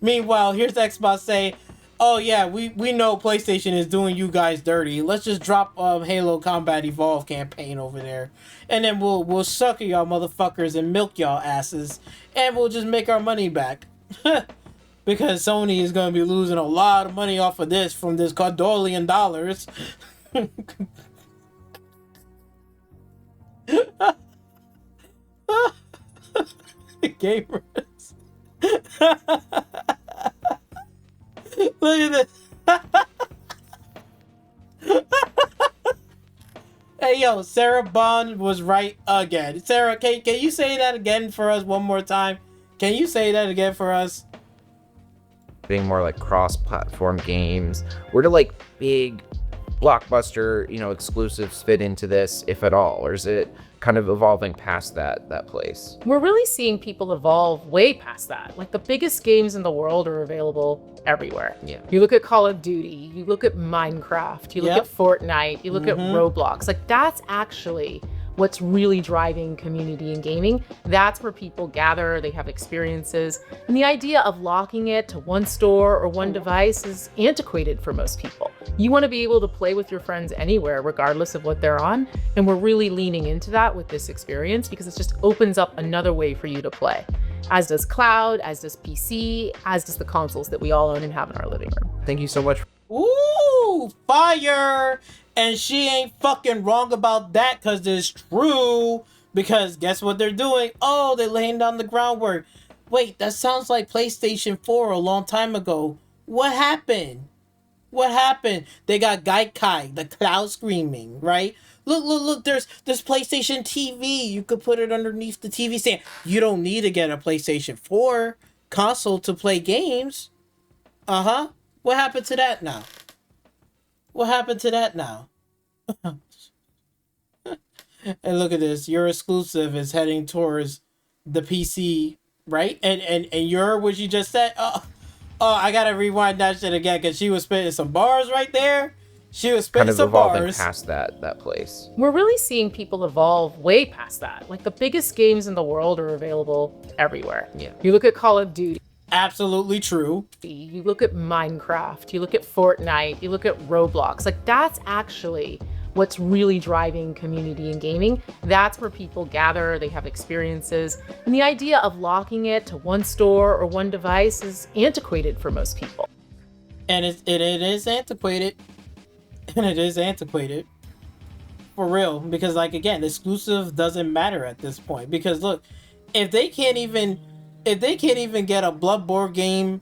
Meanwhile, here's Xbox say, oh yeah, we know PlayStation is doing you guys dirty. Let's just drop Halo Combat Evolve campaign over there. And then we'll sucker y'all motherfuckers and milk y'all asses. And we'll just make our money back. Because Sony is going to be losing a lot of money off of this from this Condorlian dollars. Gamers. Look at this. Hey, yo, Sarah Bond was right again. Sarah, can you say that again for us one more time? Can you say that again for us? Being more like cross-platform games. Where do like big blockbuster, exclusives fit into this, if at all? Or is it kind of evolving past that place? We're really seeing people evolve way past that. Like, the biggest games in the world are available everywhere. Yeah. You look at Call of Duty, you look at Minecraft, you look at Fortnite, you look at Roblox. Like, that's actually what's really driving community in gaming. That's where people gather, they have experiences. And the idea of locking it to one store or one device is antiquated for most people. You want to be able to play with your friends anywhere, regardless of what they're on. And we're really leaning into that with this experience because it just opens up another way for you to play. As does cloud, as does PC, as does the consoles that we all own and have in our living room. Thank you so much. Ooh, fire! And she ain't fucking wrong about that, because it's true. Because guess what they're doing? Oh, they're laying down the groundwork. Wait, that sounds like PlayStation 4 a long time ago. What happened? What happened? They got Gaikai, the cloud screaming, right? Look, there's PlayStation TV. You could put it underneath the TV stand. You don't need to get a PlayStation 4 console to play games. Uh-huh. What happened to that now? What happened to that now? And look at this. Your exclusive is heading towards the PC, right? And what you just said? Oh, I gotta rewind that shit again because she was spitting some bars right there. She was spitting some bars. Kind of evolving past that place. We're really seeing people evolve way past that. Like, the biggest games in the world are available everywhere. Yeah. You look at Call of Duty. Absolutely true. You look at Minecraft, you look at Fortnite, you look at Roblox. Like, that's actually what's really driving community in gaming. That's where people gather, they have experiences. And the idea of locking it to one store or one device is antiquated for most people. And it is antiquated. And it is antiquated. For real. Because, like, again, exclusive doesn't matter at this point. Because, look, if they can't even get a Bloodborne game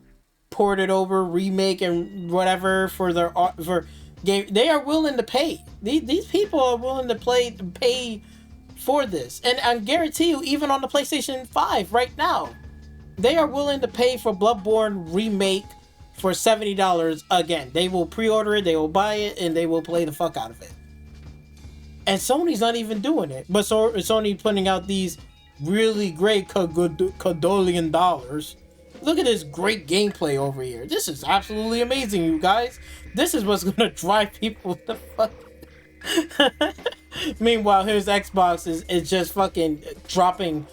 ported over, remake, and whatever for game, they are willing to pay. These people are willing to pay for this. And I guarantee you, even on the PlayStation 5 right now, they are willing to pay for Bloodborne remake for $70 again. They will pre-order it, they will buy it, and they will play the fuck out of it. And Sony's not even doing it. But Sony putting out these really great Condolian dollars. Look at this great gameplay over here. This is absolutely amazing, you guys. This is what's gonna drive people the fuck. Meanwhile, here's Xbox is just fucking dropping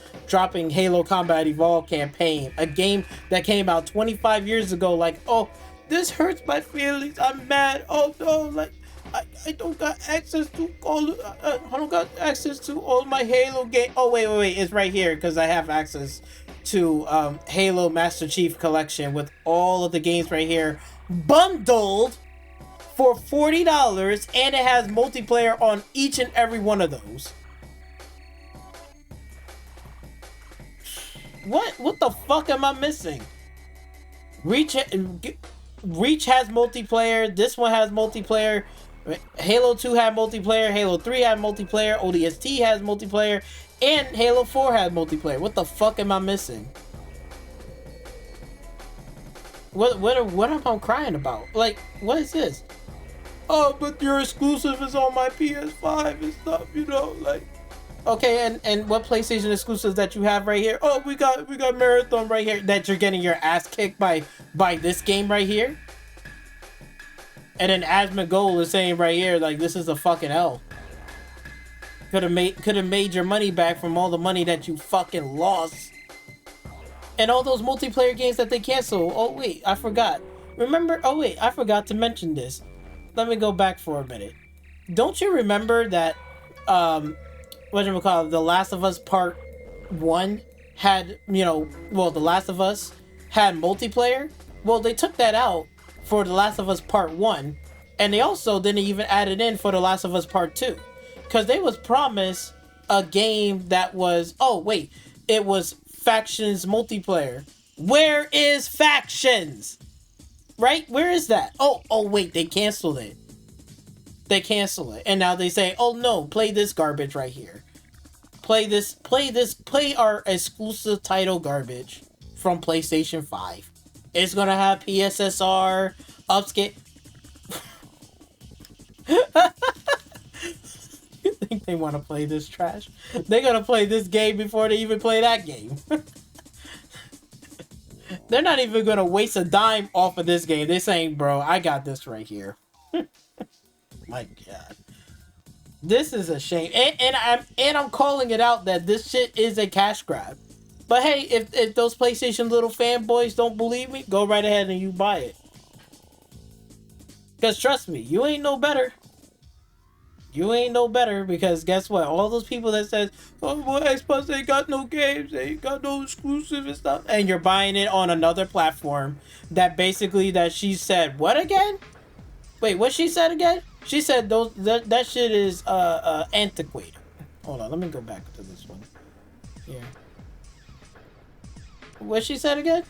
Halo Combat Evolve campaign, a game that came out 25 years ago. Like, oh, this hurts my feelings. I'm mad. Oh no, like I don't got access to all my Halo game. Oh wait, it's right here because I have access to Halo Master Chief Collection with all of the games right here, bundled for $40, and it has multiplayer on each and every one of those. What the fuck am I missing? Reach has multiplayer. This one has multiplayer. Halo 2 had multiplayer. Halo 3 had multiplayer. ODST has multiplayer. And Halo 4 had multiplayer. What the fuck am I missing? What am I crying about? Like, what is this? Oh, but your exclusive is on my PS5 and stuff, you know, like. Okay, and what PlayStation exclusives that you have right here? Oh, we got Marathon right here that you're getting your ass kicked by this game right here. And then Asmongold is saying right here, like, this is a fucking L. Could have made your money back from all the money that you fucking lost. And all those multiplayer games that they cancel. Oh wait, I forgot. Remember? Oh wait, I forgot to mention this. Let me go back for a minute. Don't you remember that whatchamacallit, The Last of Us Part 1 had, The Last of Us had multiplayer? Well, they took that out for The Last of Us Part 1, and they also didn't even add it in for The Last of Us Part 2. Because they was promised a game that was, it was Factions multiplayer. Where is Factions? Right? Where is that? Oh, wait, they canceled it. And now they say, oh no, play this garbage right here. Play our exclusive title garbage from PlayStation 5. It's gonna have PSSR, upscale. You think they want to play this trash? They're gonna play this game before they even play that game. They're not even gonna waste a dime off of this game. They're saying, bro, I got this right here. My God, this is a shame, and I'm calling it out that this shit is a cash grab. But hey, if those PlayStation little fanboys don't believe me, go right ahead and you buy it. Cause trust me, you ain't no better. You ain't no better, because guess what? All those people that says, oh, well, Xbox ain't got no games, they ain't got no exclusive and stuff, and you're buying it on another platform that basically that she said what again? Wait, what she said again? She said that shit is antiquated. Hold on, let me go back to this one. Yeah. What she said again?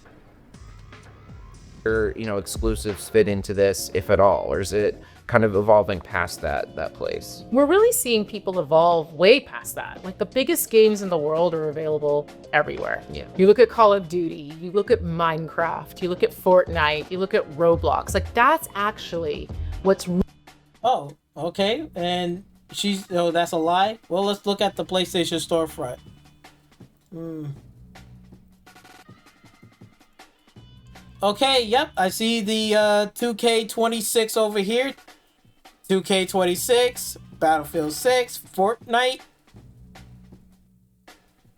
Exclusives fit into this, if at all, or is it kind of evolving past that place? We're really seeing people evolve way past that. Like, the biggest games in the world are available everywhere. Yeah. You look at Call of Duty, you look at Minecraft, you look at Fortnite, you look at Roblox. Like, that's actually what's... Oh, okay. And that's a lie? Well, let's look at the PlayStation storefront. Okay, yep, I see the 2K26 over here. 2K26, Battlefield 6, Fortnite.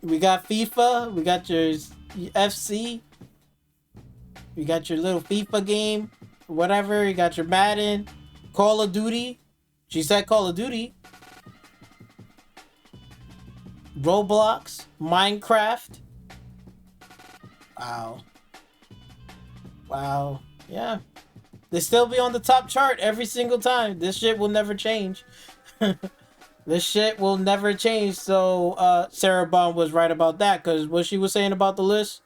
We got FIFA, we got your FC. You got your little FIFA game, whatever. You got your Madden, Call of Duty. She said Call of Duty. Roblox, Minecraft. Wow. Yeah. They still be on the top chart every single time. This shit will never change. This shit will never change. So, Sarah Bond was right about that, because what she was saying about the list?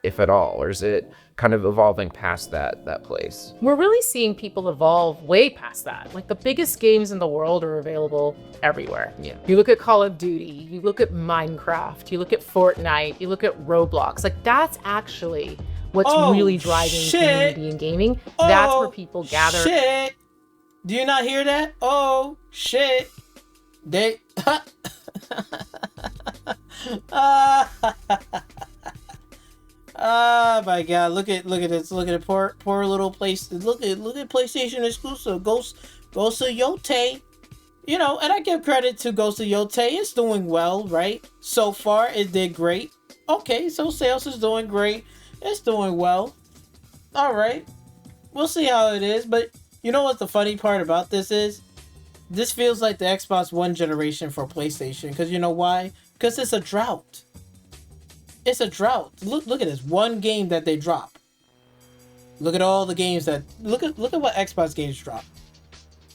If at all, or is it kind of evolving past that place? We're really seeing people evolve way past that. Like, the biggest games in the world are available everywhere. Yeah. You look at Call of Duty, you look at Minecraft, you look at Fortnite, you look at Roblox. Like, that's actually what's really driving community in gaming. That's where people gather. Shit. Do you not hear that? Oh, shit. They... Oh my God! Look at this! Look at it! Poor little place. Look at PlayStation exclusive. Ghost of Yote. You know, and I give credit to Ghost of Yote. It's doing well, right? So far, it did great. Okay, so sales is doing great. It's doing well. All right, we'll see how it is. But you know what the funny part about this is? This feels like the Xbox One generation for PlayStation. Because you know why? Because it's a drought. It's a drought. Look at this one game that they drop. Look at all the games that look at what Xbox games drop.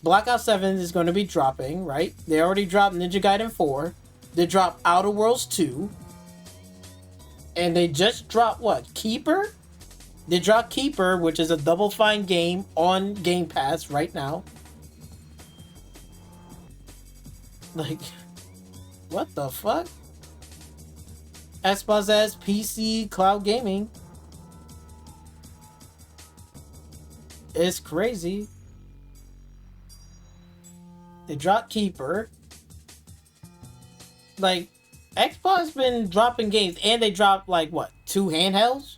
Black Ops 7 is going to be dropping, right? They already dropped Ninja Gaiden 4. They dropped Outer Worlds 2. And they just dropped what? Keeper? They dropped Keeper, which is a Double Fine game on Game Pass right now. Like, what the fuck? Xbox has PC cloud gaming. It's crazy. They dropped Keeper. Like, Xbox been dropping games, and they dropped, like, what, 2 handhelds?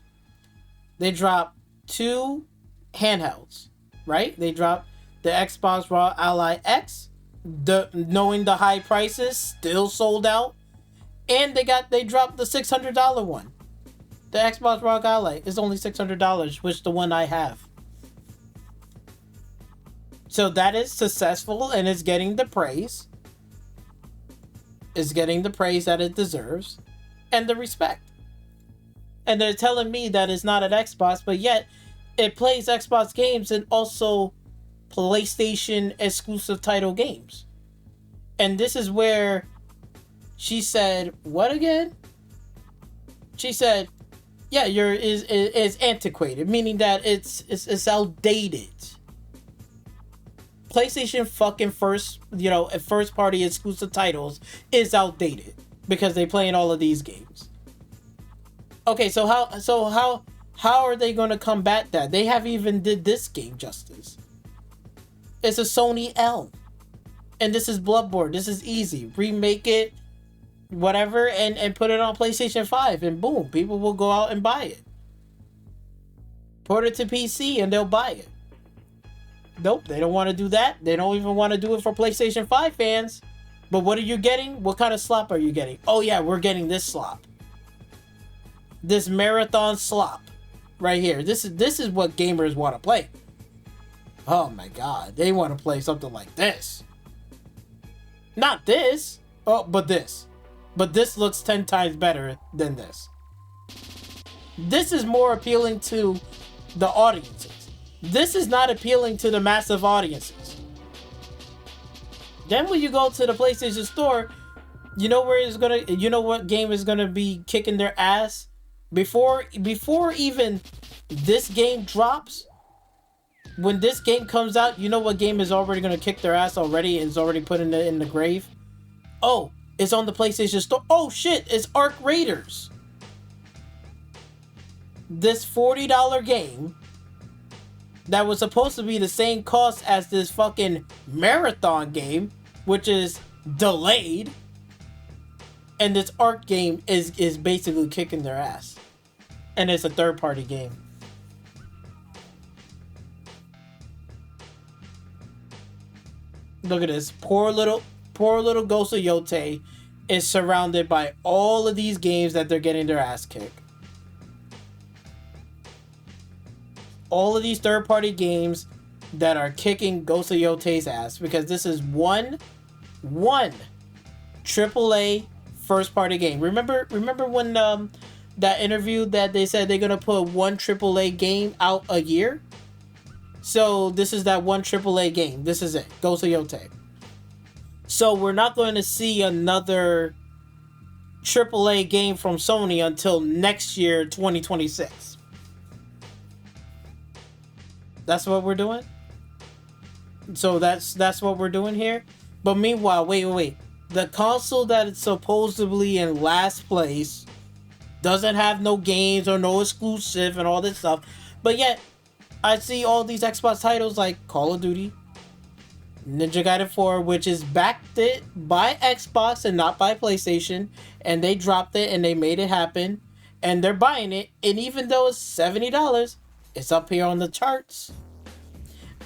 They dropped 2 handhelds, right? They dropped the Xbox ROG Ally X, knowing the high prices, still sold out. And they dropped the $600 one. The Xbox ROG Ally is only $600, which the one I have. So that is successful, and it's getting the praise. It's getting the praise that it deserves, and the respect. And they're telling me that it's not an Xbox, but yet it plays Xbox games and also PlayStation exclusive title games. And this is where she said, what again? She said, yeah, is antiquated, meaning that it's outdated. PlayStation fucking first party exclusive titles is outdated because they play in all of these games. Okay, so how are they going to combat that? They haven't even did this game justice. It's a Sony L. And this is Bloodborne. This is easy. Remake it, whatever, and put it on PlayStation 5, and boom, people will go out and buy it. Port it to PC and they'll buy it. Nope, they don't want to do that. They don't even want to do it for PlayStation 5 fans. But what are you getting? What kind of slop are you getting? Oh yeah, we're getting this slop. This marathon slop right here. This is what gamers want to play. Oh my god, they want to play something like this. Not this. Oh, but this. But this looks 10 times better than this. This is more appealing to the audiences. This is not appealing to the massive audiences. Then when you go to the PlayStation Store, you know what game is gonna be kicking their ass? Before even this game drops, when this game comes out, you know what game is already gonna kick their ass already and is already put in the grave? Oh, it's on the PlayStation Store. Oh shit, it's Arc Raiders. This $40 game that was supposed to be the same cost as this fucking marathon game, which is delayed, and this Arc game is basically kicking their ass. And it's a third-party game. Look at this. Poor little Ghost of Yote is surrounded by all of these games that they're getting their ass kicked. All of these third-party games that are kicking Ghost of Yote's ass, because this is one AAA first-party game. Remember when that interview that they said they're gonna put one AAA game out a year? So this is that one AAA game. This is it, Ghost of Yote. So we're not going to see another AAA game from Sony until next year, 2026. That's what we're doing? So that's what we're doing here? But meanwhile, wait. The console that is supposedly in last place doesn't have no games or no exclusive and all this stuff. But yet, I see all these Xbox titles like Call of Duty, Ninja Gaiden 4, which is backed it by Xbox and not by PlayStation. And they dropped it and they made it happen. And they're buying it. And even though it's $70, it's up here on the charts.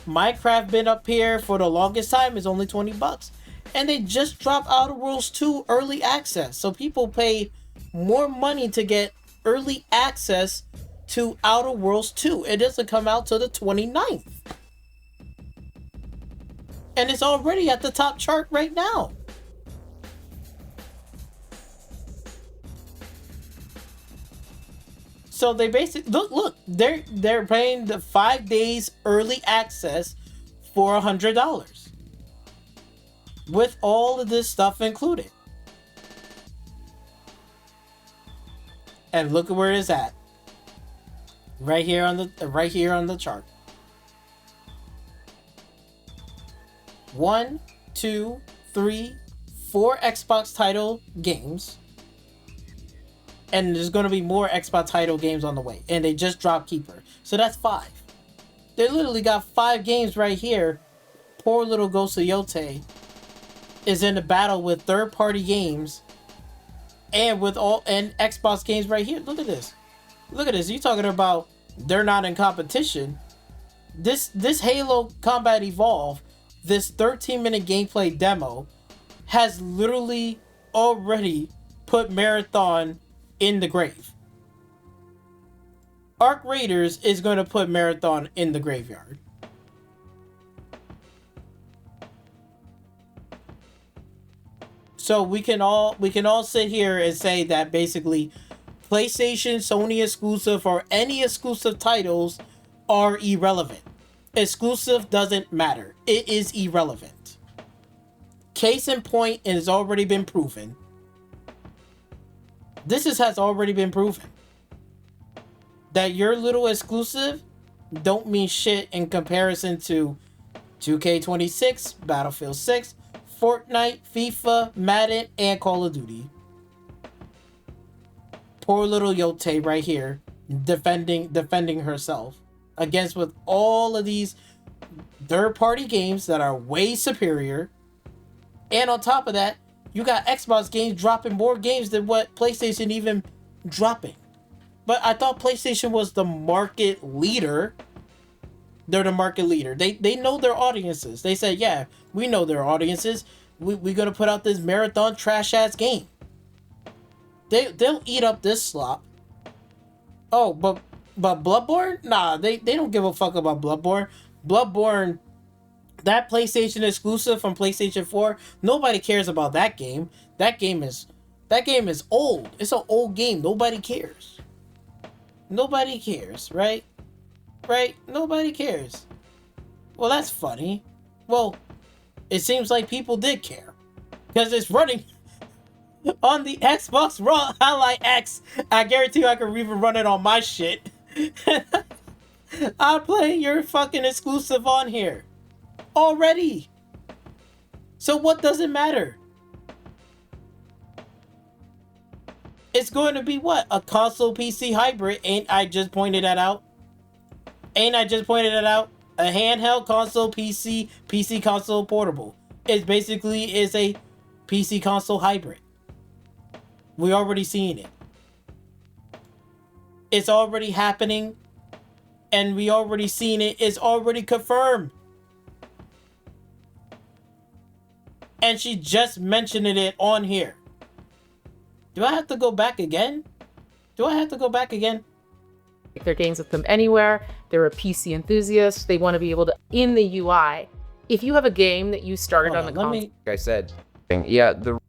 Minecraft been up here for the longest time. It's only $20. And they just dropped Outer Worlds 2 early access. So people pay more money to get early access to Outer Worlds 2. It doesn't come out till the 29th. And it's already at the top chart right now. So they basically look, they're paying the 5 days early access for $100. With all of this stuff included. And look at where it's at. Right here on the chart. 1, 2, 3, 4 Xbox title games. And there's going to be more Xbox title games on the way. And they just dropped Keeper. So that's 5. They literally got 5 games right here. Poor little Ghost of Yote is in a battle with third-party games and with Xbox games right here. Look at this. Look at this. You talking about they're not in competition. This Halo Combat Evolve, this 13-minute gameplay demo, has literally already put Marathon in the grave. Arc Raiders is going to put Marathon in the graveyard. So we can all sit here and say that basically PlayStation, Sony exclusive, or any exclusive titles are irrelevant. Exclusive doesn't matter. It is irrelevant. Case in point, it has already been proven. Has already been proven. That your little exclusive don't mean shit in comparison to 2K26, Battlefield 6, Fortnite, FIFA, Madden, and Call of Duty. Poor little Yote right here, defending herself against with all of these third-party games that are way superior. And on top of that, you got Xbox games dropping more games than what PlayStation even dropping. But I thought PlayStation was the market leader. They're the market leader. They know their audiences. They said, yeah, we know their audiences. We're going to put out this Marathon trash-ass game. They'll eat up this slop. Oh, but Bloodborne? Nah, they don't give a fuck about Bloodborne. Bloodborne, that PlayStation exclusive from PlayStation 4, nobody cares about that game. That game is old. It's an old game. Nobody cares. Nobody cares, right? Right? Nobody cares. Well, that's funny. Well, it seems like people did care. Because it's running on the Xbox ROG Ally X. I guarantee you I can even run it on my shit. I'm playing your fucking exclusive on here. Already. So what does it matter? It's going to be what? A console PC hybrid. Ain't I just pointed that out? A handheld console PC console portable. It basically is a PC console hybrid. We already seen it. It's already happening. And we already seen it. It's already confirmed. And she just mentioned it on here. Do I have to go back again? Their games with them anywhere. They're a PC enthusiast. They want to be able to, in the UI, if you have a game that you started on the console. Like I said, yeah, it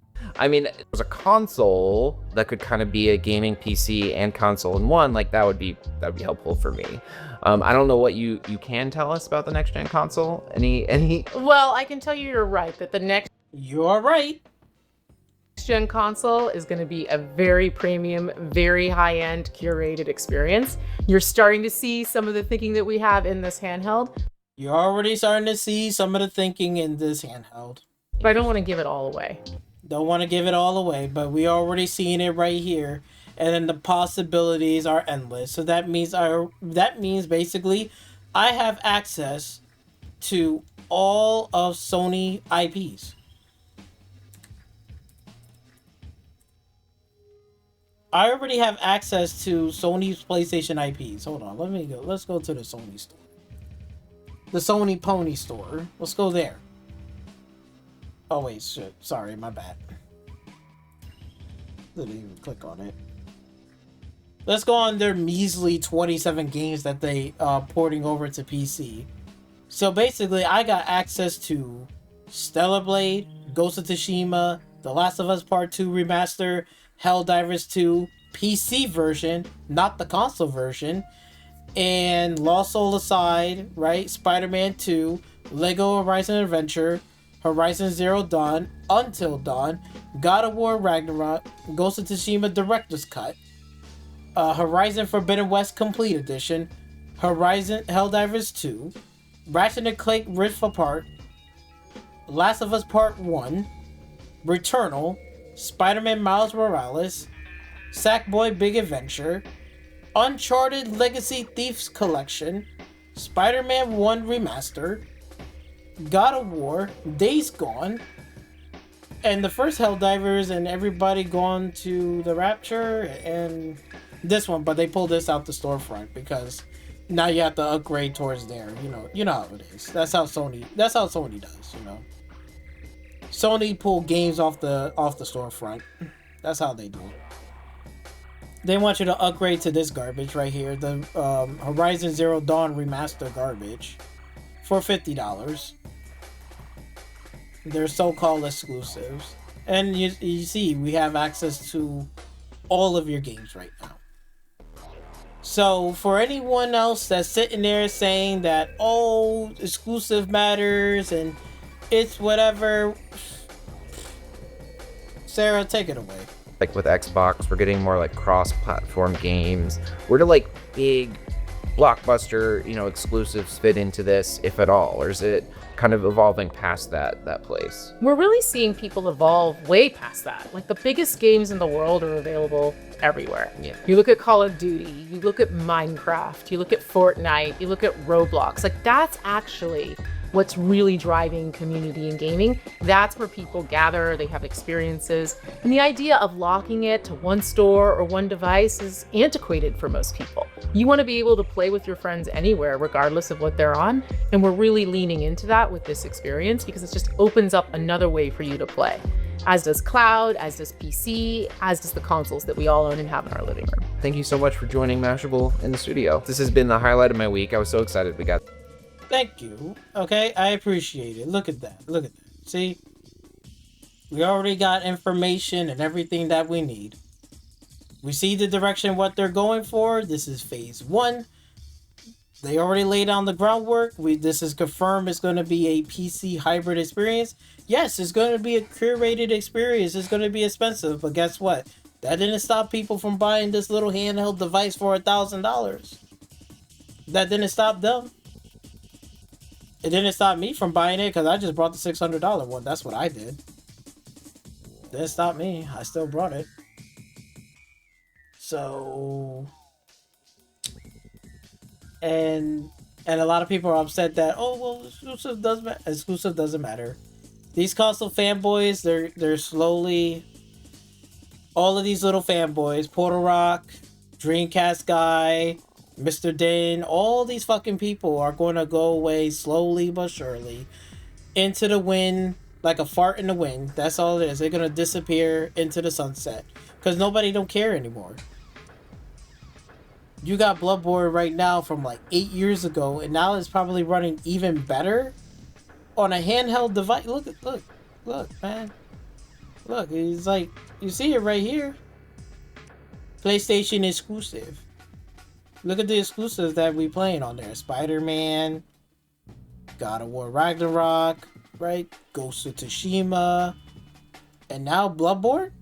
was a console that could kind of be a gaming PC and console in one. Like that would be helpful for me. I don't know what you can tell us about the next gen console. Any? Well, I can tell you're right that the next. You're right. Gen console is going to be a very premium, very high-end curated experience. You're starting to see some of the thinking that we have in this handheld. You're already starting to see some of the thinking in this handheld. But I don't want to give it all away. But we already seen it right here. And then the possibilities are endless. So that means basically I have access to all of Sony IPs. I already have access to Sony's PlayStation IPs. Hold on, let's go to the Sony store. The Sony Pony store. Let's go there. Oh wait, shit. Sorry, my bad. Didn't even click on it. Let's go on their measly 27 games that they porting over to PC. So basically, I got access to Stellar Blade, Ghost of Tsushima, The Last of Us Part 2 Remaster, Helldivers 2, PC version, not the console version, and Lost Soul Aside, right? Spider-Man 2, Lego Horizon Adventure, Horizon Zero Dawn, Until Dawn, God of War Ragnarok, Ghost of Tsushima Director's Cut, Horizon Forbidden West Complete Edition, Horizon Helldivers 2, Ratchet & Clank Rift Apart, Last of Us Part 1, Returnal, Spider-Man Miles Morales, Sackboy Big Adventure, Uncharted Legacy Thieves Collection, Spider-Man 1 Remastered, God of War, Days Gone, and the first Helldivers, and everybody gone to the Rapture, and this one, but they pulled this out the storefront because now you have to upgrade towards there. You know how it is. That's how Sony does. Sony pull games off the storefront. That's how they do it. They want you to upgrade to this garbage right here, the Horizon Zero Dawn Remaster garbage, for $50. They're so-called exclusives. And you see, we have access to all of your games right now. So for anyone else that's sitting there saying that, oh, exclusive matters and it's whatever, Sarah, take it away. Like with Xbox, we're getting more like cross-platform games. Where do like big blockbuster, exclusives fit into this, if at all? Or is it kind of evolving past that place? We're really seeing people evolve way past that. Like the biggest games in the world are available everywhere. Yeah. You look at Call of Duty, you look at Minecraft, you look at Fortnite, you look at Roblox. Like that's actually what's really driving community in gaming. That's where people gather, they have experiences. And the idea of locking it to one store or one device is antiquated for most people. You want to be able to play with your friends anywhere, regardless of what they're on. And we're really leaning into that with this experience because it just opens up another way for you to play. As does cloud, as does PC, as does the consoles that we all own and have in our living room. Thank you so much for joining Mashable in the studio. This has been the highlight of my week. I was so excited we got. Thank you. Okay, I appreciate it. Look at that. Look at that. See? We already got information and everything that we need. We see the direction what they're going for. This is phase 1. They already laid down the groundwork. This is confirmed it's going to be a PC hybrid experience. Yes, it's going to be a curated experience. It's going to be expensive, but guess what? That didn't stop people from buying this little handheld device for $1,000. That didn't stop them. It didn't stop me from buying it because I just brought the $600 one. That's what I did. Didn't stop me. I still brought it. So, and a lot of people are upset that, oh well, exclusive doesn't matter. These console fanboys, they're slowly, all of these little fanboys, Portal Rock, Dreamcast guy, Mr. Den, all these fucking people are going to go away slowly but surely into the wind, like a fart in the wind. That's all it is. They're going to disappear into the sunset because nobody don't care anymore. You got Bloodborne right now from like 8 years ago, and now it's probably running even better on a handheld device. Look, man. Look, it's like, you see it right here. PlayStation exclusive. Look at the exclusives that we playing on there. Spider-Man, God of War Ragnarok, right? Ghost of Tsushima, and now Bloodborne?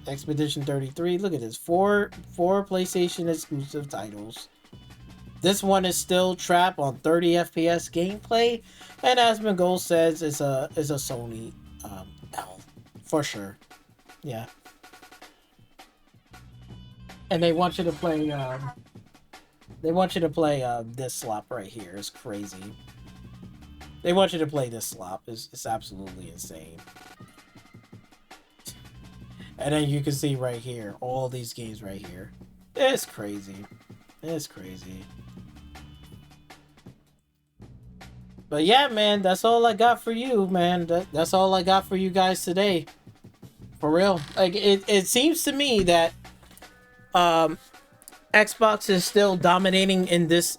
Expedition 33. Look at this. Four PlayStation exclusive titles. This one is still trapped on 30 FPS gameplay, and as Miguel says, it's a Sony L for sure. Yeah. And they want you to play this slop right here. It's crazy. They want you to play this slop. It's absolutely insane. And then you can see right here, all these games right here. It's crazy. It's crazy. But yeah, man, that's all I got for you, man. That's all I got for you guys today. For real. Like, it seems to me that Xbox is still dominating in this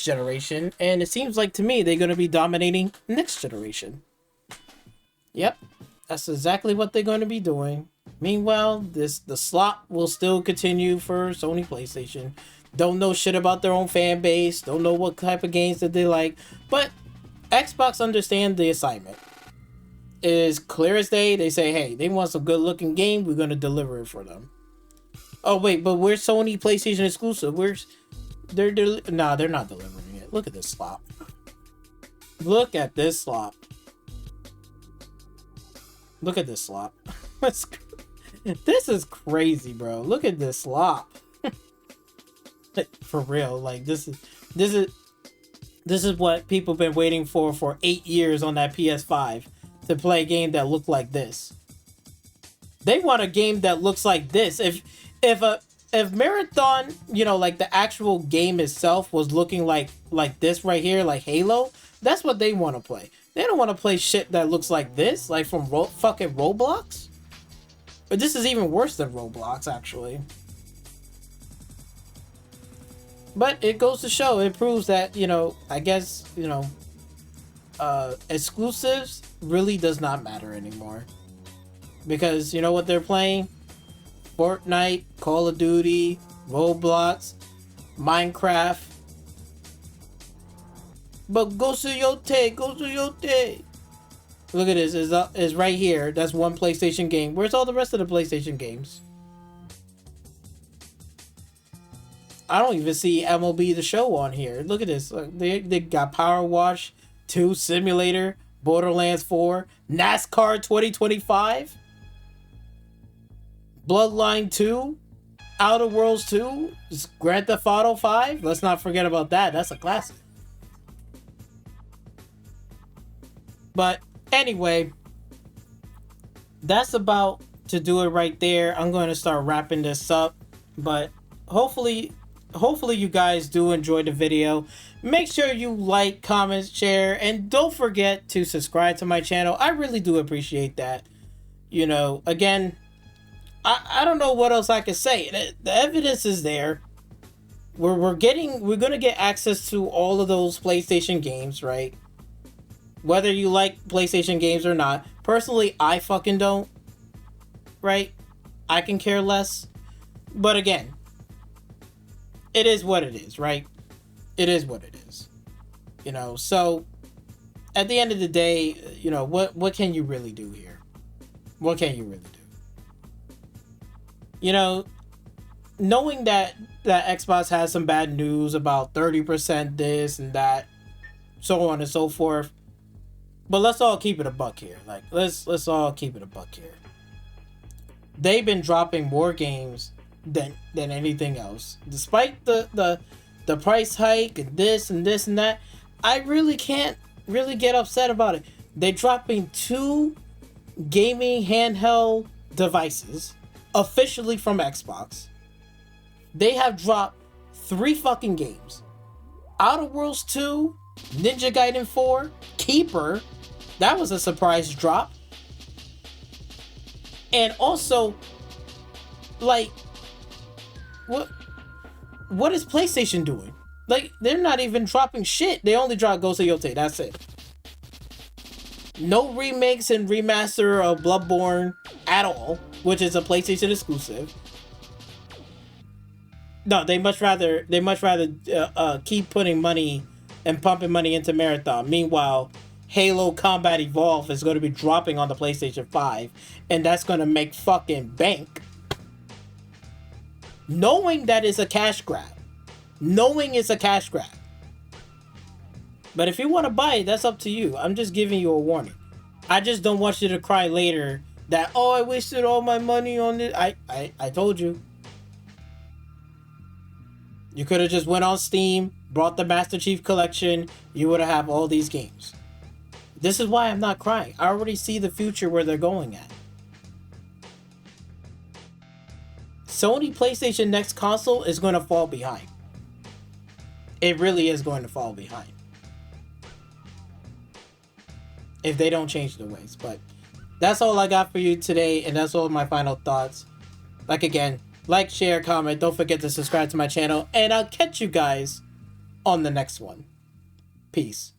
generation, and it seems like to me they're going to be dominating next generation. Yep, that's exactly what they're going to be doing. Meanwhile, the slop will still continue for Sony PlayStation. Don't know shit about their own fan base, don't know what type of games that they like, but Xbox understand the assignment. It is clear as day. They say, hey, they want some good looking game, we're going to deliver it for them. Oh wait, but where's Sony PlayStation exclusive? They're not delivering it. Look at this slop. Look at this slop. Look at this slop. This is crazy, bro. Look at this slop. For real, like this is what people been waiting for 8 years on that PS5 to play a game that looked like this. They want a game that looks like this. If Marathon, you know, like the actual game itself was looking like this right here, like Halo, that's what they want to play. They don't want to play shit that looks like this, like from fucking Roblox. But this is even worse than Roblox, actually. But it goes to show, it proves that, you know, I guess, you know, exclusives really does not matter anymore. Because you know what they're playing? Fortnite, Call of Duty, Roblox, Minecraft. But go to your take. Look at this, is right here. That's one PlayStation game. Where's all the rest of the PlayStation games? I don't even see MLB The Show on here. Look at this. They got Power Wash 2 Simulator, Borderlands 4, NASCAR 2025, Bloodline 2, Outer Worlds 2, Grand Theft Auto 5. Let's not forget about that. That's a classic. But anyway, that's about to do it right there. I'm going to start wrapping this up. But hopefully you guys do enjoy the video. Make sure you like, comment, share, and don't forget to subscribe to my channel. I really do appreciate that. You know, again, I don't know what else I can say. The evidence is there. We're gonna get access to all of those PlayStation games, right? Whether you like PlayStation games or not. Personally, I fucking don't. Right? I can care less. But again, it is what it is, right? It is what it is. You know, so at the end of the day, you know, what can you really do here? What can you really do? You know, knowing that Xbox has some bad news about 30% this and that, so on and so forth. But let's all keep it a buck here. Like, let's all keep it a buck here. They've been dropping more games than anything else. Despite the price hike and this and that, I really can't really get upset about it. They're dropping 2 gaming handheld devices officially from Xbox. They have dropped 3 fucking games. Outer Worlds 2, Ninja Gaiden 4, Keeper. That was a surprise drop. And also, like, what is PlayStation doing? Like, they're not even dropping shit. They only drop Ghost of Yotei. That's it. No remakes and remaster of Bloodborne at all, which is a PlayStation exclusive. No, they much rather keep putting money and pumping money into Marathon. Meanwhile, Halo Combat Evolved is going to be dropping on the PlayStation 5, and that's going to make fucking bank. Knowing that it's a cash grab. Knowing it's a cash grab. But if you want to buy it, that's up to you. I'm just giving you a warning. I just don't want you to cry later that, oh, I wasted all my money on it. I told you. You could have just went on Steam, brought the Master Chief Collection, you would have all these games. This is why I'm not crying. I already see the future where they're going at. Sony PlayStation next console is going to fall behind. It really is going to fall behind. If they don't change their ways. But that's all I got for you today, and that's all my final thoughts. Again, like, share, comment. Don't forget to subscribe to my channel, and I'll catch you guys on the next one. Peace.